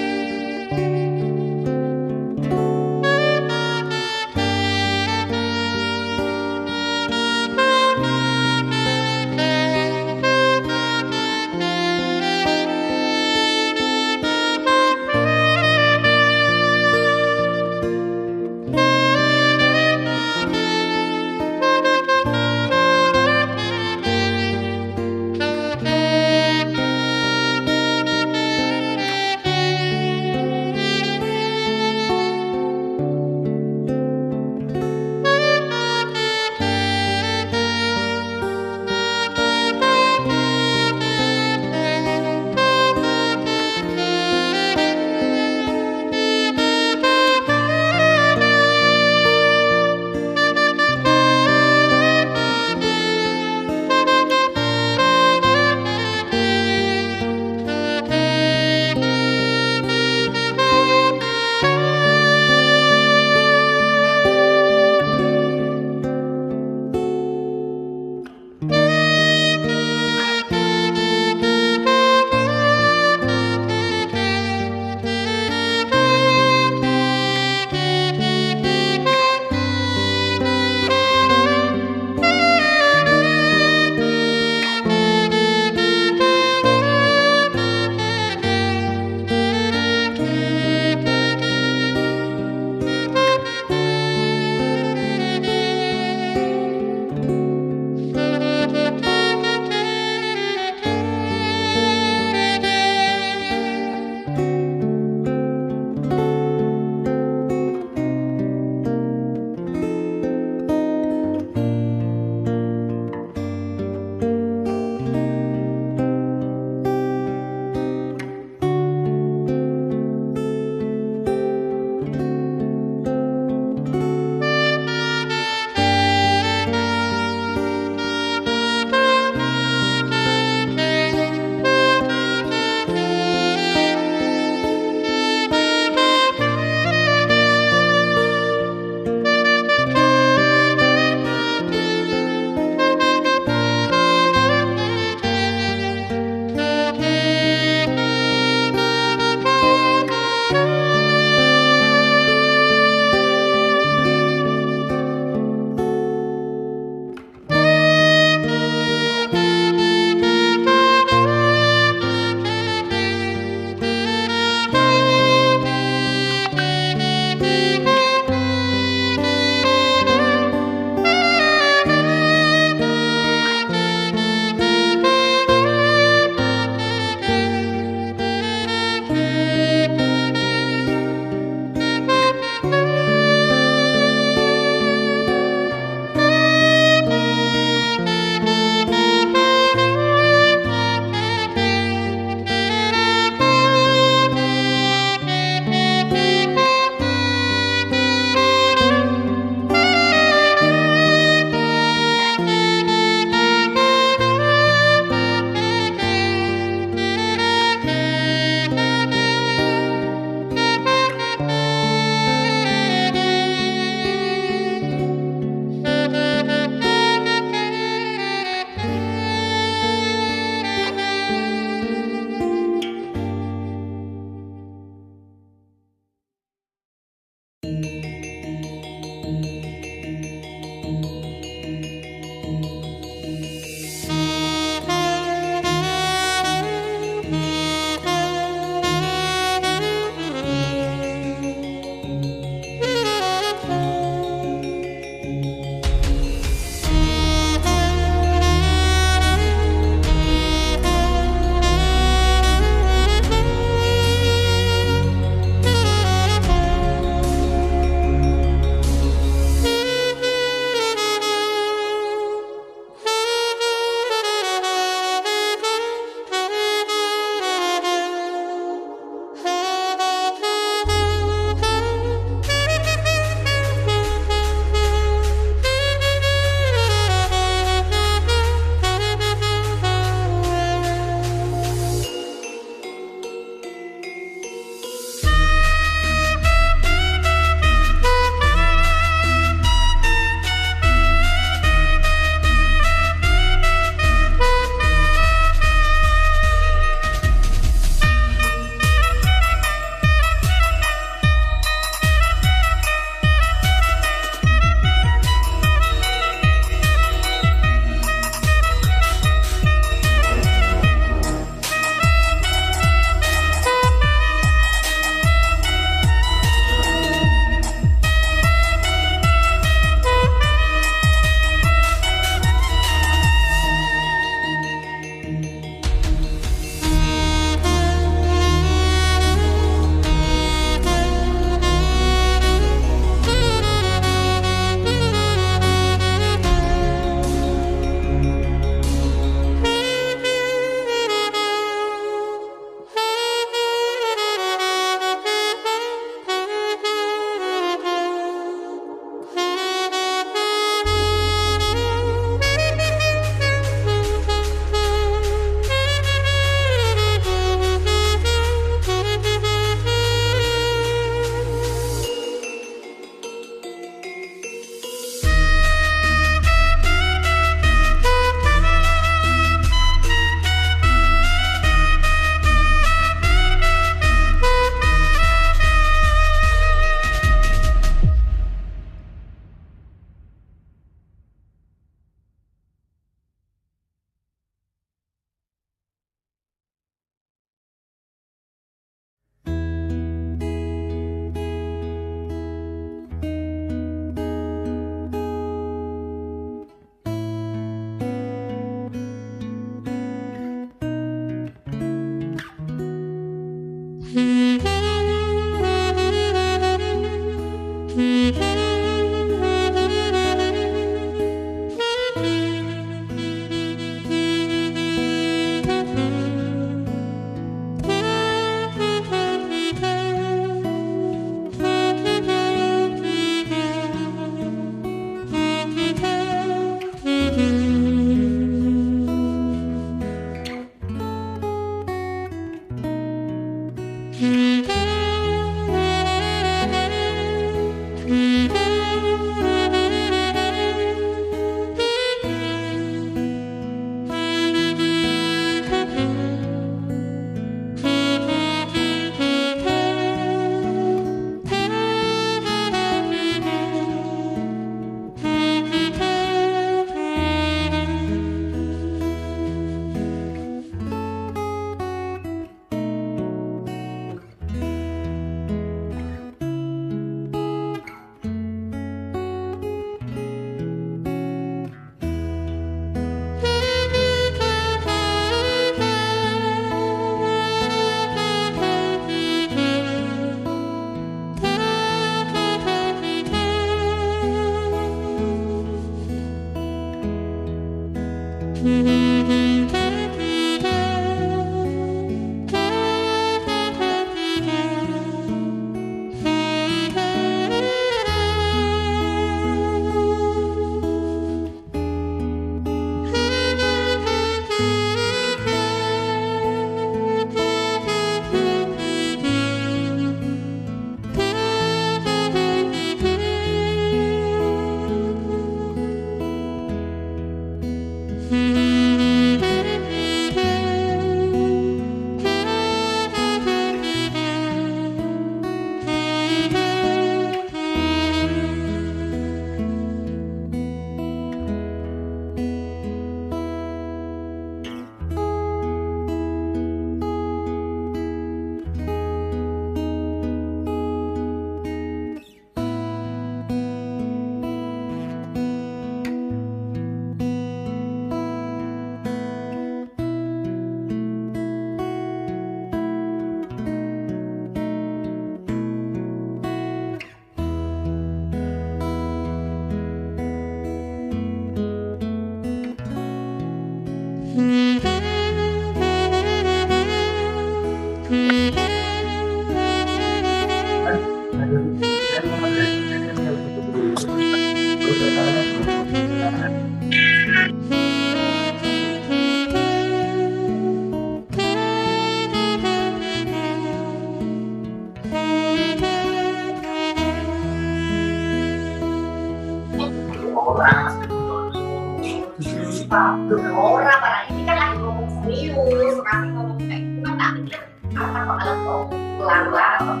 [SPEAKER 11] Orang barang ini kan lagi ngomong serius, nanti ngomong kayak gitu kan tak pikir apa kok kalau ngomong pelan-pelan.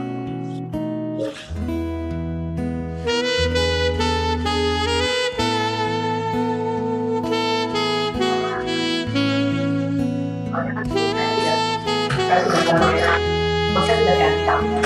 [SPEAKER 11] Saya sudah ganti kamu.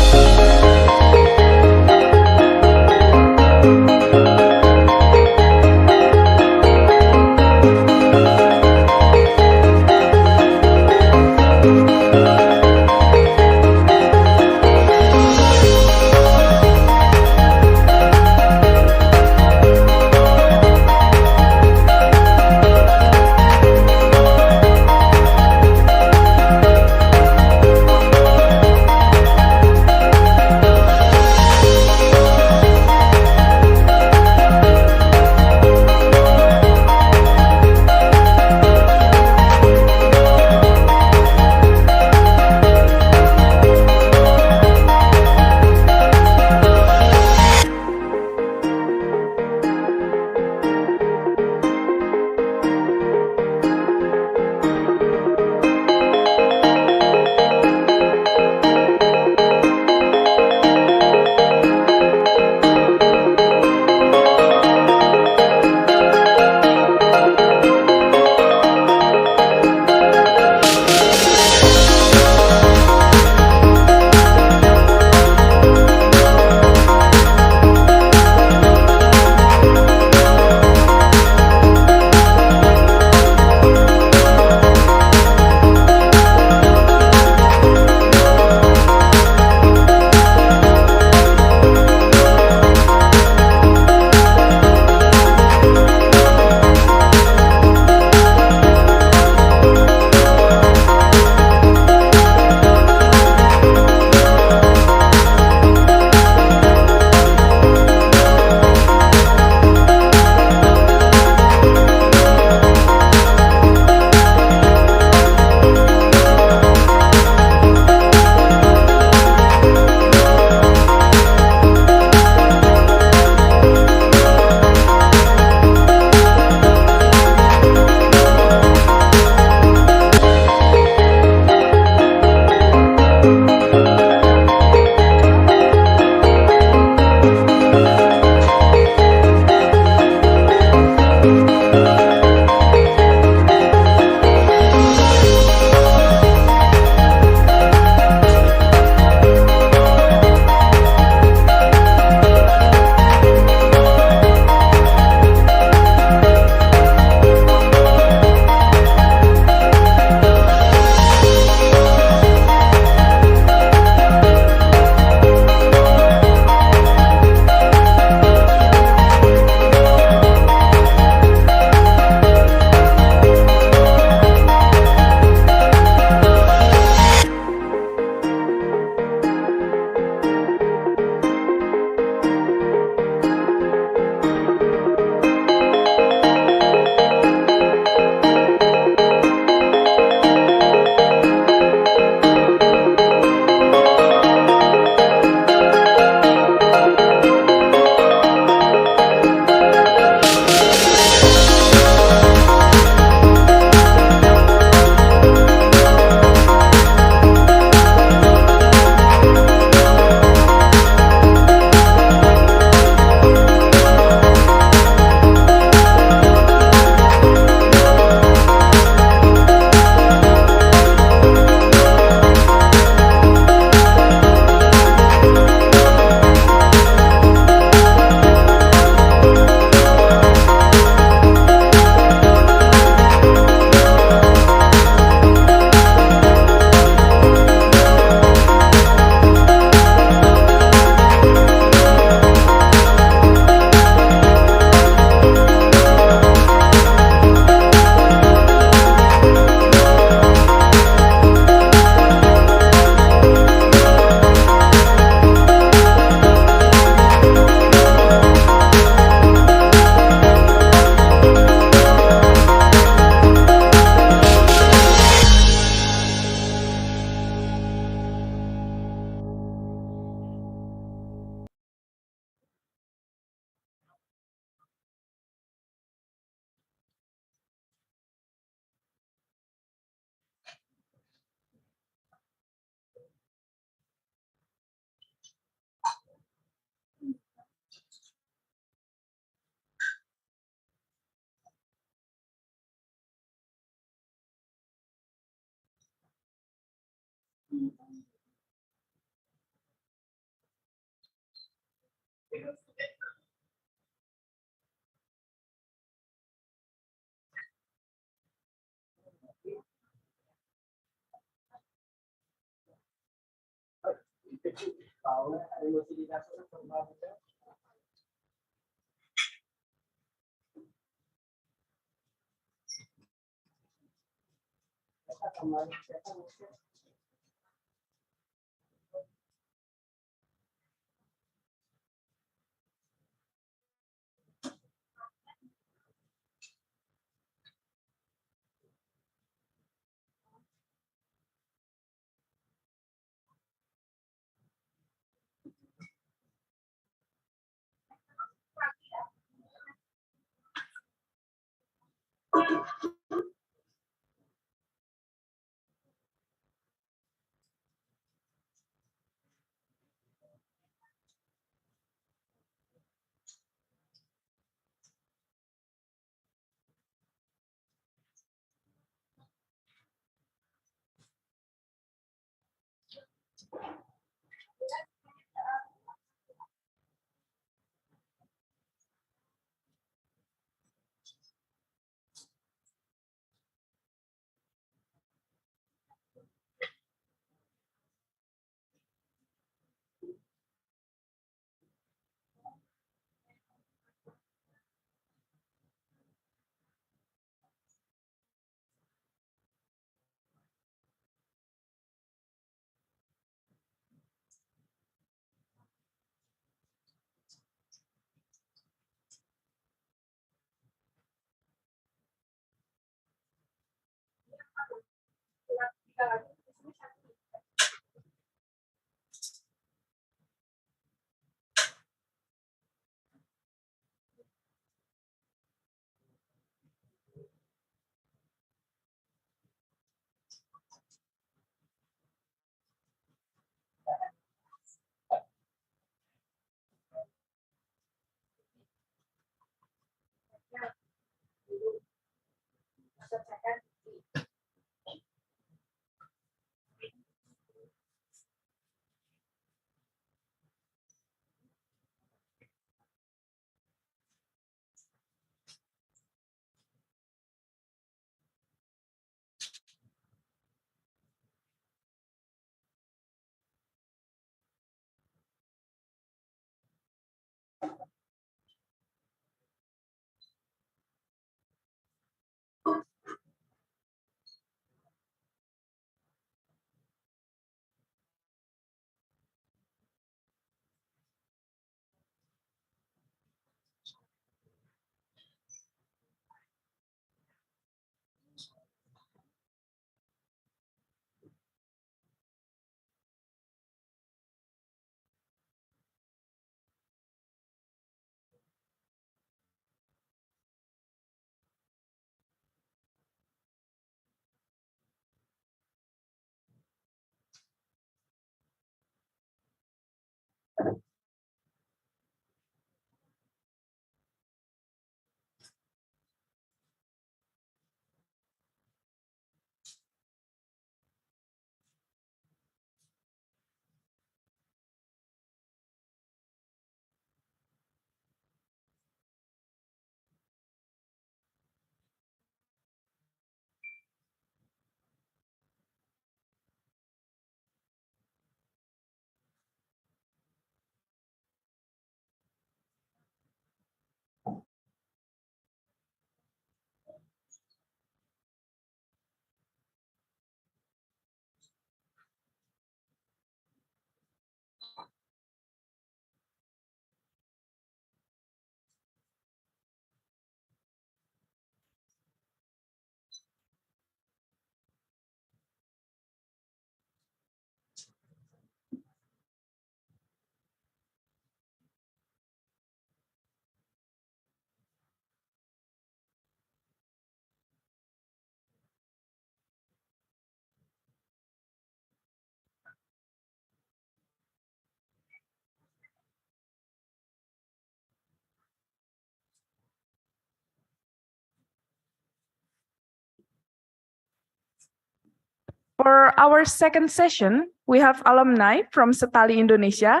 [SPEAKER 2] For our second session, we have alumni from Setali, Indonesia,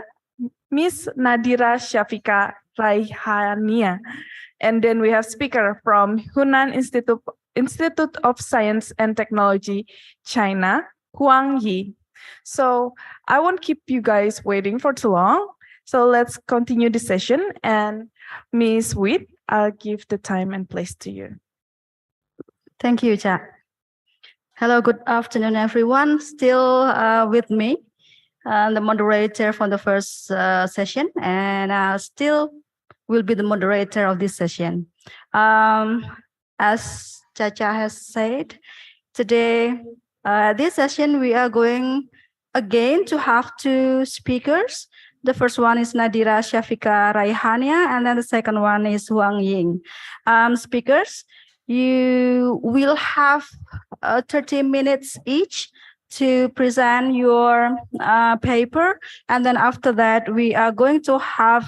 [SPEAKER 2] Miss Nadira Syafika Raihania. And then we have speaker from Hunan Institute of Science and Technology, China, Huang Yi. So I won't keep you guys waiting for too long. So let's continue the session. And Miss Wit, I'll give the time and place to you.
[SPEAKER 7] Thank you, Cha. Hello, good afternoon, everyone. Still with me, the moderator for the first session, and still will be the moderator of this session. As Chacha has said, today, this session, we are going again to have two speakers. The first one is Nadira Syafika Raihania, and then the second one is Huang Ying. Speakers, you will have 30 minutes each to present your paper, and then after that we are going to have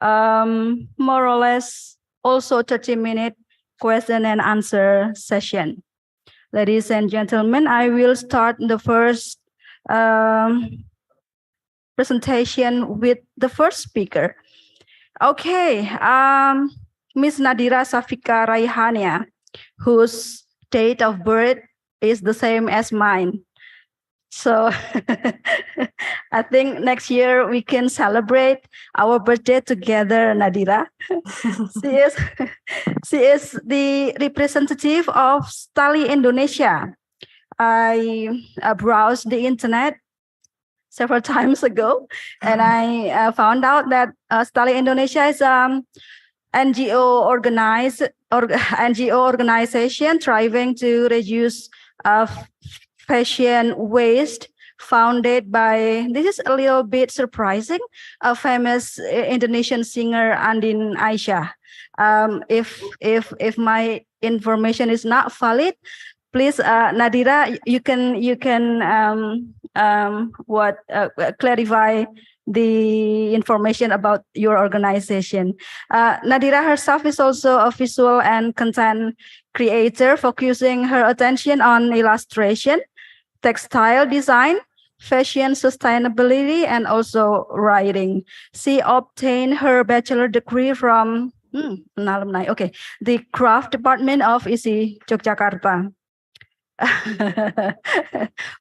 [SPEAKER 7] more or less also 30-minute question and answer session. Ladies and gentlemen, I will start the first presentation with the first speaker. Okay, Miss Nadira Syafika Raihania, whose date of birth is the same as mine. So I think next year we can celebrate our birthday together, Nadira. She is the representative of Stali Indonesia. I browsed the internet several times ago, and I found out that Stali Indonesia is NGO organization striving to reduce fashion waste, founded by, this is a little bit surprising, a famous Indonesian singer Andin Aisyah. If my information is not valid, please, Nadira, you can clarify the information about your organization. Nadira herself is also a visual and content creator, focusing her attention on illustration, textile design, fashion sustainability, and also writing. She obtained her bachelor degree from an alumni. Okay, the craft department of ISI Yogyakarta.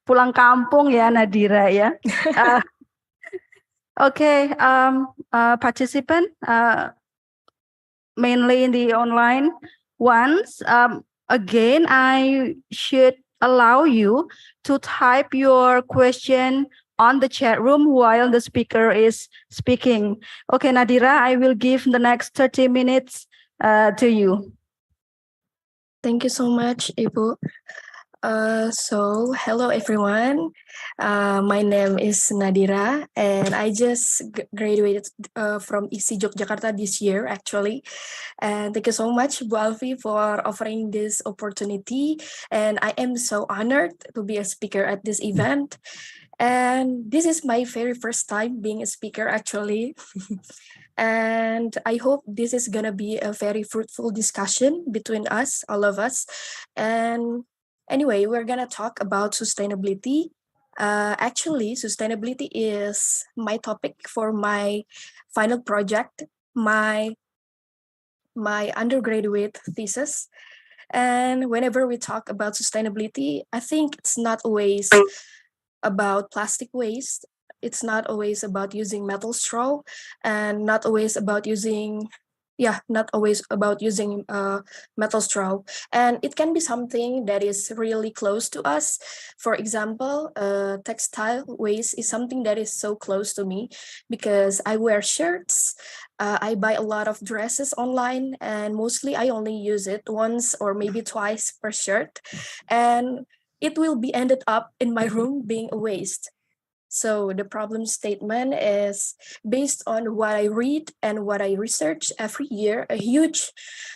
[SPEAKER 7] Pulang kampung ya, Nadira ya. Okay, participant, mainly in the online ones. Again, I should allow you to type your question on the chat room while the speaker is speaking. Okay, Nadira, I will give the next 30 minutes to you.
[SPEAKER 12] Thank you so much, Ibu. So hello everyone. My name is Nadira, and I just graduated from ISI Yogyakarta this year, actually. And thank you so much, Bu Alfi, for offering this opportunity. And I am so honored to be a speaker at this event. And this is my very first time being a speaker, actually. And I hope this is gonna be a very fruitful discussion between us, all of us. And anyway, we're gonna talk about sustainability. Actually, sustainability is my topic for my final project, my undergraduate thesis. And whenever we talk about sustainability, I think it's not always about plastic waste. It's not always about using metal straw, and not always about using metal straw. And it can be something that is really close to us. For example, textile waste is something that is so close to me because I wear shirts. I buy a lot of dresses online, and mostly I only use it once or maybe twice per shirt. And it will be ended up in my room being a waste. So the problem statement is based on what I read and what I research every year. A huge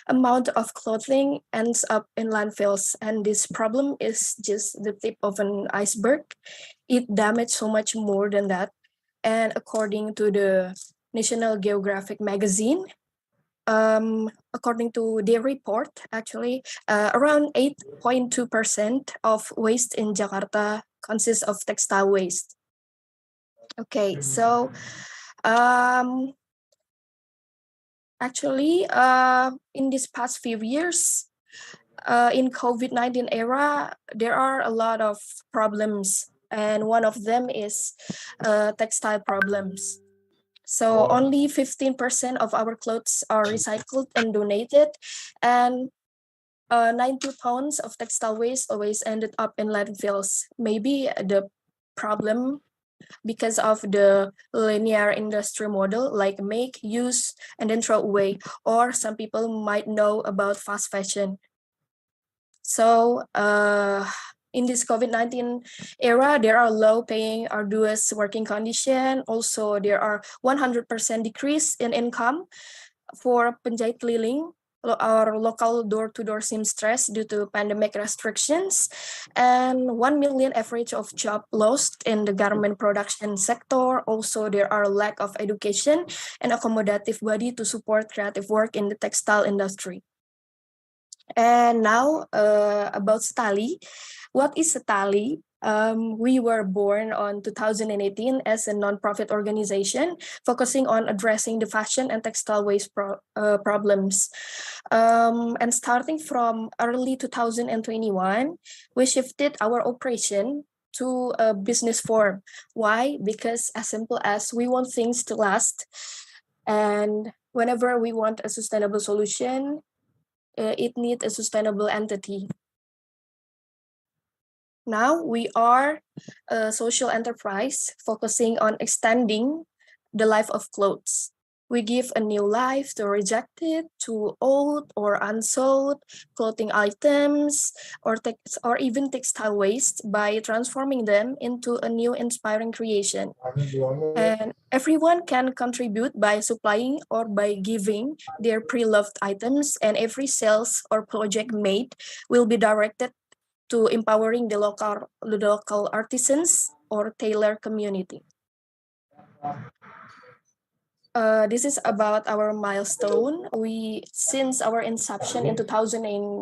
[SPEAKER 12] amount of clothing ends up in landfills, and this problem is just the tip of an iceberg. It damages so much more than that. And according to the National Geographic magazine, according to their report, actually, around 8.2% of waste in Jakarta consists of textile waste. Okay, so actually, in these past few years, in COVID-19 era, there are a lot of problems, and one of them is textile problems. So only 15% of our clothes are recycled and donated, and 90 tons of textile waste always ended up in landfills. Maybe the problem because of the linear industry model, like make, use, and then throw away, or some people might know about fast fashion. So in this COVID-19 era, there are low-paying, arduous working conditions. Also, there are 100% decrease in income for penjahit keliling, our local door-to-door seamstress due to pandemic restrictions, and 1 million average of job lost in the garment production sector. Also, there are lack of education and accommodative body to support creative work in the textile industry. And now about Setali. What is Setali? We were born on 2018 as a non-profit organization focusing on addressing the fashion and textile waste problems. And starting from early 2021, we shifted our operation to a business form. Why? Because as simple as we want things to last, and whenever we want a sustainable solution, it needs a sustainable entity. Now we are a social enterprise focusing on extending the life of clothes. We give a new life to rejected, to old or unsold clothing items, or even textile waste by transforming them into a new inspiring creation. And everyone can contribute by supplying or by giving their pre-loved items, and every sales or project made will be directed to empowering the local artisans or tailor community. This is about our milestone. Since our inception in 2018,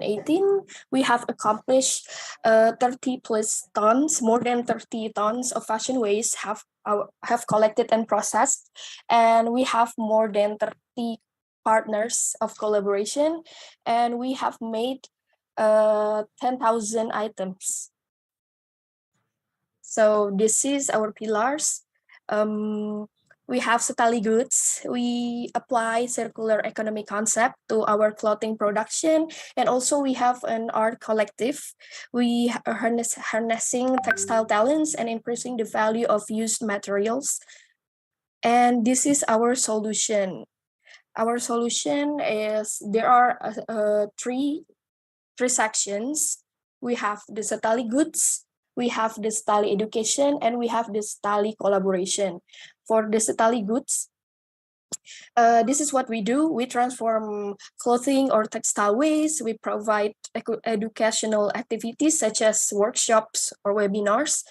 [SPEAKER 12] we have accomplished 30 plus tons, more than 30 tons of fashion waste have collected and processed, and we have more than 30 partners of collaboration, and we have made 10,000 items. So this is our pillars. We have Setali goods. We apply circular economy concept to our clothing production, and also we have an art collective. We are harnessing textile talents and increasing the value of used materials. And this is our solution. Our solution is there are three sections. We have the Setali goods, we have the Setali education, and we have the Setali collaboration. For the Setali goods, this is what we do. We transform clothing or textile waste. We provide educational activities such as workshops or webinars.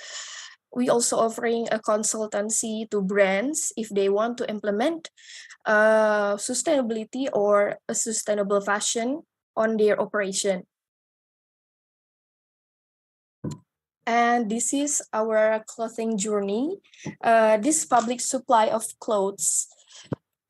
[SPEAKER 12] We also offering a consultancy to brands if they want to implement sustainability or a sustainable fashion on their operation. And this is our clothing journey. This public supply of clothes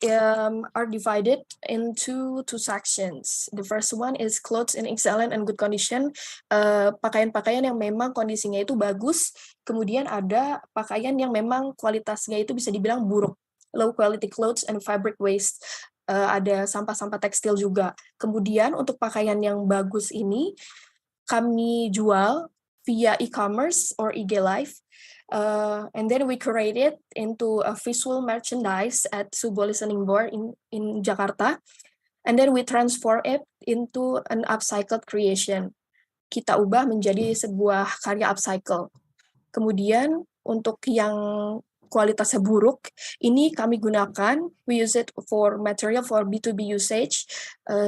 [SPEAKER 12] are divided into two sections. The first one is clothes in excellent and good condition. Pakaian-pakaian yang memang kondisinya itu bagus. Kemudian ada pakaian yang memang kualitasnya itu bisa dibilang buruk. Low quality clothes and fabric waste. Ada sampah-sampah tekstil juga. Kemudian untuk pakaian yang bagus ini kami jual via e-commerce or IG Live. And then we curate it into a visual merchandise at Subo Listening Board in Jakarta. And then we transform it into an upcycled creation. Kita ubah menjadi sebuah karya upcycle. Kemudian untuk yang kualitasnya buruk, ini kami gunakan, we use it for material for B2B usage,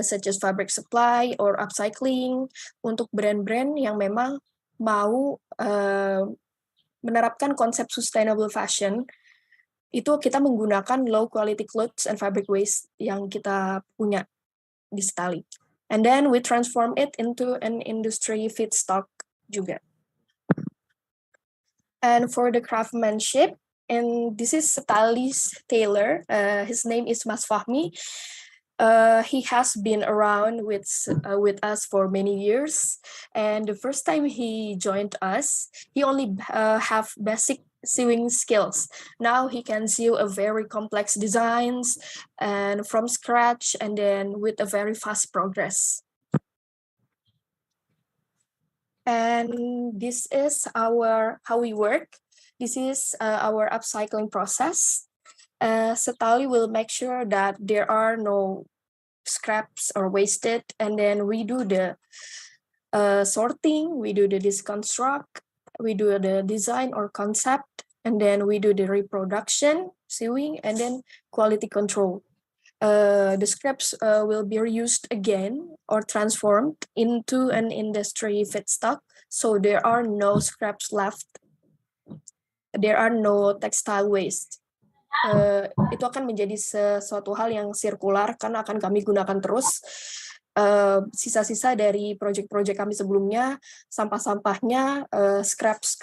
[SPEAKER 12] such as fabric supply or upcycling, untuk brand-brand yang memang mau menerapkan konsep sustainable fashion, itu kita menggunakan low quality clothes and fabric waste yang kita punya di Setali. And then we transform it into an industry feedstock juga. And for the craftsmanship, and this is Setalis Taylor. His name is Mas Fahmi. He has been around with us for many years, and the first time he joined us, he only have basic sewing skills. Now he can sew a very complex designs and from scratch, and then with a very fast progress. And this is how we work. This is our upcycling process. Setali will make sure that there are no scraps or wasted, and then we do the sorting, we do the deconstruct, we do the design or concept, and then we do the reproduction, sewing, and then quality control. The scraps will be reused again or transformed into an industry feedstock, so there are no scraps left. There are no textile waste. Itu akan menjadi sesuatu hal yang sirkular karena akan kami gunakan terus. Sisa-sisa dari proyek-proyek kami sebelumnya, sampah-sampahnya, scraps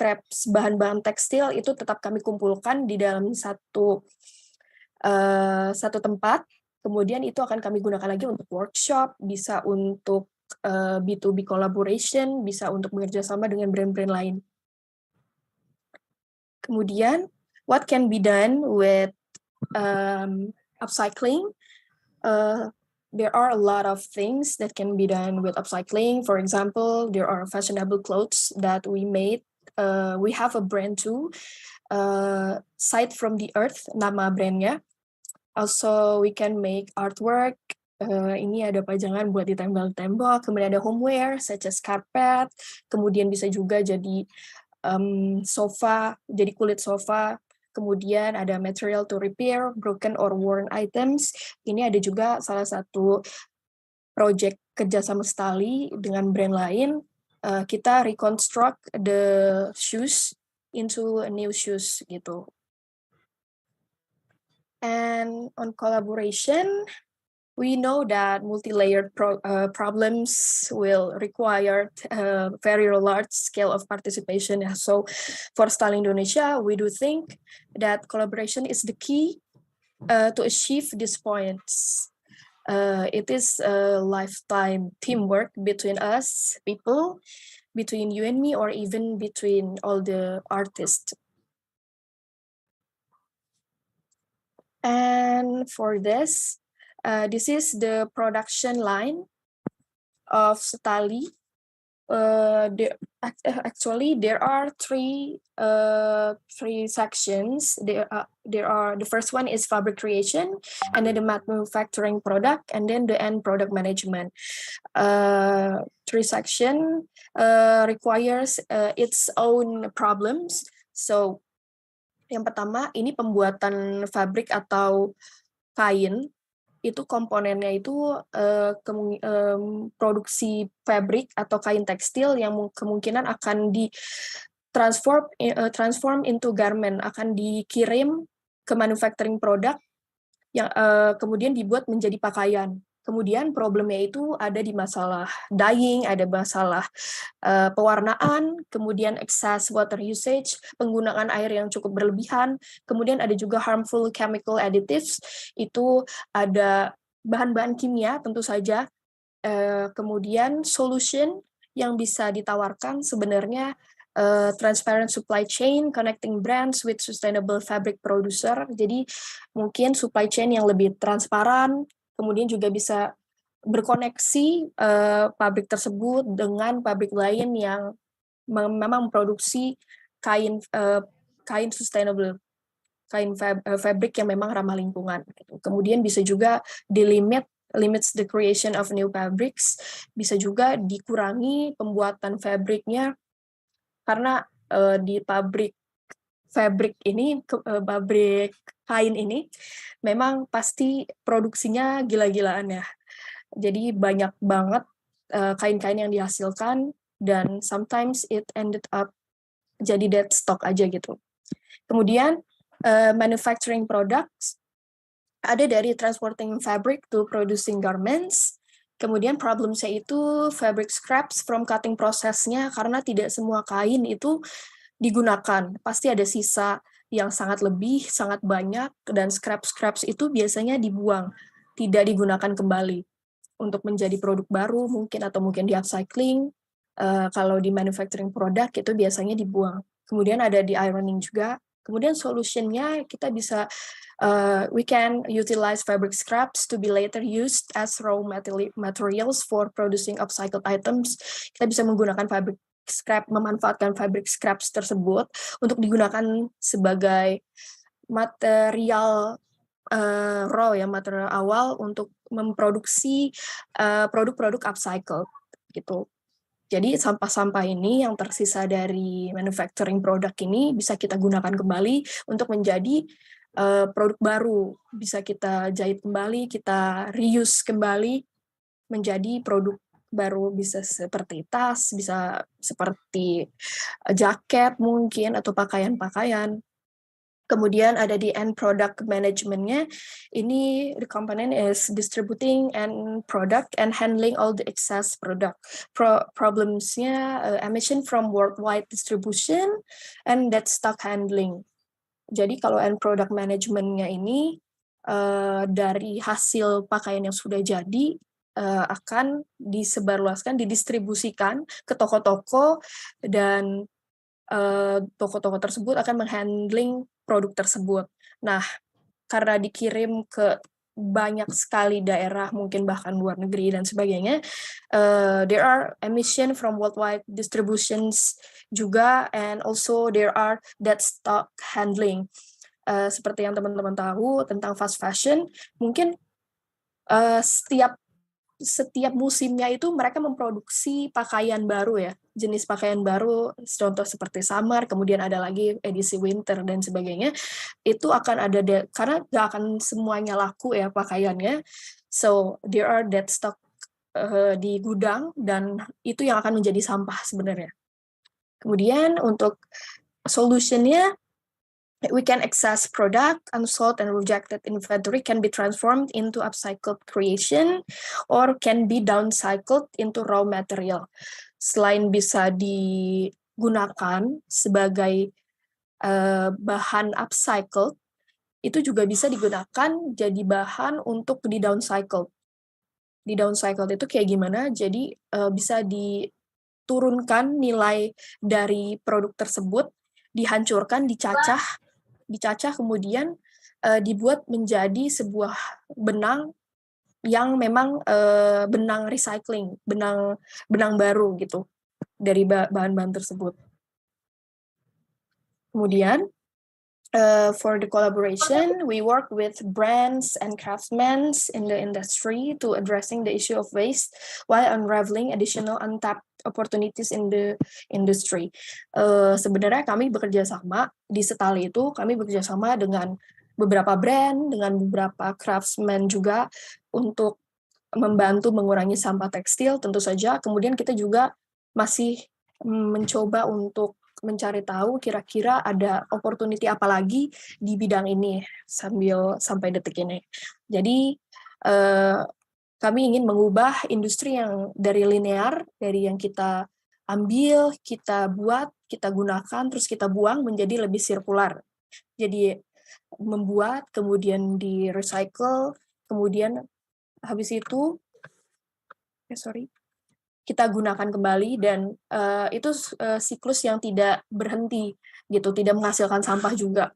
[SPEAKER 12] bahan-bahan tekstil itu tetap kami kumpulkan di dalam satu tempat. Kemudian itu akan kami gunakan lagi untuk workshop, bisa untuk B2B collaboration, bisa untuk bekerja sama dengan brand-brand lain. Kemudian, what can be done with upcycling? There are a lot of things that can be done with upcycling. For example, there are fashionable clothes that we made. We have a brand too, Sight from the Earth, nama brandnya. Also, we can make artwork. Ini ada pajangan buat ditempel di tembok. Kemudian ada homeware, such as carpet. Kemudian bisa juga jadi sofa, jadi kulit sofa. Kemudian ada material to repair broken or worn items. Ini ada juga salah satu project kerjasama Setali dengan brand lain. Kita reconstruct the shoes into a new shoes gitu. And on collaboration, we know that multi-layered problems will require a very large scale of participation. So for Setali Indonesia, we do think that collaboration is the key to achieve these points. It is a lifetime teamwork between us, people, between you and me, or even between all the artists. And for this is the production line of Setali. Actually, there are three sections. There are the first one is fabric creation, and then the manufacturing product, and then the end product management. Three section requires its own problems. So, yang pertama ini pembuatan fabrik atau kain. Itu komponennya itu produksi fabrik atau kain tekstil yang kemungkinan akan transform into garment, akan dikirim ke manufacturing product yang kemudian dibuat menjadi pakaian. Kemudian problemnya itu ada di masalah dyeing, ada masalah pewarnaan, kemudian excess water usage, penggunaan air yang cukup berlebihan, kemudian ada juga harmful chemical additives, itu ada bahan-bahan kimia tentu saja, kemudian solution yang bisa ditawarkan sebenarnya transparent supply chain, connecting brands with sustainable fabric producer, jadi mungkin supply chain yang lebih transparan, kemudian juga bisa berkoneksi pabrik tersebut dengan pabrik lain yang memang memproduksi kain sustainable, kain fabrik yang memang ramah lingkungan. Kemudian bisa juga limits the creation of new fabrics, bisa juga dikurangi pembuatan fabriknya karena di pabrik ini, pabrik kain ini memang pasti produksinya gila-gilaan ya. Jadi banyak banget kain-kain yang dihasilkan dan sometimes it ended up jadi dead stock aja gitu. Kemudian manufacturing products ada dari transporting fabric to producing garments. Kemudian problemnya itu fabric scraps from cutting prosesnya, karena tidak semua kain itu digunakan. Pasti ada sisa yang sangat lebih, sangat banyak, dan scraps itu biasanya dibuang, tidak digunakan kembali untuk menjadi produk baru mungkin, atau mungkin di upcycling. Kalau di manufacturing product itu biasanya dibuang. Kemudian ada di ironing juga. Kemudian solutionnya kita bisa we can utilize fabric scraps to be later used as raw materials for producing upcycled items. Kita bisa menggunakan fabric scrap, memanfaatkan fabric scraps tersebut untuk digunakan sebagai material raw ya, material awal untuk memproduksi produk-produk upcycled gitu. Jadi sampah-sampah ini yang tersisa dari manufacturing product ini bisa kita gunakan kembali untuk menjadi produk baru. Bisa kita jahit kembali, kita reuse kembali menjadi produk baru, bisa seperti tas, bisa seperti jaket mungkin, atau pakaian-pakaian. Kemudian ada di end product management-nya, ini the component is distributing and product and handling all the excess product. Problems-nya emission from worldwide distribution and that stock handling. Jadi kalau end product management-nya ini dari hasil pakaian yang sudah jadi akan disebarluaskan, didistribusikan ke toko-toko, dan toko-toko tersebut akan menghandling produk tersebut. Nah, karena dikirim ke banyak sekali daerah, mungkin bahkan luar negeri dan sebagainya, there are emission from worldwide distributions juga, and also there are that stock handling. Seperti yang teman-teman tahu tentang fast fashion, mungkin setiap musimnya itu mereka memproduksi pakaian baru ya, jenis pakaian baru, contoh seperti summer, kemudian ada lagi edisi winter dan sebagainya. Itu akan ada karena nggak akan semuanya laku ya pakaiannya, so there are dead stock di gudang, dan itu yang akan menjadi sampah sebenarnya. Kemudian untuk solutionnya, we can access product, unsold and rejected inventory can be transformed into upcycled creation or can be downcycled into raw material. Selain bisa digunakan sebagai bahan upcycled, itu juga bisa digunakan jadi bahan untuk di downcycled. Di downcycled itu kayak gimana? Jadi bisa diturunkan nilai dari produk tersebut, dihancurkan, dicacah, kemudian dibuat menjadi sebuah benang yang memang benang recycling, benang baru gitu dari bahan-bahan tersebut. Kemudian for the collaboration, we work with brands and craftsmen in the industry to addressing the issue of waste while unraveling additional untapped opportunities in the industry. Sebenarnya kami bekerja sama di Setali itu, kami bekerja sama dengan beberapa brand, dengan beberapa craftsmen juga untuk membantu mengurangi sampah tekstil tentu saja. Kemudian kita juga masih mencoba untuk mencari tahu kira-kira ada opportunity apa lagi di bidang ini sampai detik ini. Jadi kami ingin mengubah industri yang dari linear, dari yang kita ambil, kita buat, kita gunakan, terus kita buang menjadi lebih sirkular. Jadi membuat, kemudian di recycle, kemudian habis itu kita gunakan kembali, dan itu siklus yang tidak berhenti gitu, tidak menghasilkan sampah juga.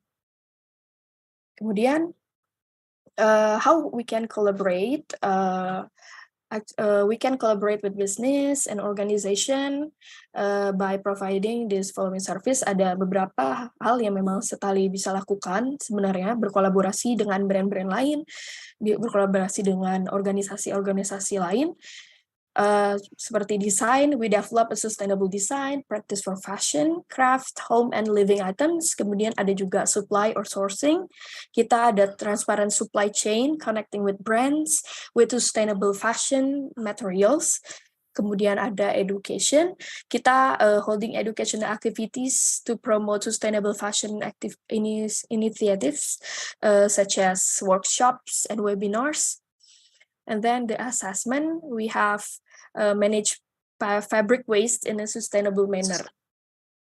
[SPEAKER 12] Kemudian how we can collaborate? We can collaborate with business and organization by providing this following service. Ada beberapa hal yang memang Setali bisa lakukan sebenarnya, berkolaborasi dengan brand-brand lain, berkolaborasi dengan organisasi-organisasi lain. Seperti desain, we develop a sustainable design, practice for fashion, craft, home, and living items. Kemudian ada juga supply or sourcing. Kita ada transparent supply chain, connecting with brands, with sustainable fashion materials. Kemudian ada education. Kita holding educational activities to promote sustainable fashion initiatives, such as workshops and webinars. And then the assessment, we have manage fabric waste in a sustainable manner.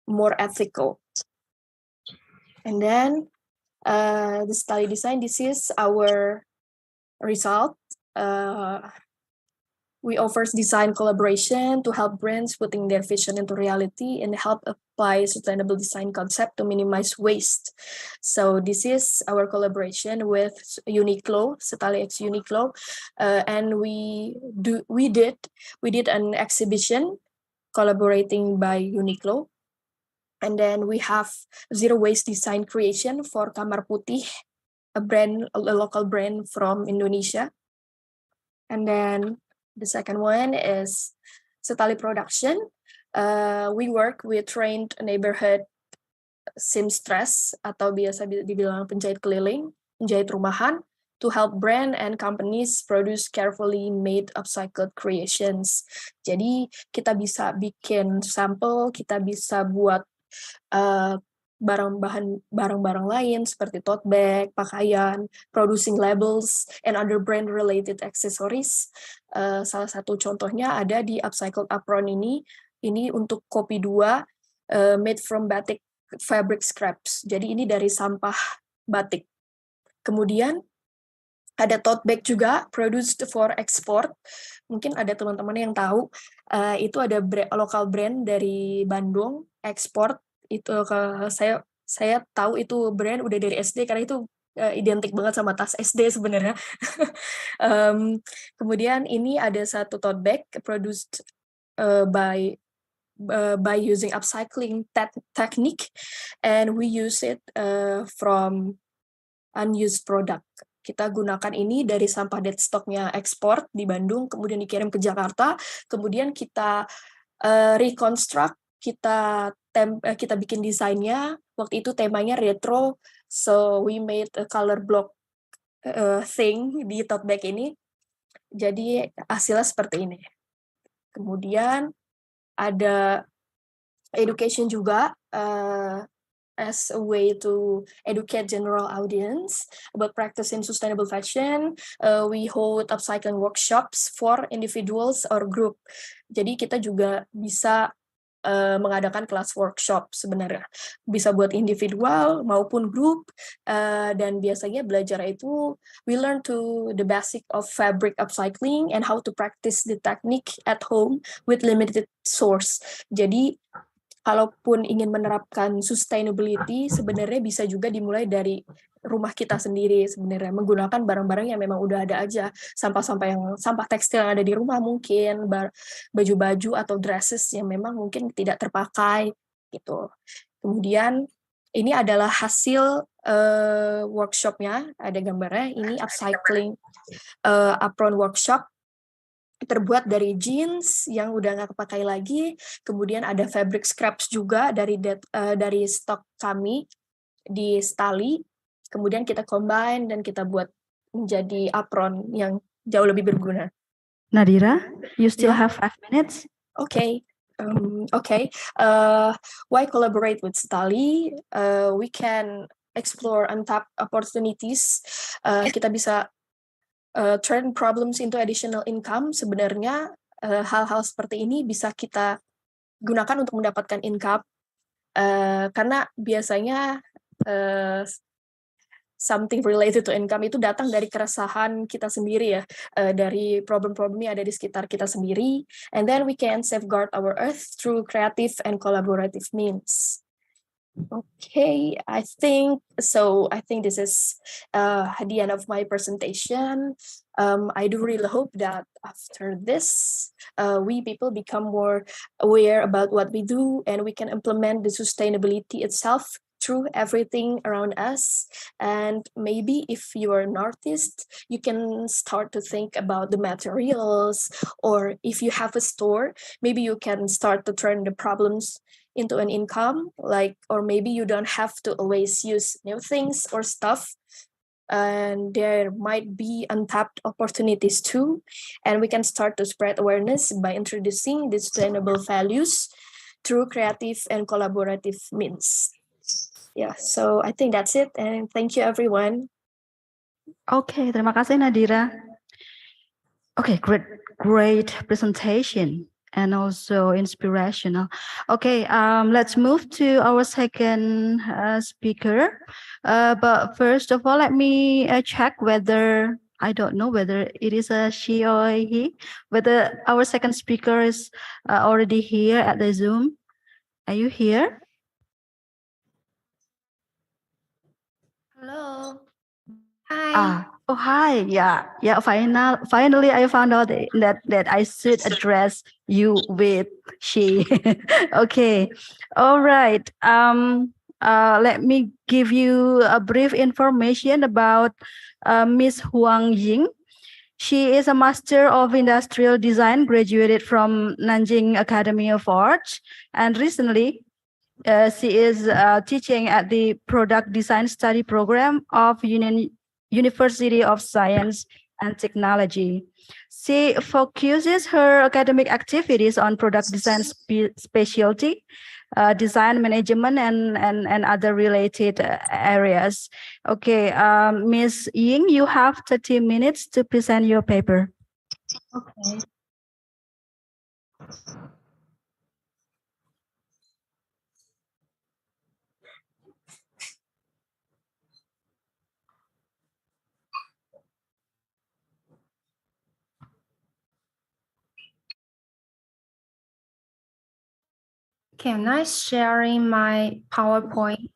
[SPEAKER 12] more ethical. And then the study design, this is our result. We offer design collaboration to help brands putting their vision into reality and help apply sustainable design concept to minimize waste. So this is our collaboration with Uniqlo, Setali X Uniqlo, and we did an exhibition collaborating by Uniqlo. And then we have zero waste design creation for Kamar Putih, a local brand from Indonesia. And then the second one is Setali Production. We work with trained neighborhood seamstress atau biasa dibilang penjahit keliling, penjahit rumahan, to help brand and companies produce carefully made upcycled creations. Jadi kita bisa bikin sampel, kita bisa buat barang-barang lain seperti tote bag, pakaian, producing labels, and other brand-related accessories. Salah satu contohnya ada di upcycled apron ini untuk kopi 2, made from batik fabric scraps. Jadi ini dari sampah batik. Kemudian ada tote bag juga, produced for export. Mungkin ada teman-teman yang tahu, itu ada local brand dari Bandung, ekspor. Itu saya tahu itu brand udah dari SD karena itu identik banget sama tas SD sebenarnya. Kemudian ini ada satu tote bag produced by using upcycling technique, and we use it from unused product. Kita gunakan ini dari sampah dead stocknya ekspor di Bandung, kemudian dikirim ke Jakarta, kemudian kita reconstruct, kita bikin desainnya. Waktu itu temanya retro, so we made a color block thing di tote bag ini. Jadi hasilnya seperti ini. Kemudian ada education juga, as a way to educate general audience about practicing sustainable fashion. We hold upcycling workshops for individuals or group. Jadi kita juga bisa mengadakan kelas workshop sebenarnya. Bisa buat individual maupun grup, dan biasanya belajar itu we learn to the basic of fabric upcycling and how to practice the technique at home with limited source. Jadi kalaupun ingin menerapkan sustainability, sebenarnya bisa juga dimulai dari rumah kita sendiri sebenarnya, menggunakan barang-barang yang memang udah ada aja, sampah tekstil yang ada di rumah, mungkin baju-baju atau dresses yang memang mungkin tidak terpakai gitu. Kemudian ini adalah hasil workshopnya, ada gambarnya. Ini upcycling apron workshop, terbuat dari jeans yang udah nggak kepakai lagi. Kemudian ada fabric scraps juga dari stok kami di Setali. Kemudian kita combine dan kita buat menjadi apron yang jauh lebih berguna.
[SPEAKER 7] Nadira, you still have 5 minutes.
[SPEAKER 12] Okay. Why collaborate with Setali? We can explore untapped opportunities. Kita bisa turn problems into additional income. Sebenarnya hal-hal seperti ini bisa kita gunakan untuk mendapatkan income, karena biasanya something related to income itu datang dari keresahan kita sendiri ya, dari problem-problem yang ada di sekitar kita sendiri, and then we can safeguard our earth through creative and collaborative means. Okay, I think this is the end of my presentation. I do really hope that after this, we people become more aware about what we do, and we can implement the sustainability itself through everything around us. And maybe if you are an artist, you can start to think about the materials, or if you have a store, maybe you can start to turn the problems into an income, or maybe you don't have to always use new things or stuff, and there might be untapped opportunities too, and we can start to spread awareness by introducing the sustainable values through creative and collaborative means. Yeah, so I think that's it, and thank you everyone.
[SPEAKER 7] Okay, terima kasih Nadira. Okay, great presentation. and also inspirational. Okay, let's move to our second speaker. But first of all, let me check whether, I don't know whether it is a she or a he, whether our second speaker is already here at the Zoom. Are you here?
[SPEAKER 12] Hello. Hi.
[SPEAKER 7] Oh, hi. Yeah. Finally, I found out that I should address you with she. Okay. All right. Let me give you a brief information about Miss Huang Ying. She is a Master of Industrial Design, graduated from Nanjing Academy of Arts, and recently she is teaching at the Product Design Study Program of University of Science and Technology. She focuses her academic activities on product design specialty, design management, and other related areas. Okay, Ms. Ying, you have 30 minutes to present your paper.
[SPEAKER 12] Okay. Can I sharing my PowerPoint?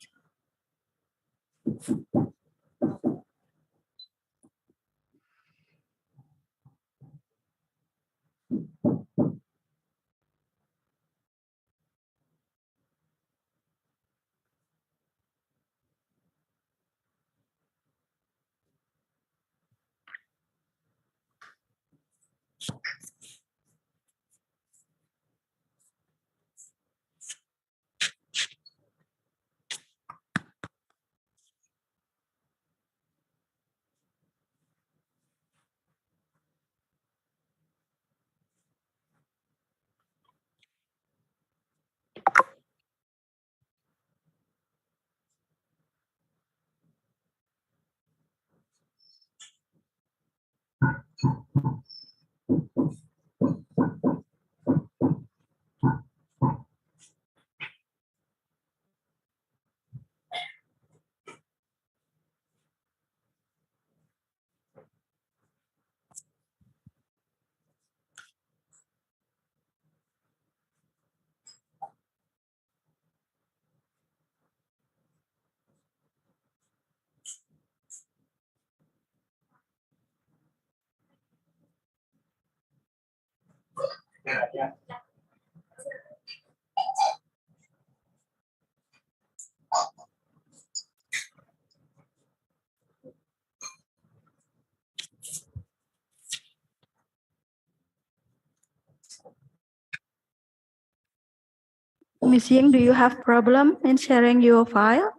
[SPEAKER 7] Ms. Ying, do you have problem in sharing your file?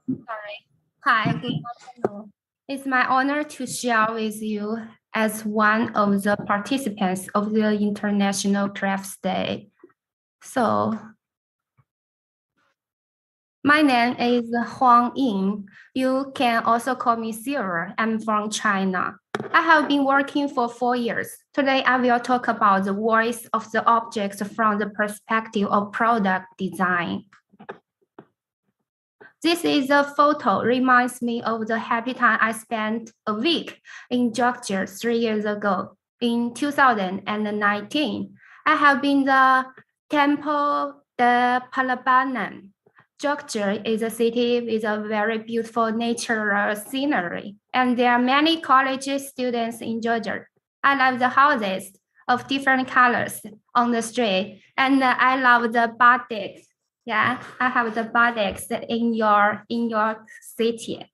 [SPEAKER 12] Sorry. Hi, good afternoon. It's my honor to share with you as one of the participants of the International Crafts Day. So, my name is Huang Ying. You can also call me Sarah. I'm from China. I have been working for 4 years. Today, I will talk about the voice of the objects from the perspective of product design.
[SPEAKER 11] This is a photo reminds me of the happy time I spent a week in Georgia 3 years ago. In 2019, I have been the Temple de Palabanan. Georgia is a city with a very beautiful natural scenery, and there are many college students in Georgia. I love the houses of different colors on the street, and I love the batiks. Yeah, I have the batiks in your city.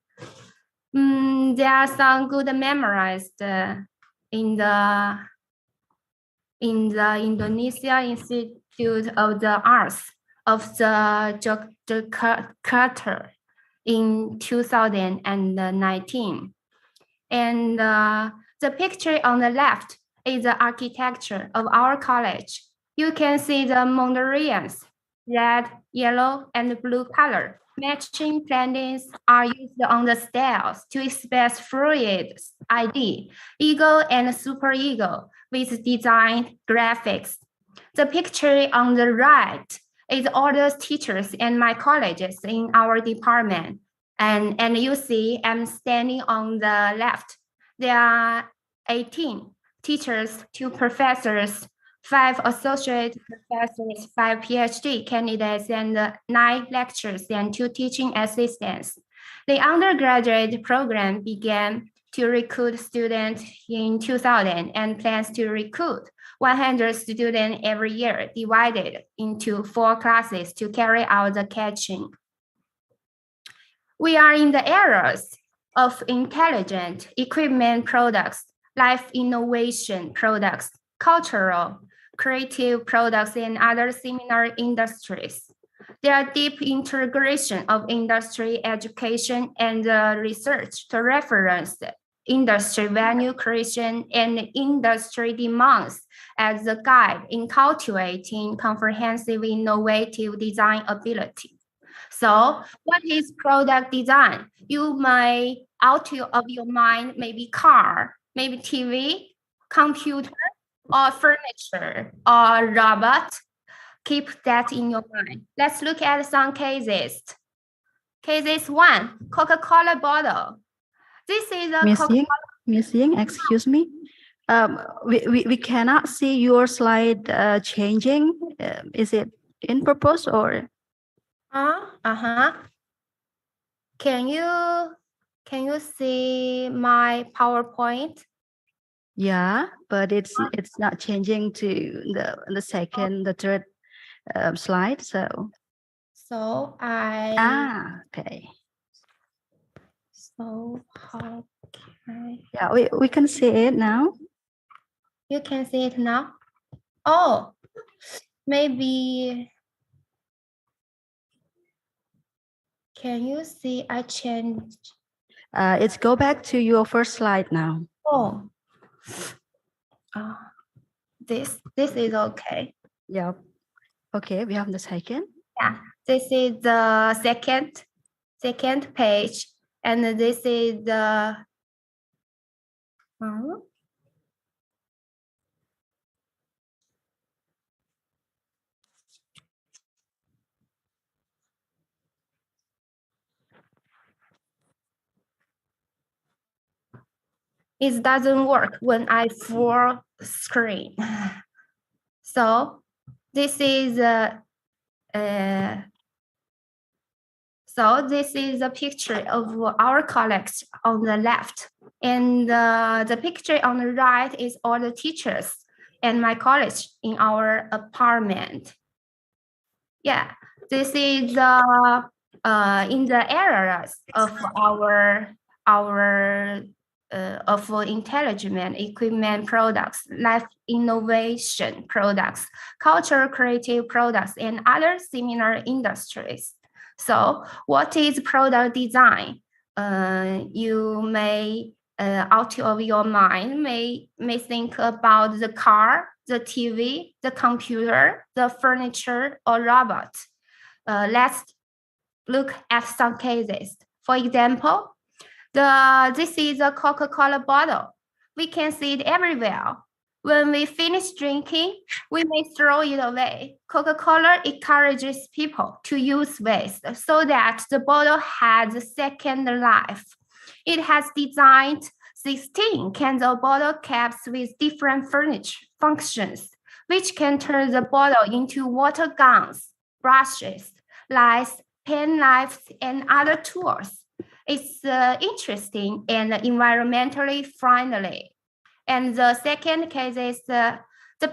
[SPEAKER 11] There are some good memorized in the Indonesia Institute of the Arts of the Yogyakarta in 2019. And the picture on the left is the architecture of our college. You can see the Mondrians, red, yellow, and blue color. Matching plantings are used on the styles to express fluid ID, ego and superego with design graphics. The picture on the right is all the teachers and my colleagues in our department. And you see I'm standing on the left. There are 18 teachers, 2 professors, 5 associate professors, 5 PhD candidates, and 9 lecturers and 2 teaching assistants. The undergraduate program began to recruit students in 2000 and plans to recruit 100 students every year, divided into 4 classes to carry out the catching. We are in the eras of intelligent equipment products, life innovation products, cultural, creative products, and other similar industries. There are deep integration of industry education and research to reference industry value creation and industry demands as a guide in cultivating comprehensive innovative design ability. So what is product design? You may, out of your mind, maybe car, maybe TV, computer, or furniture, or robot. Keep that in your mind. Let's look at some cases. Cases 1, Coca-Cola bottle. This is a
[SPEAKER 7] Miss Ying, excuse me. We cannot see your slide changing. Is it in purpose or?
[SPEAKER 11] Can you see my PowerPoint?
[SPEAKER 7] Yeah, but it's not changing to the second, the third slide. So okay.
[SPEAKER 11] So how can
[SPEAKER 7] Yeah, we can see it now.
[SPEAKER 11] You can see it now? Oh, maybe. Can you see I changed?
[SPEAKER 7] It's go back to your first slide now.
[SPEAKER 11] Oh, this is okay.
[SPEAKER 7] Yeah. Okay, we have the second.
[SPEAKER 11] Yeah, this is the second page, and this is the. It doesn't work when I full screen. So this is a picture of our colleagues on the left, and the picture on the right is all the teachers and my colleagues in our apartment. Yeah, this is in the areas of our of intelligent equipment products, life innovation products, cultural creative products, and other similar industries. So what is product design? You may, out of your mind, may think about the car, the TV, the computer, the furniture, or robot. Let's look at some cases. For example, this is a Coca-Cola bottle. We can see it everywhere. When we finish drinking, we may throw it away. Coca-Cola encourages people to use waste so that the bottle has a second life. It has designed 16 candle bottle caps with different functions, which can turn the bottle into water guns, brushes, lights, pen knives, and other tools. It's interesting and environmentally friendly. And the second case is the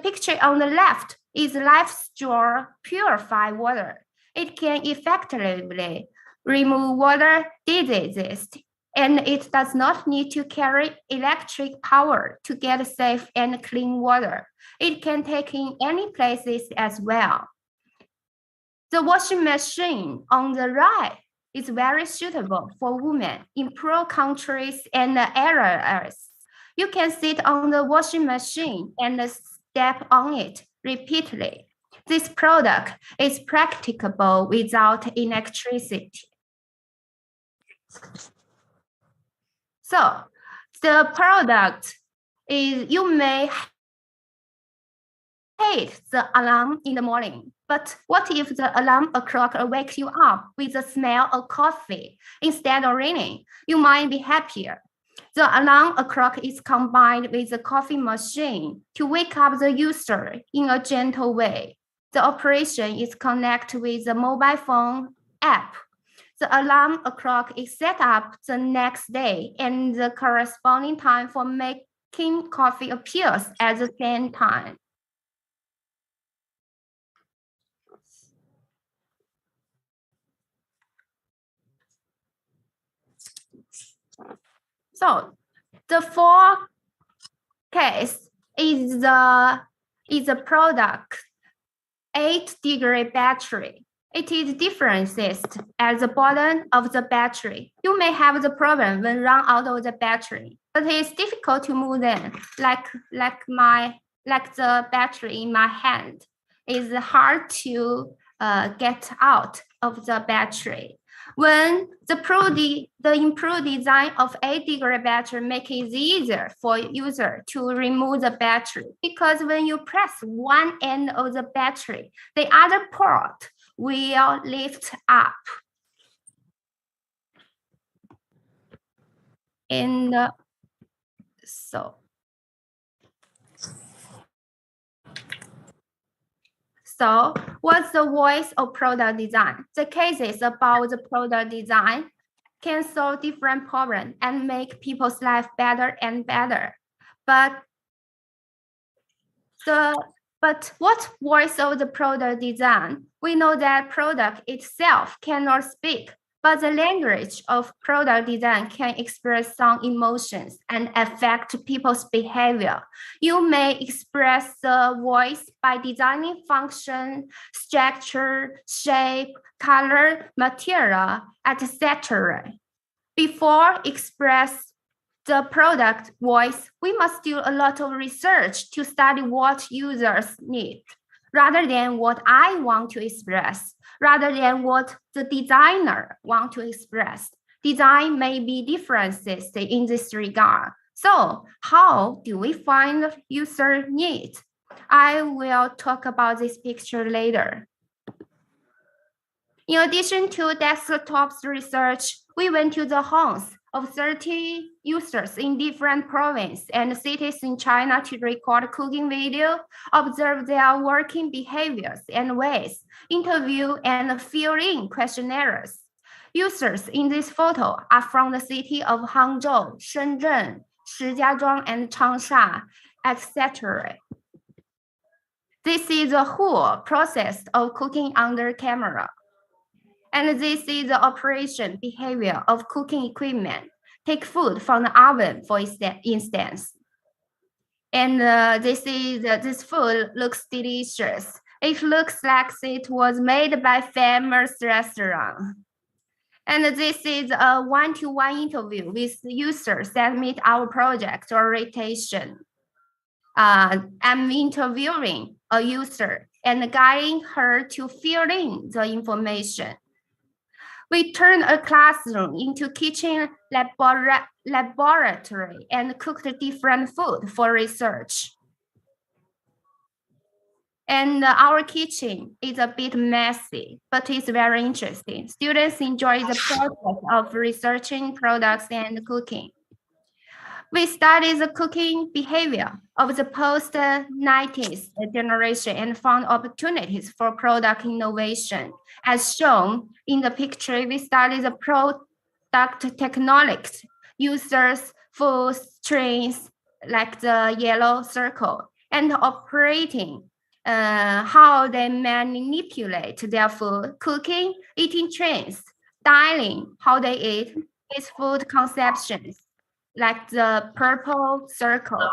[SPEAKER 11] picture on the left is life straw purified water. It can effectively remove water diseases, and it does not need to carry electric power to get safe and clean water. It can take in any places as well. The washing machine on the right is very suitable for women in poor countries and areas. You can sit on the washing machine and step on it repeatedly. This product is practicable without electricity. So the product is, you may hate the alarm in the morning, but what if the alarm clock wakes you up with the smell of coffee instead of ringing? You might be happier. The alarm clock is combined with the coffee machine to wake up the user in a gentle way. The operation is connected with the mobile phone app. The alarm clock is set up the next day, and the corresponding time for making coffee appears at the same time. So the fourth case is a product 8-degree battery. It is differences at the bottom of the battery. You may have the problem when run out of the battery, but it's difficult to move them. Like the battery in my hand. It's hard to get out of the battery. When the improved design of 8-degree battery makes it easier for user to remove the battery, because when you press one end of the battery, the other port will lift up. And So what's the voice of product design? The cases about the product design can solve different problems and make people's life better and better. But what voice of the product design? We know that product itself cannot speak, but the language of product design can express some emotions and affect people's behavior. You may express the voice by designing function, structure, shape, color, material, etc. Before express the product voice, we must do a lot of research to study what users need, rather than what I want to express, rather than what the designer want to express. Design may be differences in this regard. So how do we find user needs? I will talk about this picture later. In addition to desktop research, we went to the homes of 30 users in different provinces and cities in China to record cooking video, observe their working behaviors and ways, interview and fill in questionnaires. Users in this photo are from the city of Hangzhou, Shenzhen, Shijiazhuang, and Changsha, etc. This is the whole process of cooking under camera. And this is the operation behavior of cooking equipment. Take food from the oven, for instance. And this food looks delicious. It looks like it was made by famous restaurant. And this is a one-to-one interview with users that meet our project orientation. I'm interviewing a user and guiding her to fill in the information. We turn a classroom into kitchen laboratory and cooked different food for research. And our kitchen is a bit messy, but it's very interesting. Students enjoy the process of researching products and cooking. We studied the cooking behavior of the post-90s generation and found opportunities for product innovation. As shown in the picture, we studied the product technologies, users, food streams, like the yellow circle, and operating, how they manipulate their food, cooking, eating trends, styling, how they eat, its food conceptions, like the purple circle.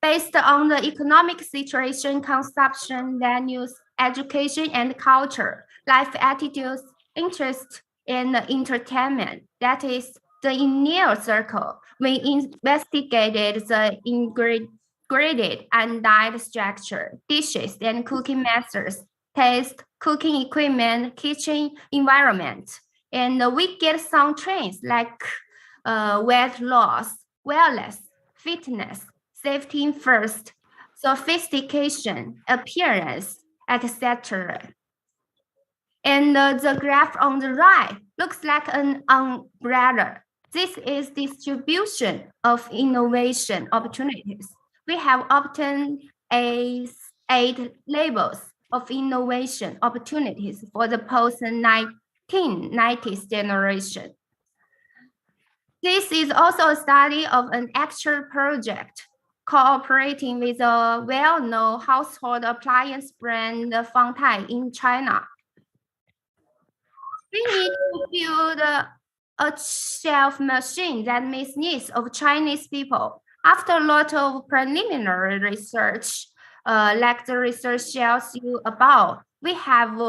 [SPEAKER 11] Based on the economic situation, consumption, values, education, and culture, life attitudes, interests, and entertainment, that is the inner circle. We investigated the ingredient and diet structure, dishes and cooking methods, taste, cooking equipment, kitchen environment. And we get some trends like weight loss, wellness, fitness, safety first, sophistication, appearance, etc. And the graph on the right looks like an umbrella. This is distribution of innovation opportunities. We have obtained eight labels of innovation opportunities for the post-1990s generation. This is also a study of an actual project cooperating with a well-known household appliance brand Fangtai in China. We need to build a shelf machine that meets needs of Chinese people. After a lot of preliminary research, like the research shows you about, we have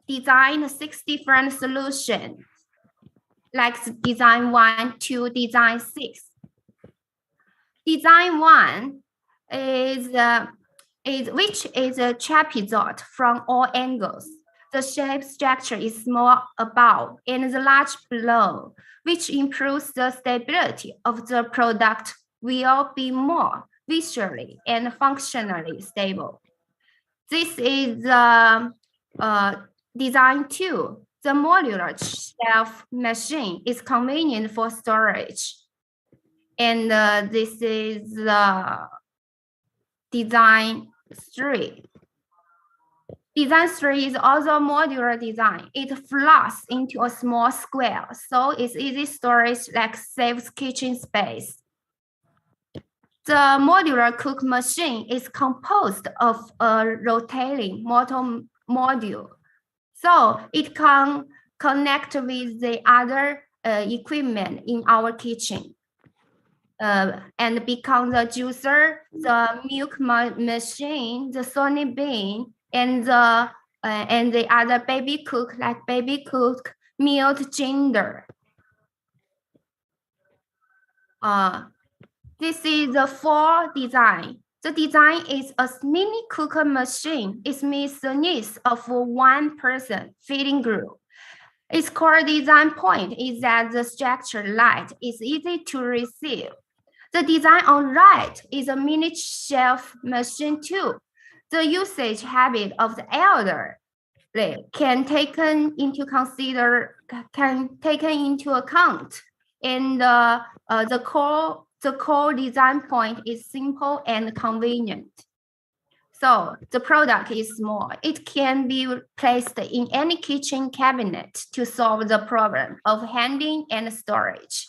[SPEAKER 11] designed 6 different solutions, like design 1 to design 6. Design 1 is a trapezoid from all angles. The shape structure is small above and the large below, which improves the stability of the product, will be more visually and functionally stable. This is design 2. The modular shelf machine is convenient for storage. And this is design 3. Design 3 is also modular design. It flush into a small square, so it's easy storage, like saves kitchen space. The modular cook machine is composed of a rotating motor module, so it can connect with the other equipment in our kitchen and become the juicer, the milk machine, the sewing bean, and the other baby cook, like baby cook, milk ginger. This is the 4 design. The design is a mini cooker machine. It meets the needs of one person feeding group. Its core design point is that the structure light is easy to receive. The design on right is a mini shelf machine too. The usage habit of the elderly can taken into account, and the core design point is simple and convenient. So the product is small. It can be placed in any kitchen cabinet to solve the problem of handling and storage.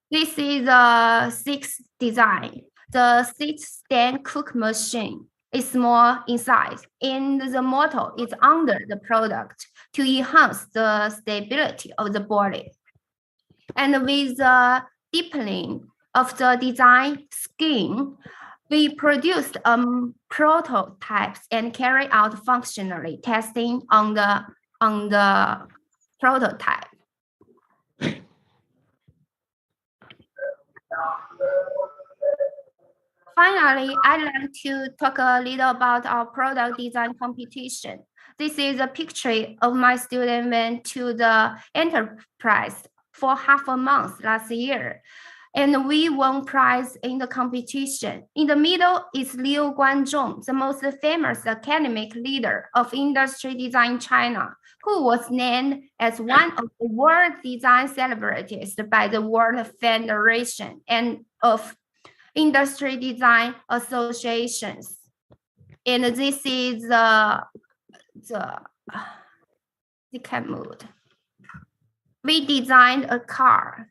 [SPEAKER 11] This is the 6th design. The 6-stand cook machine is small in size, and the motor is under the product to enhance the stability of the body. And with the deepening of the design scheme, we produced prototypes and carried out functionally testing on the prototype. Finally, I'd like to talk a little about our product design competition. This is a picture of my student went to the enterprise for half a month last year. And we won prize in the competition. In the middle is Liu Guanzhong, the most famous academic leader of industry design in China, who was named as one of the world design celebrities by the World Federation and of Industry Design Associations. And this is the mood. We designed a car.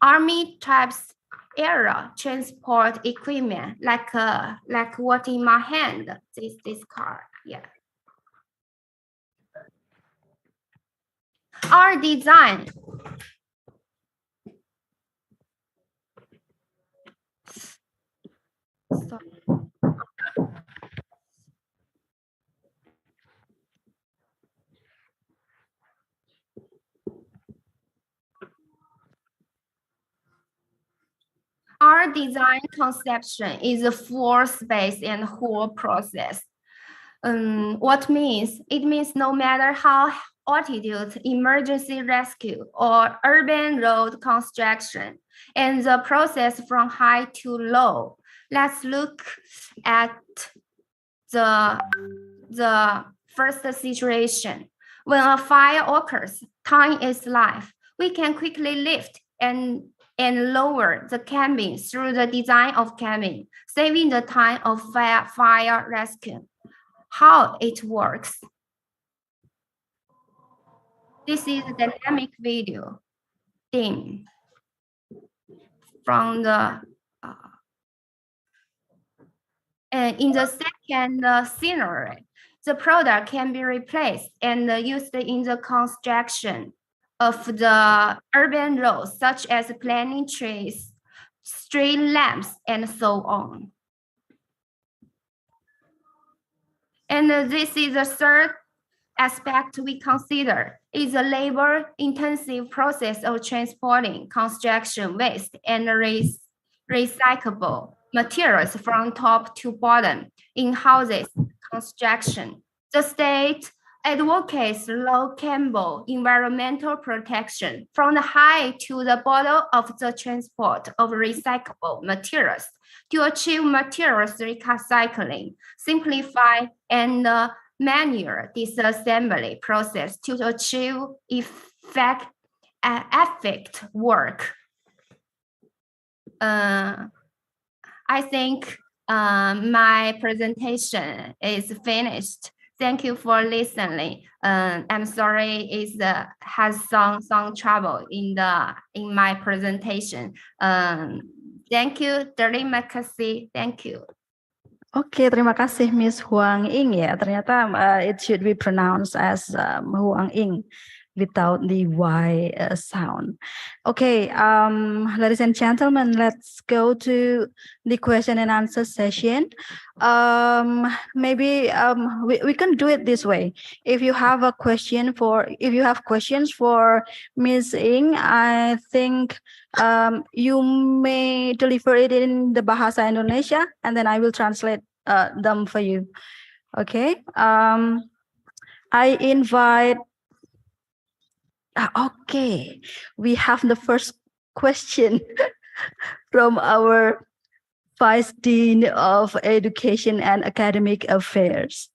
[SPEAKER 11] Army types era transport equipment like what in my hand, this car, yeah. Our design Our design conception is a force-based and whole process. What means? It means no matter how altitude, emergency rescue, or urban road construction, and the process from high to low. Let's look at the first situation. When a fire occurs, time is life. We can quickly lift and lower the cabin through the design of cabin, saving the time of fire rescue. How it works. This is a dynamic video theme from the in the second scenery. The product can be replaced and used in the construction of the urban roads, such as planting trees, street lamps, and so on. And this is the third aspect we consider, is a labor-intensive process of transporting construction waste and recyclable materials from top to bottom in houses construction. The state advocates low-cable environmental protection from the high to the bottom of the transport of recyclable materials to achieve materials recycling, simplify and manual disassembly process to achieve effect work. I think my presentation is finished. Thank you for listening. I'm sorry it has some trouble in my presentation. Thank you, terima kasih. Thank you.
[SPEAKER 7] Oke, terima kasih Miss Huang Ying ya. Ternyata it should be pronounced as Huang Ying without the Y sound. Okay, ladies and gentlemen, let's go to the question and answer session. Maybe we can do it this way. If you have questions for Miss Ying, I think you may deliver it in the Bahasa Indonesia, and then I will translate them for you. Okay. I invite. Okay, we have the first question from our Vice Dean of Education and Academic Affairs.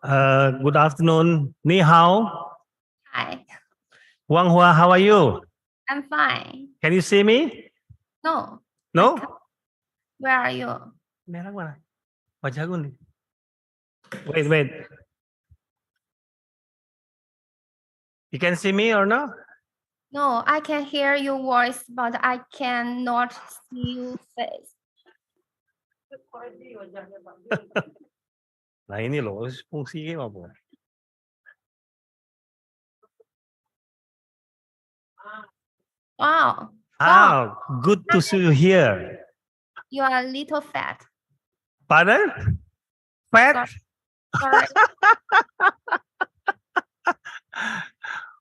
[SPEAKER 13] Good afternoon. Ni hao.
[SPEAKER 11] Hi.
[SPEAKER 13] Wang Hua, how are you?
[SPEAKER 11] I'm fine.
[SPEAKER 13] Can you see me?
[SPEAKER 11] No.
[SPEAKER 13] No?
[SPEAKER 11] Where are you?
[SPEAKER 13] Merah mana? Wajahku nih. Wait. You can see me or no?
[SPEAKER 11] No, I can hear your voice, but I cannot see your face.
[SPEAKER 13] Nah ini loh fungsinya apa?
[SPEAKER 11] Wow.
[SPEAKER 13] Ah, good to see you here.
[SPEAKER 11] You are a little fat.
[SPEAKER 13] Pardon? Fat?
[SPEAKER 11] Sorry.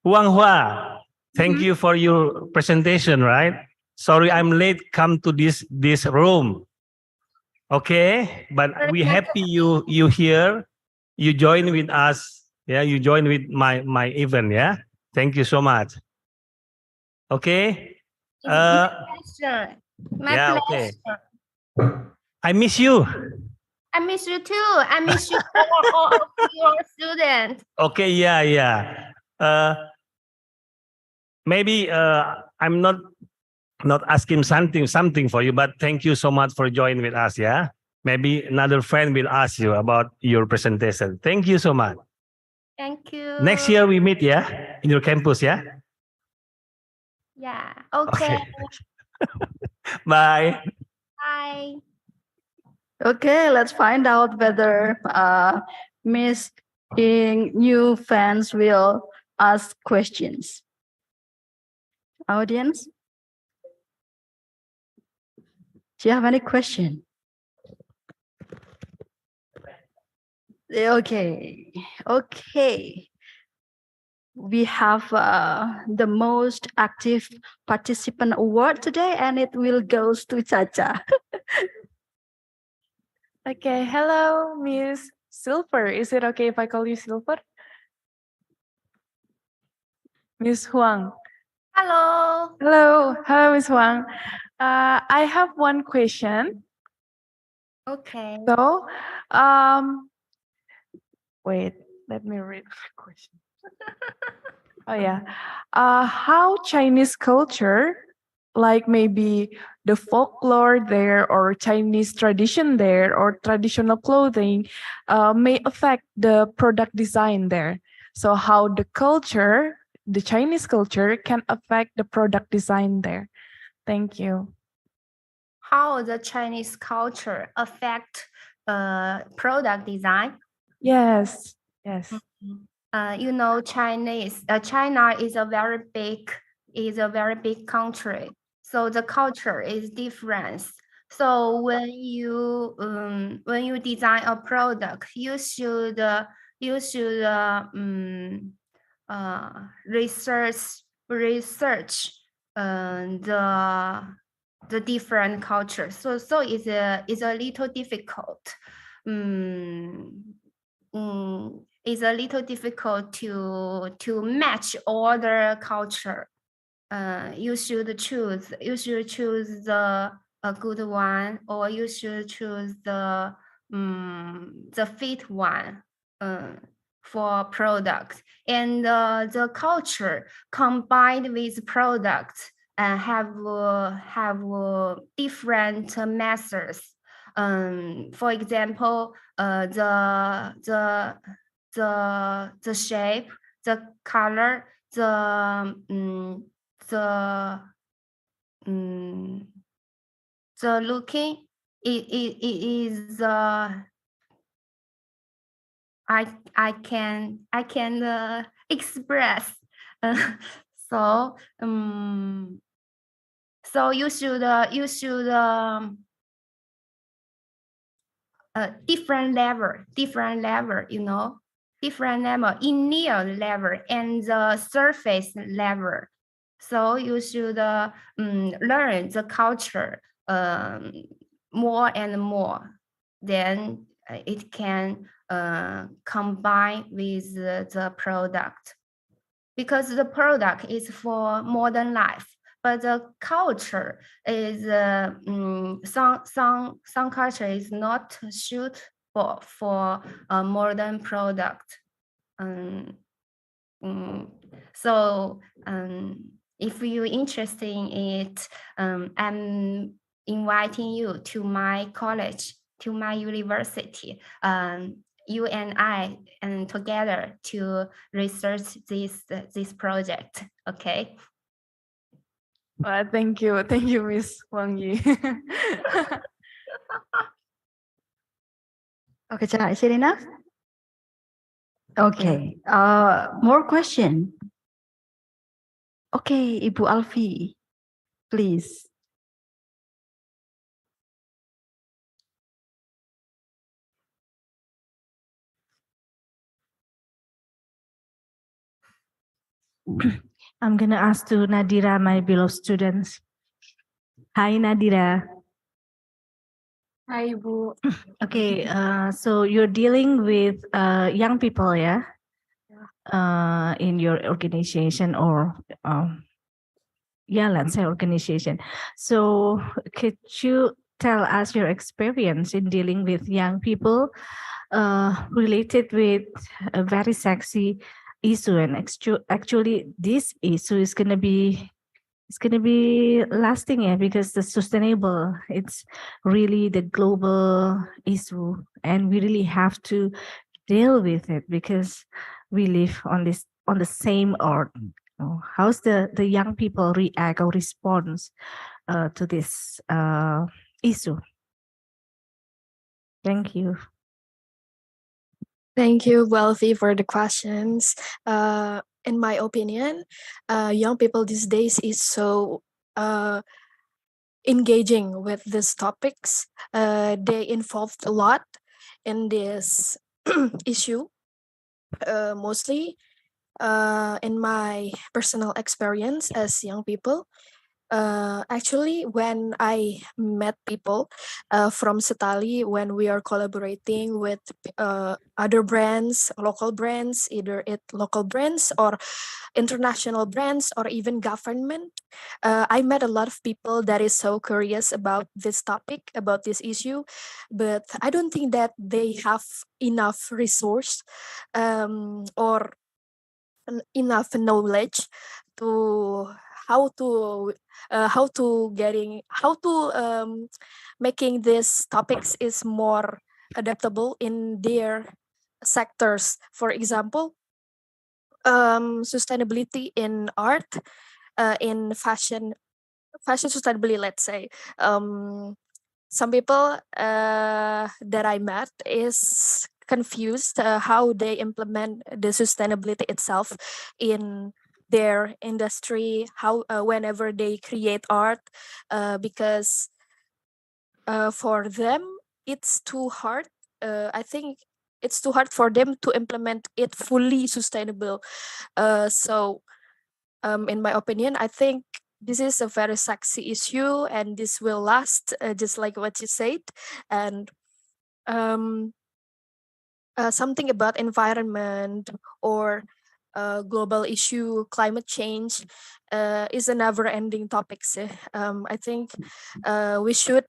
[SPEAKER 13] Wang Hua, thank you for your presentation, right? Sorry I'm late come to this room. Okay, but we happy you here. You join with us. Yeah, you join with my event, yeah? Thank you so much. Okay.
[SPEAKER 11] It's my pleasure. My
[SPEAKER 13] Yeah.
[SPEAKER 11] pleasure.
[SPEAKER 13] Okay. I miss you.
[SPEAKER 11] I miss you too. I miss you all of your students.
[SPEAKER 13] Okay. Yeah. Yeah. Maybe I'm not asking something for you, but thank you so much for joining with us. Yeah. Maybe another friend will ask you about your presentation. Thank you so much.
[SPEAKER 11] Thank you.
[SPEAKER 13] Next year we meet, yeah, in your campus, yeah.
[SPEAKER 11] Yeah. Okay.
[SPEAKER 13] Bye.
[SPEAKER 11] Bye.
[SPEAKER 7] Okay, let's find out whether Miss Ing new fans will ask questions. Audience, do you have any question? Okay, okay. We have the most active participant award today, and it will goes to Chacha.
[SPEAKER 2] Okay, hello, Miss Silver. Is it okay if I call you Silver? Miss Huang.
[SPEAKER 11] Hello.
[SPEAKER 2] Hello, Miss Huang. I have one question.
[SPEAKER 11] Okay.
[SPEAKER 2] So, wait, let me read the question. Oh yeah, how Chinese culture, like maybe the folklore there or Chinese tradition there or traditional clothing, may affect the product design there. So how the culture, the Chinese culture can affect the product design there. Thank you.
[SPEAKER 11] How the Chinese culture affect product design?
[SPEAKER 2] Yes, yes.
[SPEAKER 11] You know, China is a very big country. So the culture is different. So when you design a product, you should research the different cultures. So it's a little difficult. It's a little difficult to match all the culture. You should choose the a good one, or you should choose the fit one for products. And the culture combined with products have different methods. For example, the shape, the color, the looking, it is I can express. So you should different level, you know, different level, inner level and the surface level. So you should learn the culture more and more. Then it can combine with the product, because the product is for modern life, but the culture is some culture is not suitable for a modern product. So if you're interested in it, I'm inviting you to my college, to my university. You and I and together to research this project. Okay.
[SPEAKER 2] Thank you, Miss Wang Yi.
[SPEAKER 7] Okay, Cha, is it enough? Okay. More question. Okay, Ibu Alfi, please.
[SPEAKER 10] I'm gonna ask to Nadira, my beloved students. Hi, Nadira.
[SPEAKER 2] Hi, Ibu.
[SPEAKER 10] Okay, so you're dealing with young people, yeah? In your organization or let's say organization. So could you tell us your experience in dealing with young people related with a very sexy issue? And actually this issue is going to be lasting, because the sustainable, it's really the global issue, and we really have to deal with it because we live on the same earth. How's the young people react or response to this issue? Thank you.
[SPEAKER 12] Thank you, Wealthy, for the questions. In my opinion, young people these days is so engaging with these topics. They involved a lot in this issue. Mostly, in my personal experience as young people, actually, when I met people from Setali, when we are collaborating with other brands, local brands, either local brands or international brands or even government, I met a lot of people that is so curious about this topic, about this issue, but I don't think that they have enough resource or enough knowledge to how to making these topics is more adaptable in their sectors. For example, sustainability in art, in fashion sustainability, let's say. Some people that I met is confused how they implement the sustainability itself in their industry, how whenever they create art, because for them it's too hard. I think it's too hard for them to implement it fully sustainable. So in my opinion, I think this is a very sexy issue and this will last, just like what you said. And something about environment or global issue, climate change, is a never-ending topic sih. I think we should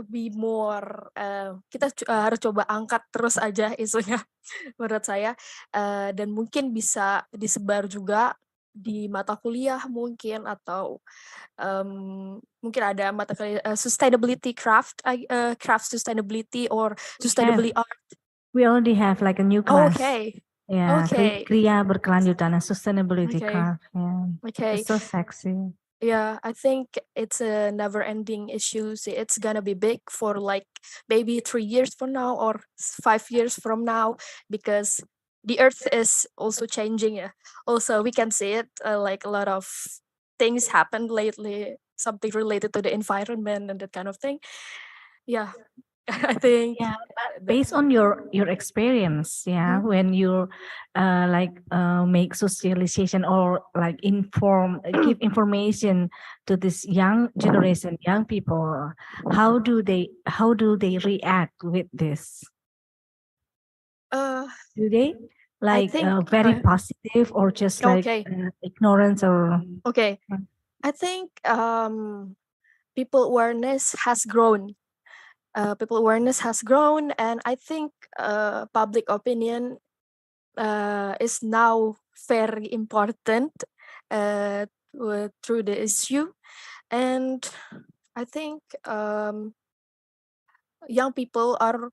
[SPEAKER 12] be more, kita harus coba angkat terus aja isunya menurut saya, dan mungkin bisa disebar juga di mata kuliah mungkin, atau mungkin ada mata kuliah sustainability craft sustainability or sustainability art.
[SPEAKER 10] We already have like a new class.
[SPEAKER 12] Okay.
[SPEAKER 10] Yeah,
[SPEAKER 12] Okay.
[SPEAKER 10] Kriya berkelanjutan and sustainability
[SPEAKER 12] Okay.
[SPEAKER 10] craft. Yeah.
[SPEAKER 12] Okay.
[SPEAKER 10] It's so sexy.
[SPEAKER 12] Yeah, I think it's a never-ending issue. It's gonna be big for like maybe 3 years from now or 5 years from now, because the Earth is also changing. Also, we can see it, like a lot of things happened lately, something related to the environment and that kind of thing. Yeah, I think.
[SPEAKER 10] Yeah, but based on your experience, when you make socialization or like give information to this young generation, young people, how do they react with this? Do they like
[SPEAKER 12] think,
[SPEAKER 10] very positive or just like
[SPEAKER 12] Okay.
[SPEAKER 10] ignorance or?
[SPEAKER 12] Okay, I think people awareness has grown. People awareness has grown, and I think public opinion is now very important through the issue, and I think young people are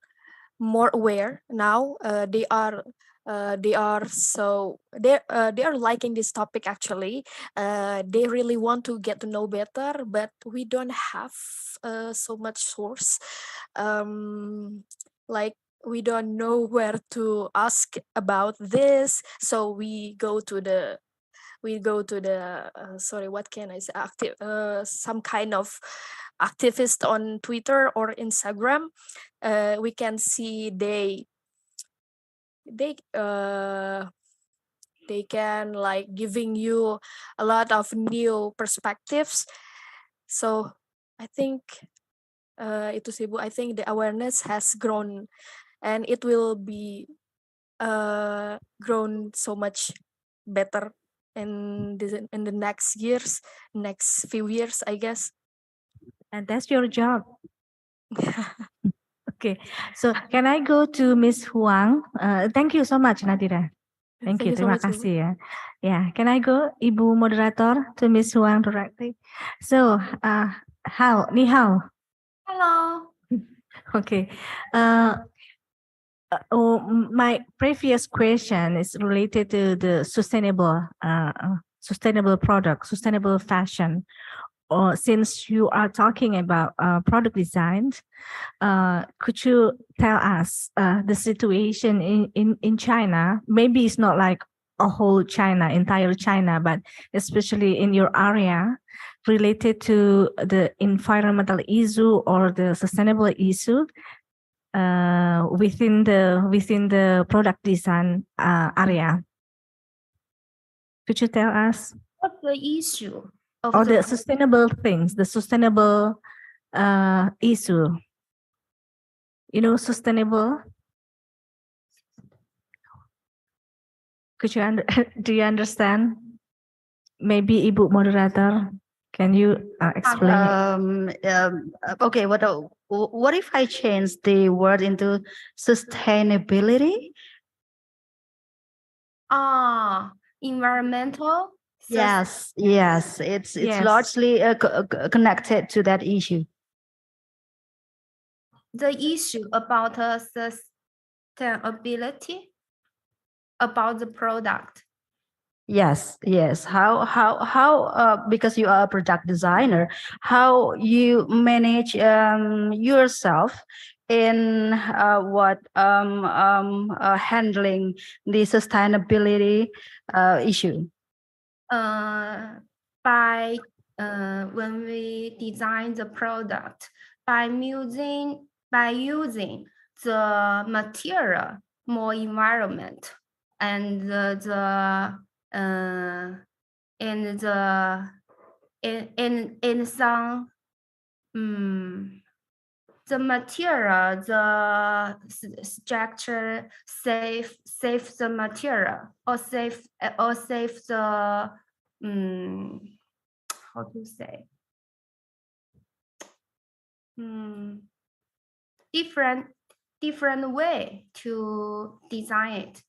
[SPEAKER 12] more aware now. They are they are liking this topic actually. They really want to get to know better, but we don't have so much source. Like we don't know where to ask about this, so we go to the sorry, what can I say, some kind of activist on Twitter or Instagram. We can see they can like giving you a lot of new perspectives. So I think itu sih Bu, I think the awareness has grown and it will be grown so much better in the next years, next few years, I guess.
[SPEAKER 10] And that's your job. Okay, so can I go to Miss Huang? Thank you so much, Nadira. Thank you,
[SPEAKER 12] so
[SPEAKER 10] terima
[SPEAKER 12] much, Ibu.
[SPEAKER 10] kasih ya. Yeah, can I go, Ibu Moderator, to Miss Huang directly? So, ni hao.
[SPEAKER 11] Hello.
[SPEAKER 10] Okay. My previous question is related to the sustainable product, sustainable fashion. Or since you are talking about product design, could you tell us the situation in China? Maybe it's not like a whole China, entire China, but especially in your area related to the environmental issue or the sustainable issue within the product design area. Could you tell us?
[SPEAKER 11] What's the issue of
[SPEAKER 10] Or the sustainable things, the sustainable issue. You know, sustainable. Could you do you understand? Maybe Ibu Moderator, can you explain?
[SPEAKER 7] Okay, what if I change the word into sustainability?
[SPEAKER 11] Environmental.
[SPEAKER 7] Yes, it's largely connected to that issue.
[SPEAKER 11] The issue about sustainability, about the product.
[SPEAKER 7] Yes. How because you are a product designer, how you manage yourself in handling the sustainability issue?
[SPEAKER 11] By when we design the product, by using the material more environment and the material, the structure save the material or save the how to say different way to design it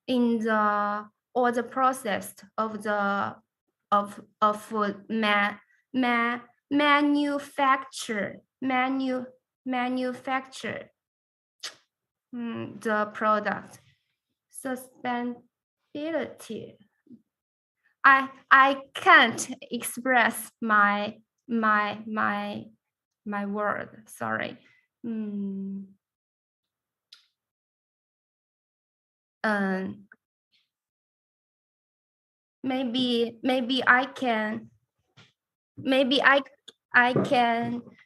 [SPEAKER 11] in the or the process of the manufacture the product. Sustainability. I can't express my word. Sorry. Maybe I can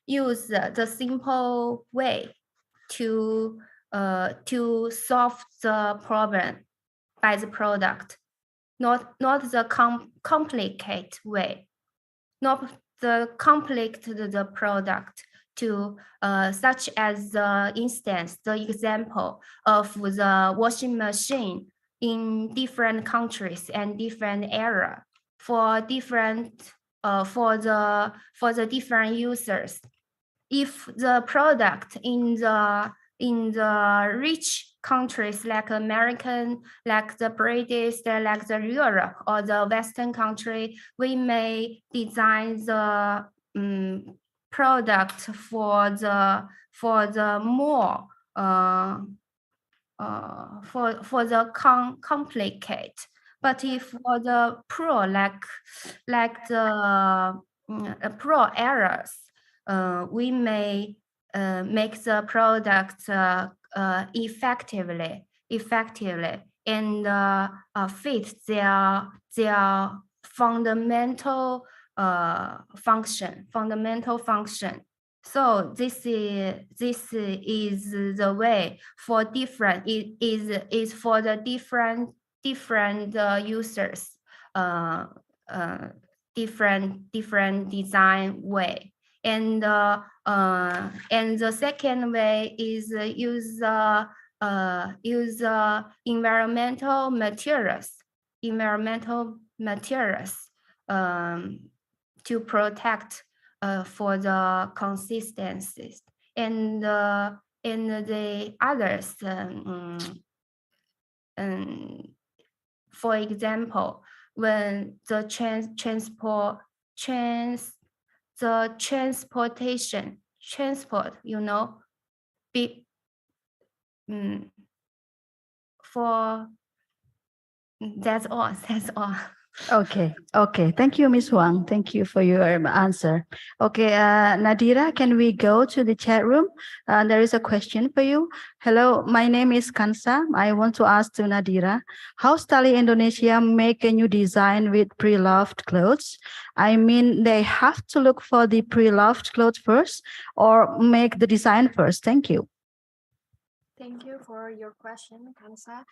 [SPEAKER 11] use the simple way to solve the problem by the product, not the complicated way, not the complicated the product to such as the instance, the example of the washing machine in different countries and different era for different for the different users. If the product in the rich countries like American, like the British, like the Europe or the Western country, we may design the product for the more for the complicated. But if for the pro like the pro errors, we may make the product effectively and fit their fundamental function. So this is the way for different. It is for the different users, different design way. And the second way is use use environmental materials to protect for the consistencies, and the others. For example, when the transport, be, for that's all.
[SPEAKER 7] Okay. Thank you, Ms. Huang. Thank you for your answer. Okay, Nadira, can we go to the chat room? There is a question for you. Hello, my name is Kansa. I want to ask to Nadira, how Stali Indonesia make a new design with pre-loved clothes? I mean, they have to look for the pre-loved clothes first or make the design first? Thank you.
[SPEAKER 12] Thank you for your question, Kansa.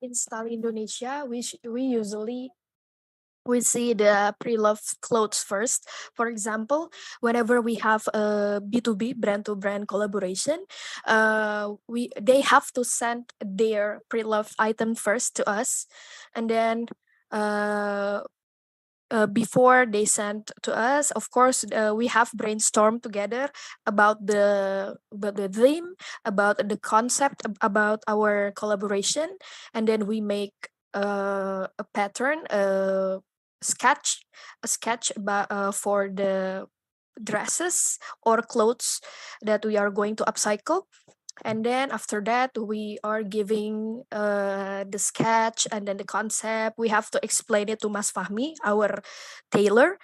[SPEAKER 12] In Style Indonesia, we usually see the pre-loved clothes first. For example, whenever we have a B2B, brand-to-brand collaboration, they have to send their pre-loved item first to us, and then before they send to us, of course, we have brainstormed together about the theme, about the concept, about our collaboration, and then we make a pattern, a sketch about for the dresses or clothes that we are going to upcycle. And then after that, we are giving the sketch and then the concept. We have to explain it to Mas Fahmi, our tailor.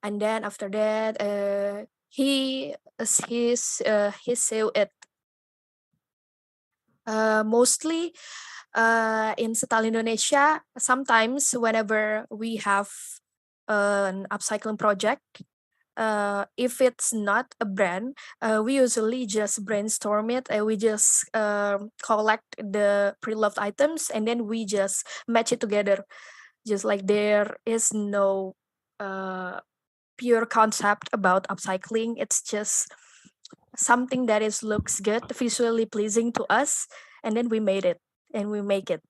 [SPEAKER 12] And then after that, he sew it. Mostly in Style Indonesia, sometimes whenever we have an upcycling project, if it's not a brand, we usually just brainstorm it and we just collect the pre-loved items and then we just match it together. Just like there is no pure concept about upcycling. It's just something that looks good, visually pleasing to us, and then we made it and we make it.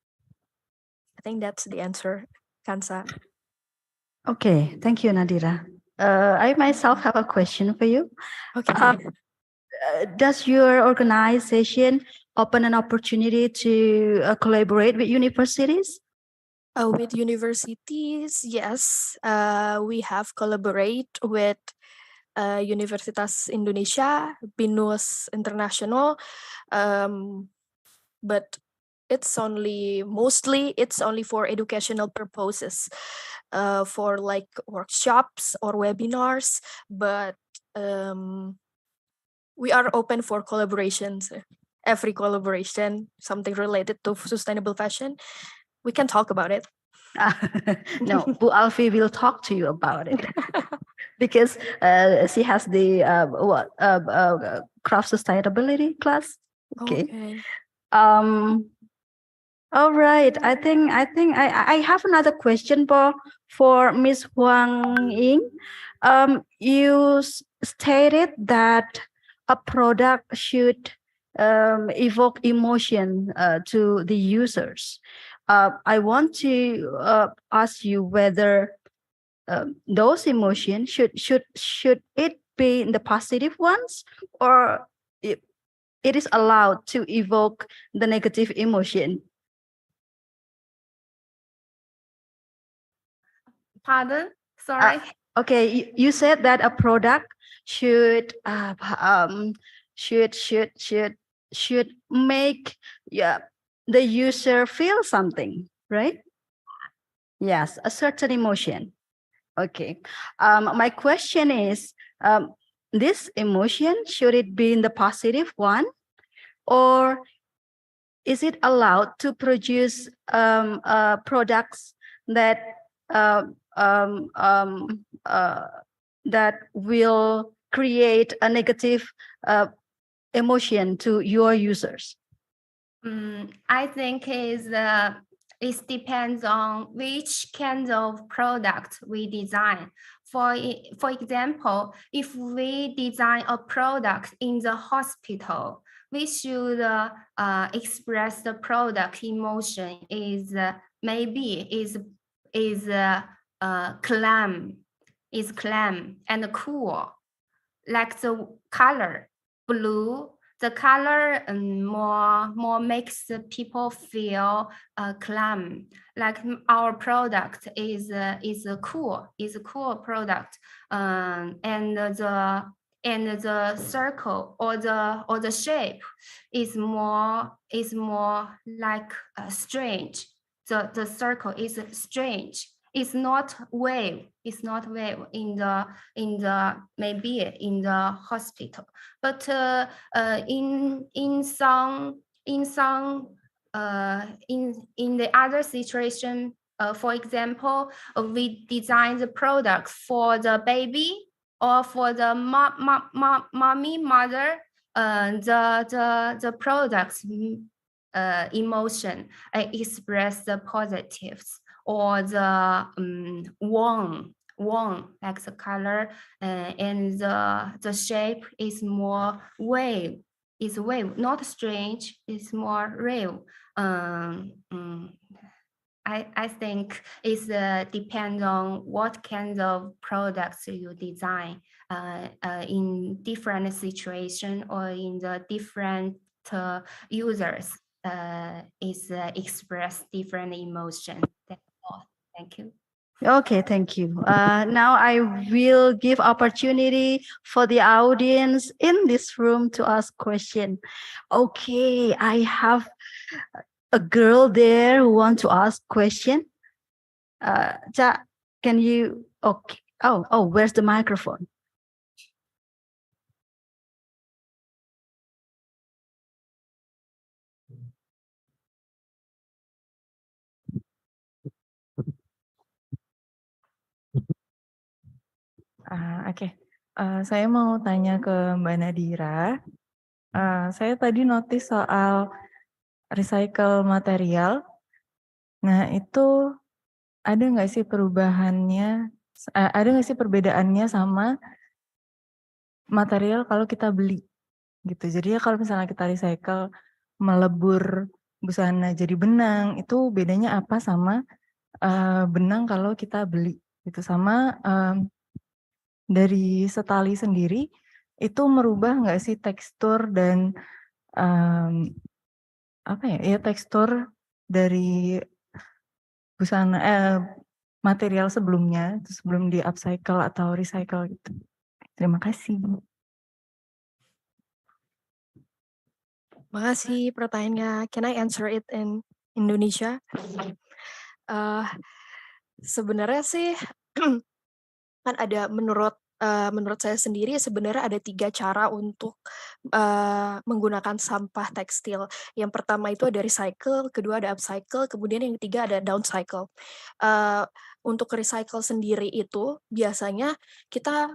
[SPEAKER 12] I think that's the answer, Kansa.
[SPEAKER 7] Okay, thank you, Nadira. I myself have a question for you.
[SPEAKER 12] Okay.
[SPEAKER 7] Does your organization open an opportunity to collaborate with universities?
[SPEAKER 12] With universities, yes. We have collaborate with Universitas Indonesia, BINUS International, but it's only for educational purposes, for like workshops or webinars, but we are open for collaborations. Every collaboration, something related to sustainable fashion, we can talk about it.
[SPEAKER 7] No, Bu Alfi will talk to you about it because she has the craft sustainability class. Okay. All right. I think I have another question for Ms. Huang Ying. You stated that a product should evoke emotion to the users. I want to ask you whether those emotions should it be the positive ones, or it is allowed to evoke the negative emotion.
[SPEAKER 11] Pardon? Sorry.
[SPEAKER 7] Okay, you said that a product should make the user feel something, right? Yes, a certain emotion. Okay. My question is, this emotion, should it be in the positive one, or is it allowed to produce products that that will create a negative emotion to your users?
[SPEAKER 11] I think it depends on which kind of product we design. For example, if we design a product in the hospital, we should express the product emotion is maybe is calm, and cool, like the color blue. The color more makes the people feel calm. Like our product is a cool product, and the circle or the shape is more like strange. The circle is strange. It's not wave. It's not wave in the maybe in the hospital, but in some in the other situation, for example, we design the product for the baby or for the mother. The products emotion express the positives, or the warm, like the color, and the shape is more wave. It's wave, not strange. It's more real. I think it's depends on what kind of products you design in different situation or in the different users. Is express different emotion. That's all. Thank you.
[SPEAKER 7] Okay, thank you. Now I will give opportunity for the audience in this room to ask question. Okay, I have a girl there who want to ask question. Cha, can you? Okay. Oh, where's the microphone?
[SPEAKER 2] Oke. Saya mau tanya ke Mbak Nadira. Saya tadi notice soal recycle material. Nah, itu ada nggak sih perubahannya? Ada nggak sih perbedaannya sama material kalau kita beli? Gitu. Jadi ya kalau misalnya kita recycle, melebur busana jadi benang, itu bedanya apa sama benang kalau kita beli? Gitu. Sama dari setali sendiri itu merubah nggak sih tekstur dan tekstur dari busana material sebelumnya sebelum di upcycle atau recycle gitu. Terima kasih.
[SPEAKER 12] Makasih pertanyaannya. Can I answer it in Indonesia? Sebenarnya sih kan ada menurut saya sendiri sebenarnya ada 3 cara untuk menggunakan sampah tekstil. Yang pertama itu ada recycle, kedua ada upcycle, kemudian yang ketiga ada downcycle. Untuk recycle sendiri itu biasanya kita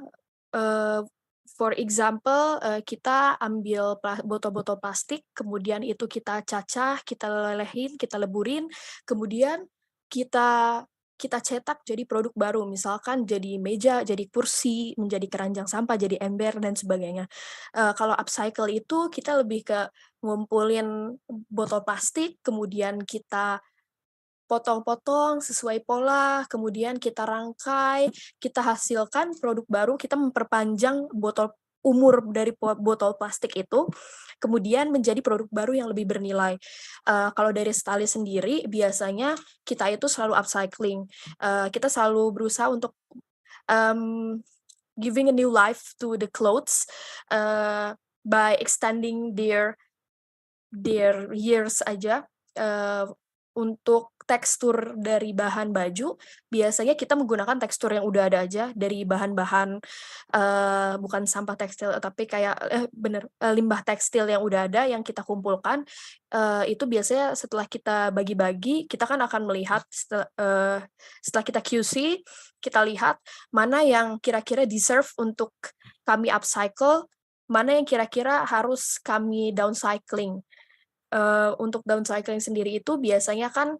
[SPEAKER 12] for example, kita ambil botol-botol plastik, kemudian itu kita cacah, kita lelehin, kita leburin, kemudian kita cetak jadi produk baru, misalkan jadi meja, jadi kursi, menjadi keranjang sampah, jadi ember, dan sebagainya. Kalau upcycle itu kita lebih ke ngumpulin botol plastik, kemudian kita potong-potong sesuai pola, kemudian kita rangkai, kita hasilkan produk baru, kita memperpanjang umur dari botol plastik itu, kemudian menjadi produk baru yang lebih bernilai. Kalau dari Stali sendiri, biasanya kita itu selalu upcycling. Kita selalu berusaha untuk giving a new life to the clothes by extending their years aja. Untuk tekstur dari bahan baju, biasanya kita menggunakan tekstur yang udah ada aja dari bahan-bahan bukan sampah tekstil, tapi kayak limbah tekstil yang udah ada yang kita kumpulkan. Itu biasanya setelah kita bagi-bagi, kita kan akan melihat setelah kita QC, kita lihat mana yang kira-kira deserve untuk kami upcycle, mana yang kira-kira harus kami downcycling. Untuk downcycling sendiri itu biasanya kan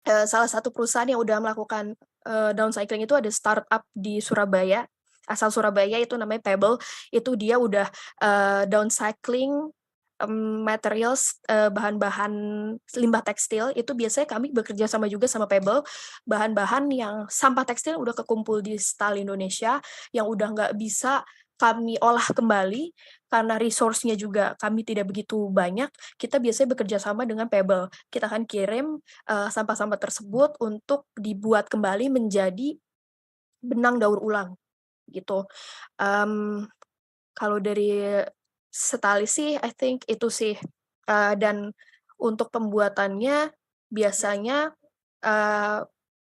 [SPEAKER 12] salah satu perusahaan yang udah melakukan downcycling itu ada startup di Surabaya, asal Surabaya, itu namanya Pebble. Itu dia udah downcycling materials, bahan-bahan limbah tekstil, itu biasanya kami bekerja sama juga sama Pebble, bahan-bahan yang sampah tekstil udah kekumpul di Stal Indonesia, yang udah nggak bisa kami olah kembali, karena resource-nya juga kami tidak begitu banyak, kita biasanya bekerja sama dengan Pebble. Kita akan kirim sampah-sampah tersebut untuk dibuat kembali menjadi benang daur ulang, gitu. Kalau dari Setali sih, I think itu sih. Dan untuk pembuatannya biasanya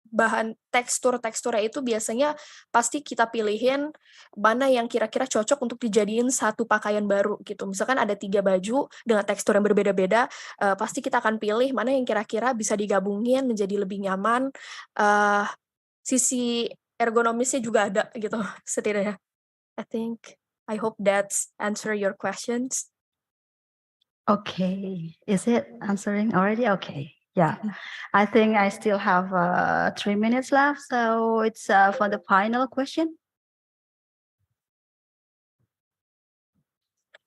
[SPEAKER 12] bahan teksturnya itu biasanya pasti kita pilihin mana yang kira-kira cocok untuk dijadiin satu pakaian baru gitu. Misalkan ada 3 baju dengan tekstur yang berbeda-beda, pasti kita akan pilih mana yang kira-kira bisa digabungin menjadi lebih nyaman. Sisi ergonomisnya juga ada gitu setidaknya. I hope that's answer your questions.
[SPEAKER 7] Okay, is it answering already? Okay, yeah. I think I still have 3 minutes left, so it's for the final question.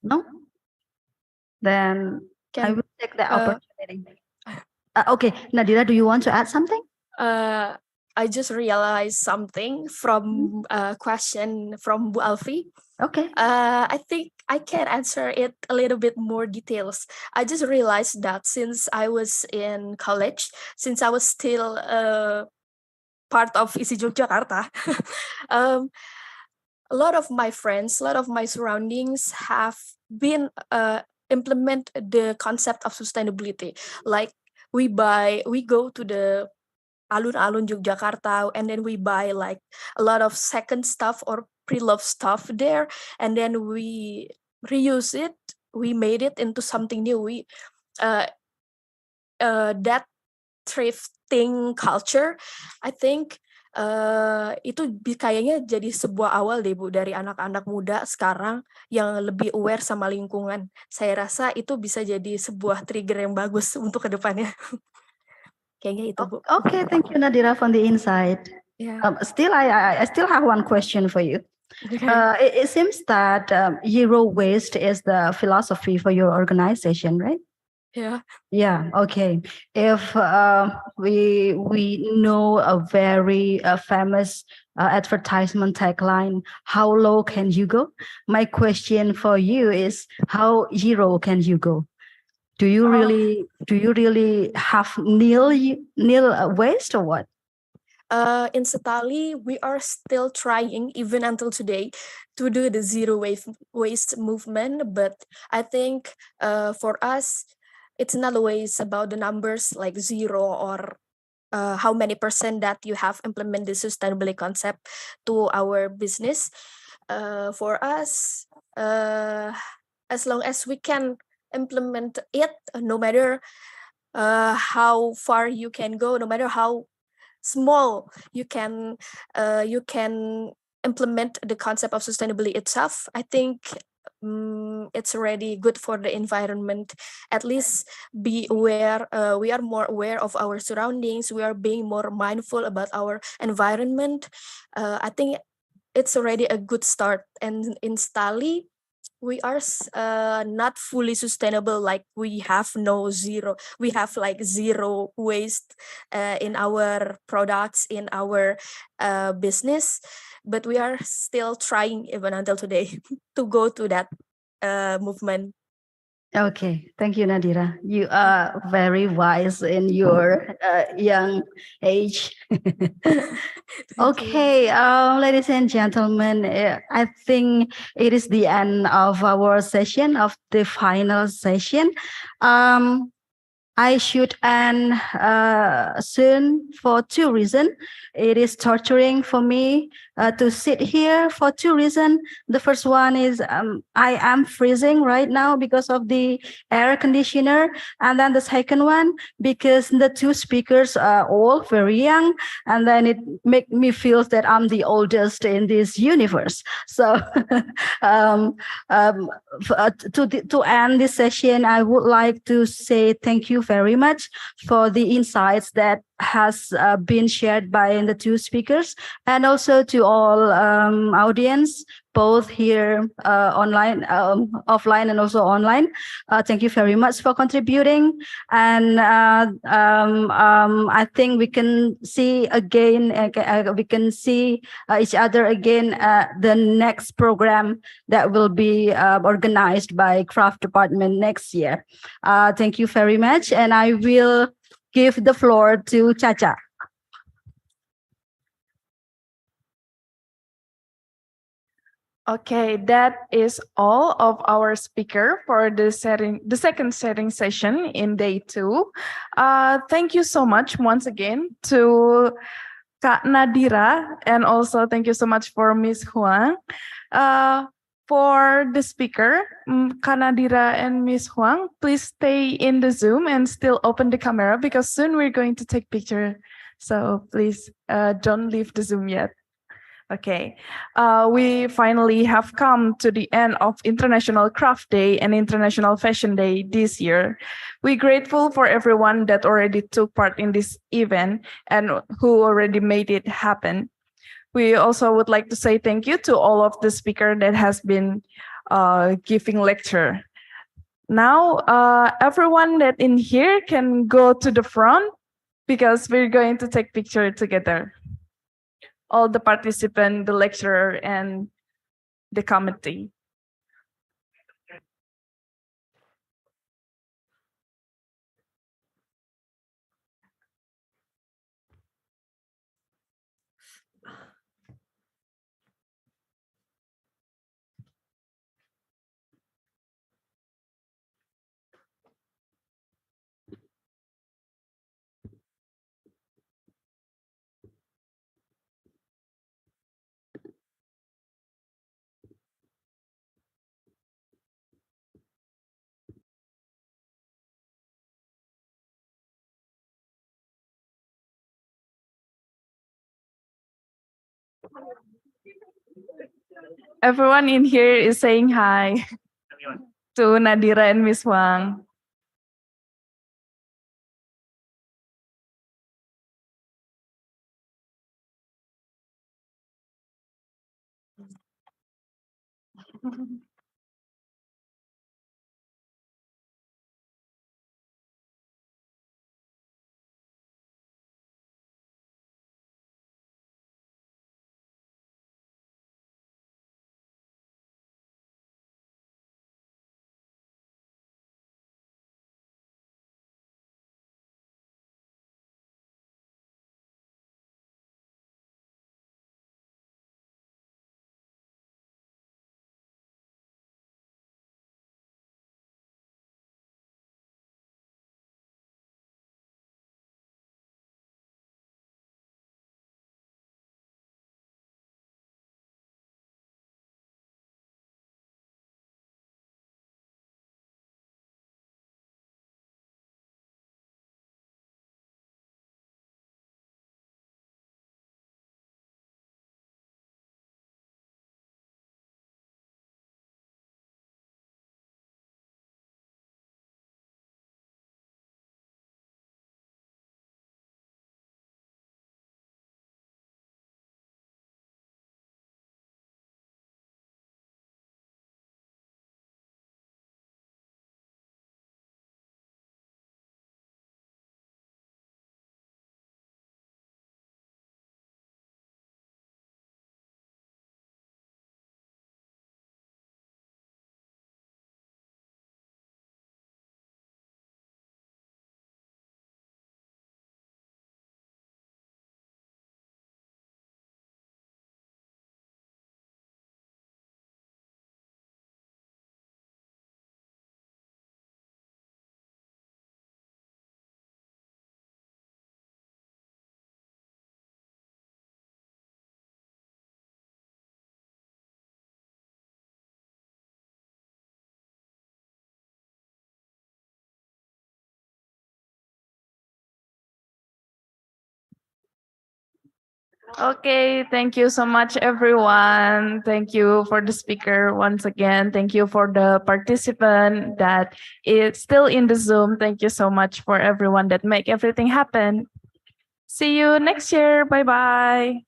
[SPEAKER 7] No? Then I will take the opportunity. Okay, Nadira, do you want to add something?
[SPEAKER 12] I just realized something from a question from Bu Alfi.
[SPEAKER 7] Okay.
[SPEAKER 12] I think I can answer it a little bit more details. I just realized that since I was in college, since I was still part of ISI Yogyakarta, a lot of my friends, a lot of my surroundings have been implement the concept of sustainability. Like we go to the alun-alun Yogyakarta, and then we buy like a lot of second stuff or pre-loved stuff there, and then we reuse it. We made it into something new. We that thrifting culture, I think itu kayaknya jadi sebuah awal deh Bu dari anak-anak muda sekarang yang lebih aware sama lingkungan. Saya rasa itu bisa jadi sebuah trigger yang bagus untuk kedepannya. Kayaknya itu Bu.
[SPEAKER 7] Okay, thank you Nadira from the inside.
[SPEAKER 12] Yeah.
[SPEAKER 7] Still, I still have one question for you.
[SPEAKER 12] Okay.
[SPEAKER 7] It seems that zero waste is the philosophy for your organization, right?
[SPEAKER 12] Yeah.
[SPEAKER 7] Yeah. Okay. If we know a very famous advertisement tagline, "How low can you go?" My question for you is, how zero can you go? Do you really have nil waste or what?
[SPEAKER 12] In Setali, we are still trying, even until today, to do the zero waste movement. But I think for us, it's not always about the numbers like zero or how many % that you have implemented the sustainability concept to our business. For us, as long as we can implement it, no matter how far you can go, no matter how small you can implement the concept of sustainability itself, I think it's already good for the environment. At least be aware, we are more aware of our surroundings, we are being more mindful about our environment. I think it's already a good start. And in Stali, we are not fully sustainable, like we have like zero waste in our products, in our business, but we are still trying even until today to go to that movement.
[SPEAKER 7] Okay, thank you, Nadira. You are very wise in your young age. Okay, ladies and gentlemen, I think it is the end of our session, of the final session. I should end soon for 2 reasons. It is torturing for me to sit here for 2 reasons. The first one is I am freezing right now because of the air conditioner. And then the second one, because the 2 speakers are all very young. And then it makes me feel that I'm the oldest in this universe. So to end this session, I would like to say thank you very much for the insights that has been shared by the two speakers, and also to all audience, both here online, offline, and also online. Thank you very much for contributing. And I think we can see again, we can see each other again at the next program that will be organized by Craft Department next year. Thank you very much. And I will give the floor to Chacha.
[SPEAKER 2] Okay, that is all of our speaker for the second setting session in day 2. Thank you so much once again to Kak Nadira, and also thank you so much for Miss Huang. For the speaker, Kak Nadira and Miss Huang, please stay in the Zoom and still open the camera because soon we're going to take picture. So please don't leave the Zoom yet. Okay, we finally have come to the end of International Craft Day and International Fashion Day this year. We're grateful for everyone that already took part in this event and who already made it happen. We also would like to say thank you to all of the speakers that has been giving lecture. Now, everyone that in here can go to the front because we're going to take picture together. All the participants, the lecturer, and the committee. Everyone in here is saying hi to Nadira and Miss Wang. Okay, thank you so much, everyone. Thank you for the speaker once again. Thank you for the participant that is still in the Zoom. Thank you so much for everyone that make everything happen. See you next year. Bye-bye.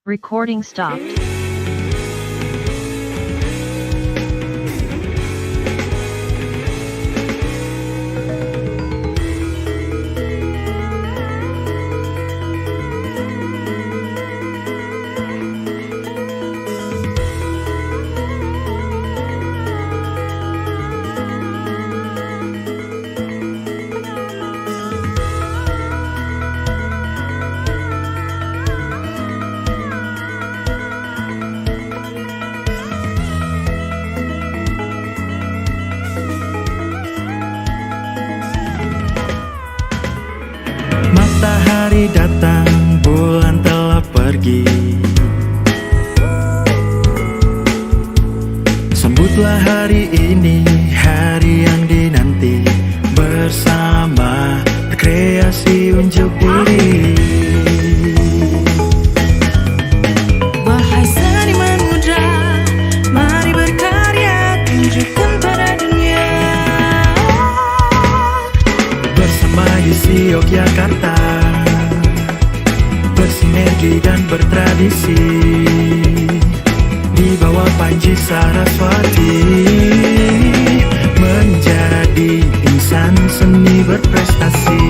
[SPEAKER 14] Recording stopped.
[SPEAKER 5] Matahari datang, bulan telah pergi. Sambutlah hari ini, hari yang dinanti. Bersama berkreasi unjuk diri.
[SPEAKER 6] Wahai seniman muda, mari berkarya, tunjukkan pada dunia.
[SPEAKER 5] Bersama ISI Yogyakarta, bersinergi dan bertradisi di bawah panji Saraswati, menjadi insan seni berprestasi.